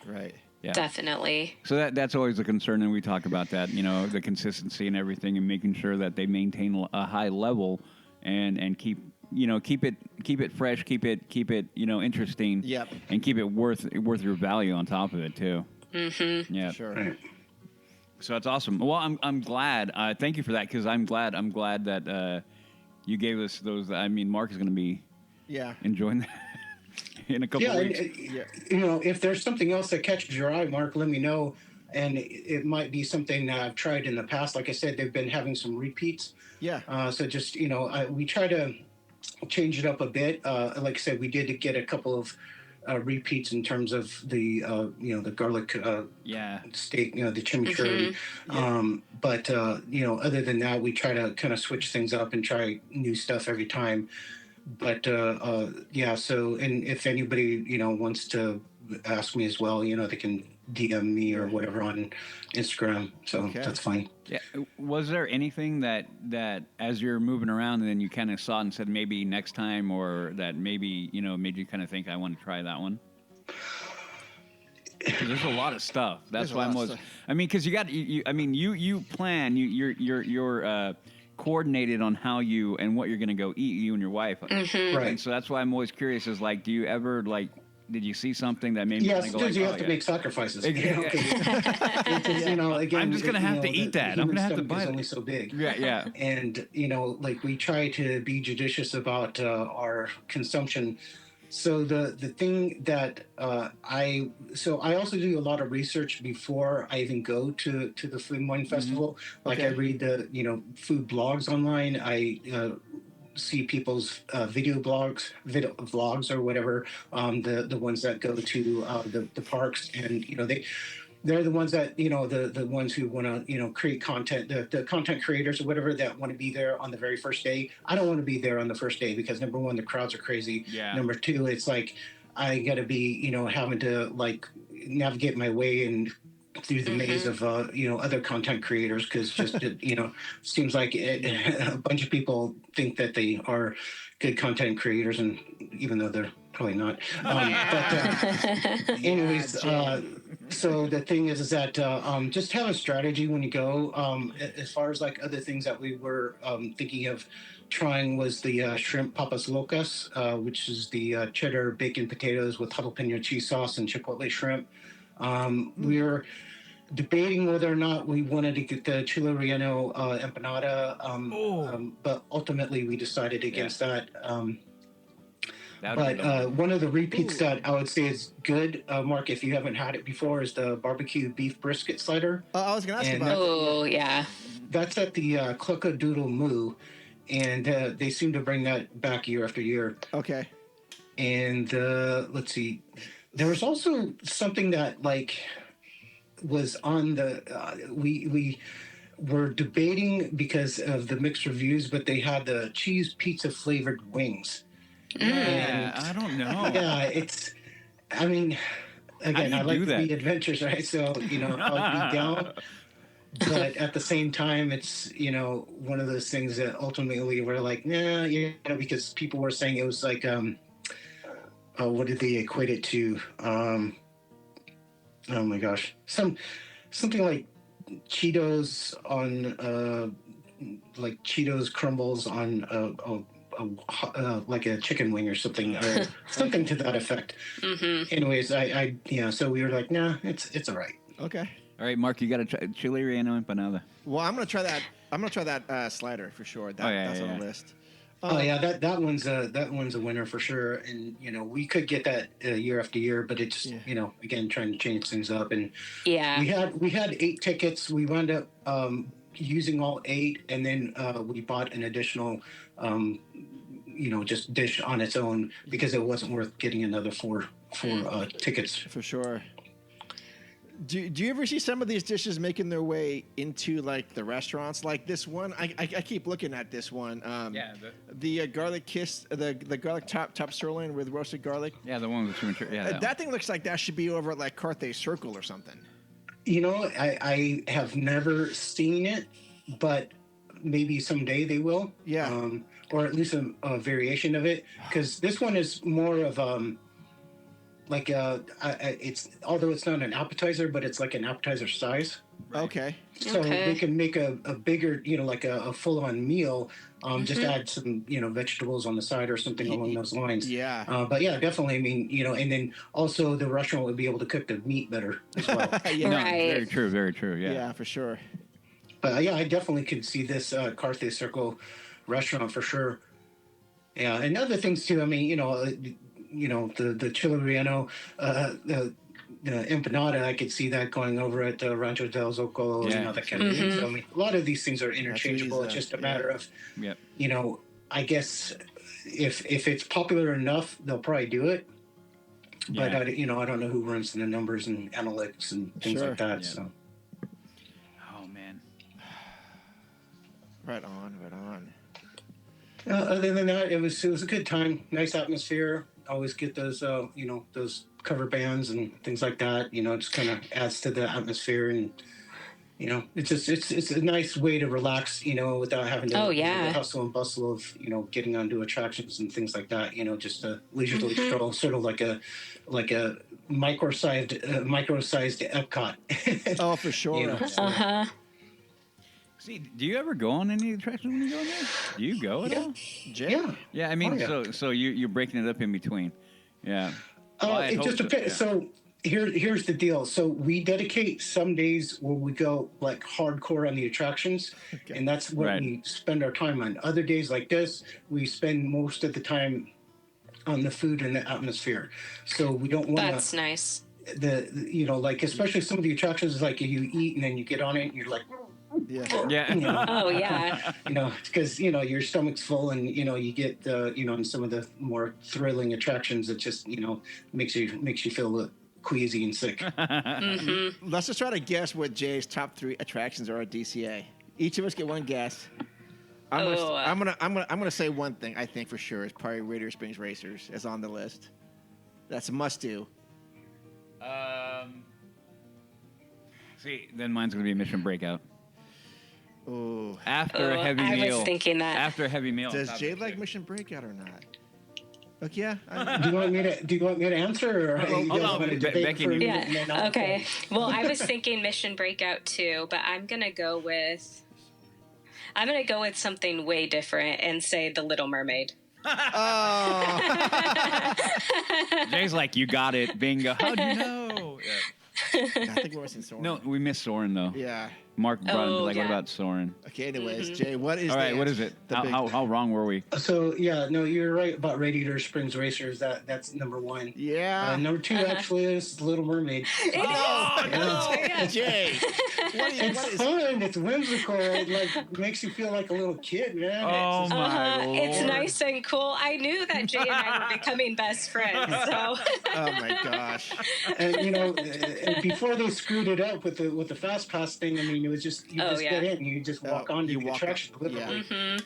Yeah. Definitely. So that's always a concern, and we talk about that. You know, the consistency and everything, and making sure that they maintain a high level and keep it fresh, keep it you know, interesting. Yep. And keep it worth your value on top of it too. Mm-hmm. Yeah. Sure. Right. So that's awesome. Well, I'm glad. Thank you for that, because I'm glad that you gave us those. I mean, Mark is going to be enjoying that in a couple weeks. You know, if there's something else that catches your eye, Mark, let me know. And it might be something that I've tried in the past. Like I said, they've been having some repeats. Yeah. So just, you know, we try to change it up a bit. Like I said, we did get a couple of repeats in terms of the, you know, the garlic steak, you know, the chimichurri. But, you know, other than that, we try to kind of switch things up and try new stuff every time. But, so, and if anybody, you know, wants to ask me as well, you know, they can DM me or whatever on Instagram. So that's fine. Yeah. Was there anything that as you're moving around and then you kind of saw it and said maybe next time, or that maybe, you know, made you kind of think, I want to try that one? 'Cause there's a lot of stuff. That's why I mean, because you plan, you're coordinated on how you and what you're going to go eat, you and your wife. Mm-hmm. Right. And so that's why I'm always curious, is like, do you ever did you see something that made me Yes, go because like, you have to make sacrifices. Exactly. You know, again, I'm just going to have to eat that. I'm going to have to buy it. It's only so big. Yeah. And, you know, like we try to be judicious about our consumption, So the thing that I also do a lot of research before I even go to the Food and Wine Festival. Like I read the food blogs online. I see people's vlogs or whatever. The ones that go to the parks, and they're the ones that the ones who want to create content, the content creators or whatever that want to be there on the very first day. I don't want to be there on the first day because number one, the crowds are crazy. Yeah. Number two, it's like I got to be having to like navigate my way and through the maze of other content creators, because just seems like a bunch of people think that they are good content creators, and even though they're probably not. Anyways, so the thing is that just have a strategy when you go. As far as like other things that we were thinking of trying was the shrimp papas locas, which is the cheddar bacon potatoes with jalapeno cheese sauce and chipotle shrimp. We're debating whether or not we wanted to get the chile relleno empanada, but ultimately we decided against that. But one of the repeats that I would say is good, Mark, if you haven't had it before, is the barbecue beef brisket slider. I was going to ask about that. Oh, yeah. That's at the Clucka Doodle Moo, and they seem to bring that back year after year. Okay. And let's see. There was also something that like was on the we were debating because of the mixed reviews, but they had the cheese pizza flavored wings. Yeah, I don't know. Yeah, I mean, again, I like to be adventurous, right? So, I'll be down. But at the same time, it's, one of those things that ultimately we're like, nah, because people were saying it was like, what did they equate it to? Oh my gosh. Something like Cheetos on, like Cheetos crumbles on like a chicken wing or something, or something to that effect. Anyways, so we were like, nah, it's all right. Okay. All right, Mark, you got to try chile relleno empanada. Well, I'm gonna try that. I'm gonna try that slider for sure. That's on the list. That one's a winner for sure. And we could get that year after year, but it's again trying to change things up. And we had 8 tickets. We wound up using all 8, and then we bought an additional just dish on its own because it wasn't worth getting another four tickets. For sure. Do you ever see some of these dishes making their way into like the restaurants? Like this one, I keep looking at this one. The garlic kiss, the garlic top sirloin with roasted garlic. Yeah, the one with that thing looks like that should be over at like Carthay Circle or something. I have never seen it, but maybe someday they will. Yeah. Or at least a variation of it, because this one is more of it's, although it's not an appetizer, but it's like an appetizer size. Right. Okay. So they can make a bigger, like a full-on meal. Just add some, vegetables on the side or something along those lines. Yeah. But yeah, definitely. I mean, and then also the restaurant would be able to cook the meat better as well. Very true. Very true. Yeah. Yeah, for sure. But yeah, I definitely could see this Carthay Circle restaurant for sure. Yeah, and other things too. I mean, the chile relleno, the empanada. I could see that going over at Rancho del Zocalo and that kind of thing. So I mean, a lot of these things are interchangeable. It's just a matter of, I guess if it's popular enough, they'll probably do it. But I don't know who runs the numbers and analytics and things like that. Yeah. So. Right on. Other than that, it was a good time. Nice atmosphere. Always get those those cover bands and things like that. It just kind of adds to the atmosphere, and it's a nice way to relax. Without having to the hustle and bustle of getting onto attractions and things like that. Just a leisurely stroll, sort of like a micro-sized Epcot. Oh, for sure. See, do you ever go on any attractions when you go in there? Do you go at all? Yeah. Yeah, I mean, so you're breaking it up in between. Yeah. It just depends. So here's the deal. So we dedicate some days where we go like hardcore on the attractions, and that's what we spend our time on. Other days like this, we spend most of the time on the food and the atmosphere. So we don't want That's nice. Like especially some of the attractions, like you eat and then you get on it and you're like, Yeah. Oh yeah. Because your stomach's full and you get in some of the more thrilling attractions, it just makes you feel a little queasy and sick. Let's just try to guess what Jay's top 3 attractions are at DCA. Each of us get one guess. I'm gonna say one thing I think for sure is probably Radiator Springs Racers is on the list. That's a must do. See, then mine's gonna be Mission Breakout. Oh, After a heavy meal. I was thinking that. After a heavy meal. does Jay like Mission Breakout or not? Look, yeah. Do you want me to answer, or hold on, Becky, you- Yeah. Okay. Well, I was thinking Mission Breakout too, but I'm gonna go with something way different and say The Little Mermaid. Oh. Jay's like, you got it, bingo. How'd you know? Yeah. I think we're missing Soren. No, we missed Soren though. Yeah. Mark brought him, like, yeah. what about Soren? Okay. Anyways, Jay, what is? All right, the what answer? is it? The big- How wrong were we? So no, you're right about Radiator Springs Racers. That's number 1. Yeah. Number 2 actually is The Little Mermaid. Oh, no, yeah. Jay. It's fun. It's whimsical. It makes you feel like a little kid, man. Oh my Lord. It's nice and cool. I knew that Jay and I were becoming best friends. So. Oh my gosh. And and before they screwed it up with the fast pass thing, I mean, it was just get in, you just walk on to the attraction, literally. Yeah.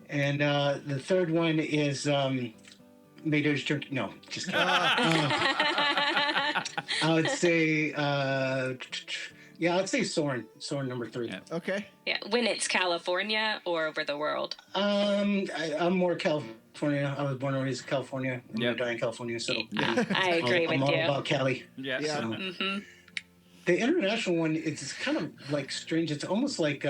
And the third one is Mater's Journey. No, just kidding. I would say I'd say Soren number 3. Yeah. Okay. Yeah, when it's California or over the world. I'm more California. I was born and raised in California. I'm gonna die in California, so I agree I'm with all you. about Cali. Yeah. So. The international one, it's kind of like strange. It's almost like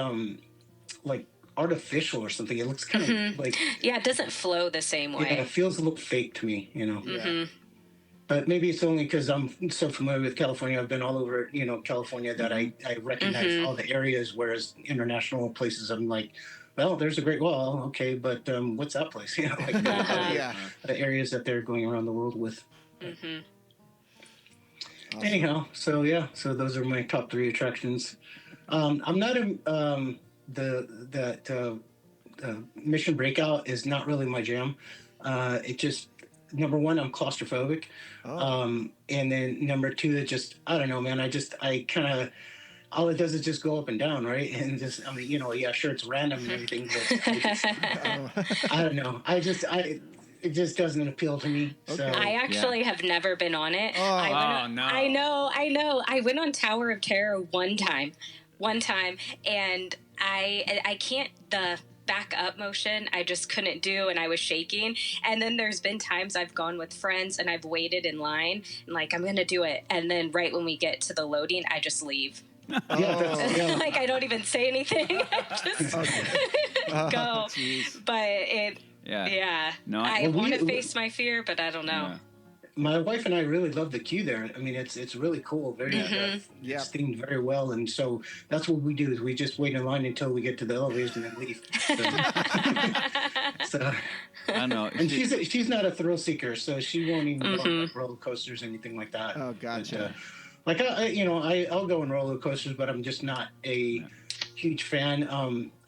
artificial or something. It looks kind of like Yeah, it doesn't flow the same way. it feels a little fake to me, Yeah. But maybe it's only because I'm so familiar with California. I've been all over, California, that I recognize all the areas. Whereas international places, I'm like, well, there's a Great Wall, okay, but what's that place? Yeah. The areas that they're going around the world with. Awesome. Anyhow, so those are my top 3 attractions. I'm not Mission Breakout is not really my jam. It just, number 1, I'm claustrophobic. And then number 2, it just, I don't know, man. I kind of, all it does is just go up and down, right? And just, I mean, sure, it's random and everything, but I don't know. It just doesn't appeal to me. Okay. So I actually have never been on it. No. I know. I went on Tower of Terror one time, and I can't, the back up motion I just couldn't do, and I was shaking. And then there's been times I've gone with friends and I've waited in line and like, I'm gonna do it, and then right when we get to the loading, I just leave. Like, I don't even say anything. I just go. But it no, I want to face my fear, but I don't know. My wife and I really love the queue there. I mean, it's really cool, very it's themed very well, and so that's what we do. Is we just wait in line until we get to the elevators and then leave. So I don't know. And she's not a thrill seeker, so she won't even go on roller coasters or anything like that. Oh, gotcha. But, I'll go on roller coasters, but I'm just not a huge fan.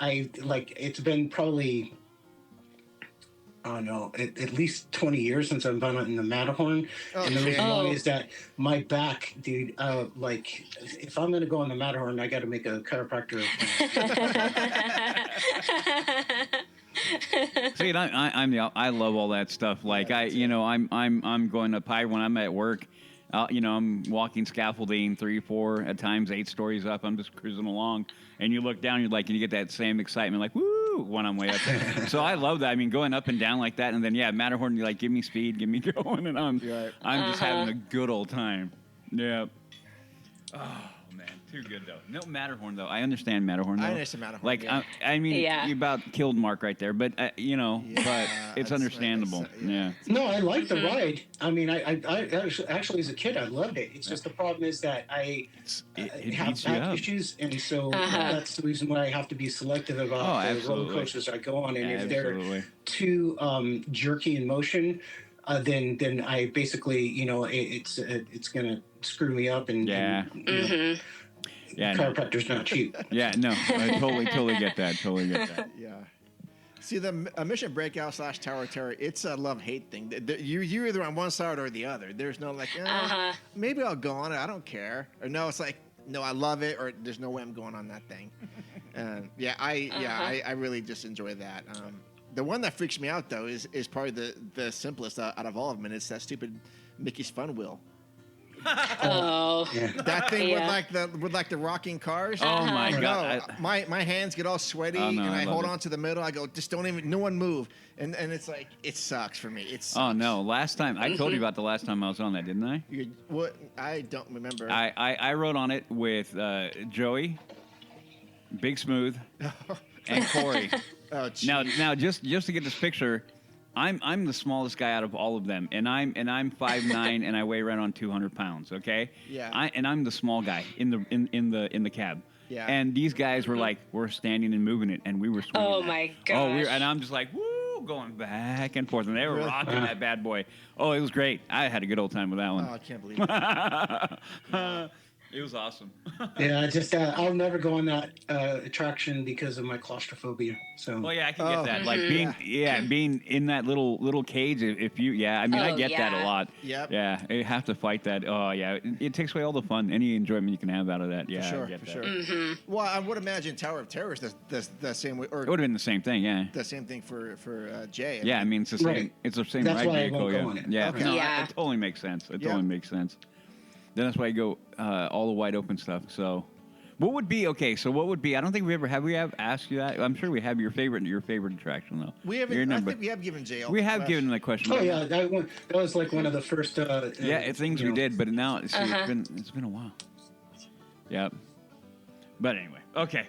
It's been probably, I don't know, at least 20 years since I've been in the Matterhorn. And the reason why is that my back, dude, if I'm going to go on the Matterhorn, I got to make a chiropractor appointment. See, I love all that stuff. Like I'm going up high when I'm at work. I'm walking scaffolding 3, 4, at times 8 stories up. I'm just cruising along, and you look down, and you get that same excitement, like woo, when I'm way up there. So I love that. I mean, going up and down like that, and then Matterhorn, you give me speed, get me going, and I'm just having a good old time. Yeah. Oh man, too good though. No Matterhorn though. I understand Matterhorn though. I understand Matterhorn. Like you about killed Mark right there, but but it's understandable. Yeah. No, I like the ride. I mean, I actually as a kid I loved it. It's just the problem is that I have back issues, and so that's the reason why I have to be selective about the roller coasters I go on. And if they're too jerky in motion, then I basically, it's gonna screw me up, and Yeah, chiropractor's not cheap. Yeah, no, I totally get that. Totally get that. Yeah. See, the Mission Breakout / Tower of Terror, it's a love-hate thing. You're either on one side or the other. There's no like, maybe I'll go on it. I don't care. Or no, it's like, no, I love it. Or there's no way I'm going on that thing. I really just enjoy that. The one that freaks me out though is probably the simplest out of all of them, and it's that stupid Mickey's Fun Wheel. That thing with like the rocking cars. Oh my god! My hands get all sweaty, and I hold on to the middle. I go, just don't even, no one move, and it's like it sucks for me. It sucks. Oh no! Last time I told you about the last time I was on that, didn't I? What? I don't remember. I rode on it with Joey, Big Smooth, and Corey. Now just to get this picture. I'm the smallest guy out of all of them, and I'm 5'9", and I weigh right on 200 pounds. Okay. Yeah. I'm the small guy in the cab. Yeah. And these guys were like, we're standing and moving it, and we were swinging. Oh that. my gosh. And I'm just like, woo, going back and forth, and they were rocking that bad boy. Oh, it was great. I had a good old time with that one. Oh, I can't believe it. It was awesome. Yeah, just I'll never go on that attraction because of my claustrophobia. So. Well, yeah, I can get that. Like being in that little cage. If you, I get that a lot. Yep. Yeah, you have to fight that. Oh, yeah, it takes away all the fun, any enjoyment you can have out of that. Yeah, for sure, I get for that. sure. Mm-hmm. Well, I would imagine Tower of Terror is the same way, or It would have been the same thing. Yeah. the same thing for Jay. I mean, it's the same. Right. It's the same That's ride why I vehicle. won't Yeah. go on it. Yeah. Okay. No, Yeah. it totally makes sense. It Yeah. totally makes sense. Then that's why you go all the wide open stuff. So, what would be okay? So, what would be? I don't think we have asked you that. I'm sure we have your favorite attraction though. We haven't. I think we have given Jay. We have given that question. Oh yeah, that was like one of the first. Things we did, but now it's been a while. Yeah. But anyway, okay.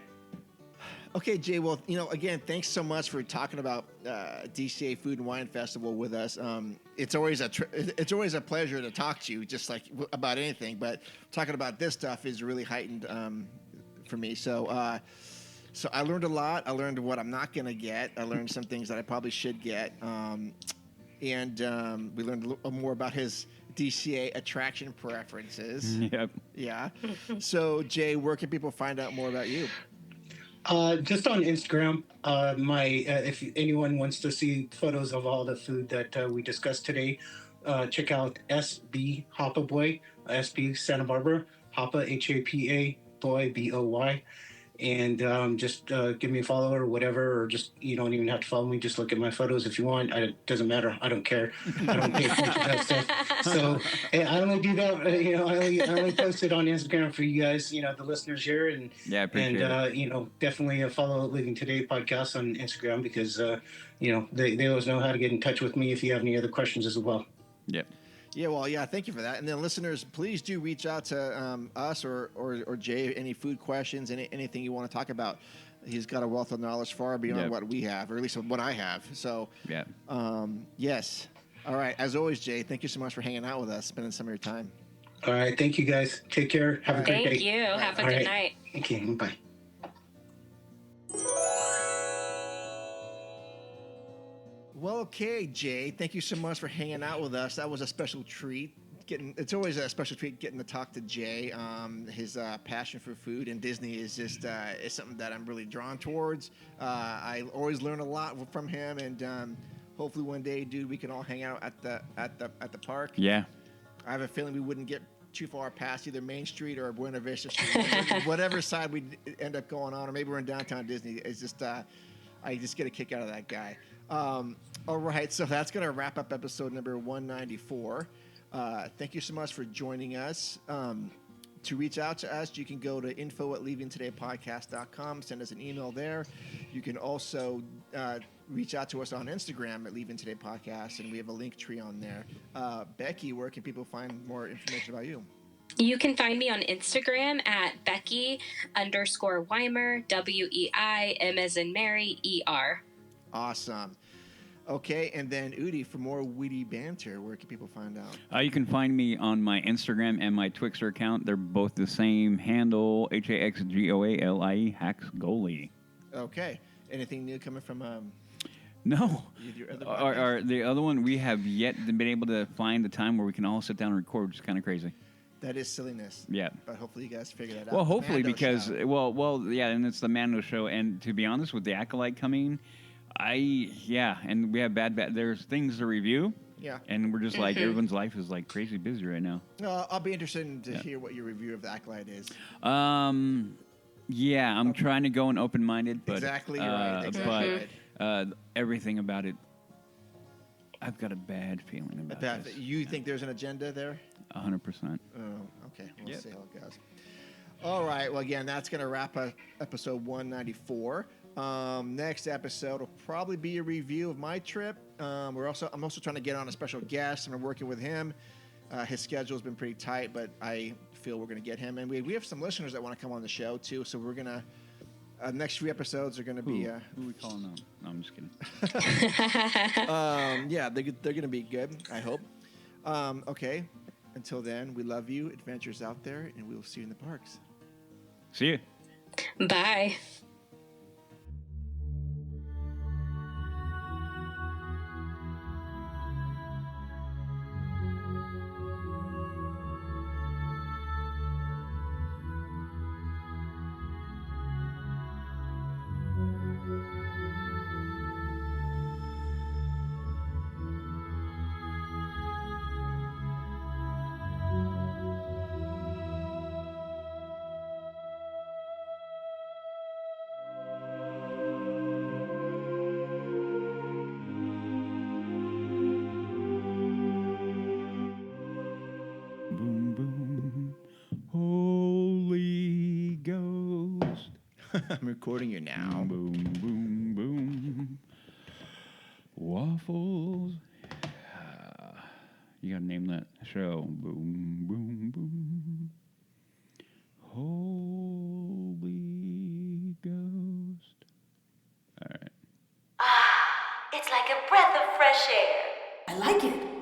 Okay, Jay. Well, again, thanks so much for talking about DCA Food and Wine Festival with us. It's always a pleasure to talk to you, just like about anything. But talking about this stuff is really heightened for me. So I learned a lot. I learned what I'm not going to get. I learned some things that I probably should get. And we learned a little more about his DCA attraction preferences. Yep. Yeah. So, Jay, where can people find out more about you? Just on Instagram. If anyone wants to see photos of all the food that we discussed today, check out SB Hapa Boy, SB Santa Barbara, Hapa HAPA Boy BOY, and just give me a follow or whatever, or just you don't even have to follow me. Just look at my photos if you want. It doesn't matter. I don't care. I don't pay attention to that stuff. So I only do that. I only post it on Instagram for you guys. The listeners here, and appreciate it. Definitely follow Living Today podcast on Instagram because they always know how to get in touch with me if you have any other questions as well. Yep. Yeah, well, thank you for that. And then listeners, please do reach out to us or Jay, any food questions, anything you want to talk about. He's got a wealth of knowledge far beyond what we have, or at least what I have. So, yes. All right. As always, Jay, thank you so much for hanging out with us, spending some of your time. All right. Thank you, guys. Take care. Have a great day. Thank you. Have a good night. Thank you. Bye. Well, okay, Jay, thank you so much for hanging out with us. That was a special treat. It's always a special treat getting to talk to Jay. His passion for food and Disney is just is something that I'm really drawn towards. I always learn a lot from him, and hopefully one day, dude, we can all hang out at the park. Yeah. I have a feeling we wouldn't get too far past either Main Street or Buena Vista Street, whatever side we'd end up going on, or maybe we're in downtown Disney. It's just I just get a kick out of that guy. All right, so that's going to wrap up episode number 194. Thank you so much for joining us. To reach out to us, you can go to info@leavingtodaypodcast.com. Send us an email there. You can also reach out to us on Instagram at Leaving Today Podcast, and we have a link tree on there. Becky, where can people find more information about you? You can find me on Instagram at Becky_Weimer, WEIM as in Mary, ER. Awesome. Okay, and then Udi, for more witty banter, where can people find out? You can find me on my Instagram and my Twixter account. They're both the same handle, HAXGOALIE, Hax Goalie. Okay. Anything new coming from No. Your other Or the other one, we have yet been able to find the time where we can all sit down and record, which is kind of crazy. That is silliness. Yeah. But hopefully you guys figure that out. Well, The hopefully, Mando because, show. yeah, and it's the Mando show. And to be honest, with the Acolyte coming, and we have there's things to review. Yeah. And we're just like, everyone's life is like crazy busy right now. I'll be interested to hear what your review of the Acolyte is. Yeah, I'm trying to go in open-minded, but Exactly right. Exactly but everything about it, I've got a bad feeling about this. You think there's an agenda there? 100%. Oh, okay. We'll see how it goes. All right. Well, again, that's going to wrap up episode 194. Next episode will probably be a review of my trip. I'm also trying to get on a special guest. I'm working with him. His schedule's been pretty tight, but I feel we're going to get him. And we have some listeners that want to come on the show, too. So we're going to... next 3 episodes are going to be... Who are we calling them? No, I'm just kidding. Yeah, they're going to be good, I hope. Okay. Until then, we love you, adventures out there, and we will see you in the parks. See you. Bye. Boom, boom. Holy Ghost. I'm recording you now. Boom, boom, boom. Waffles. You gotta name that show. Boom, boom, boom. Holy Ghost. All right. It's like a breath of fresh air. I like it.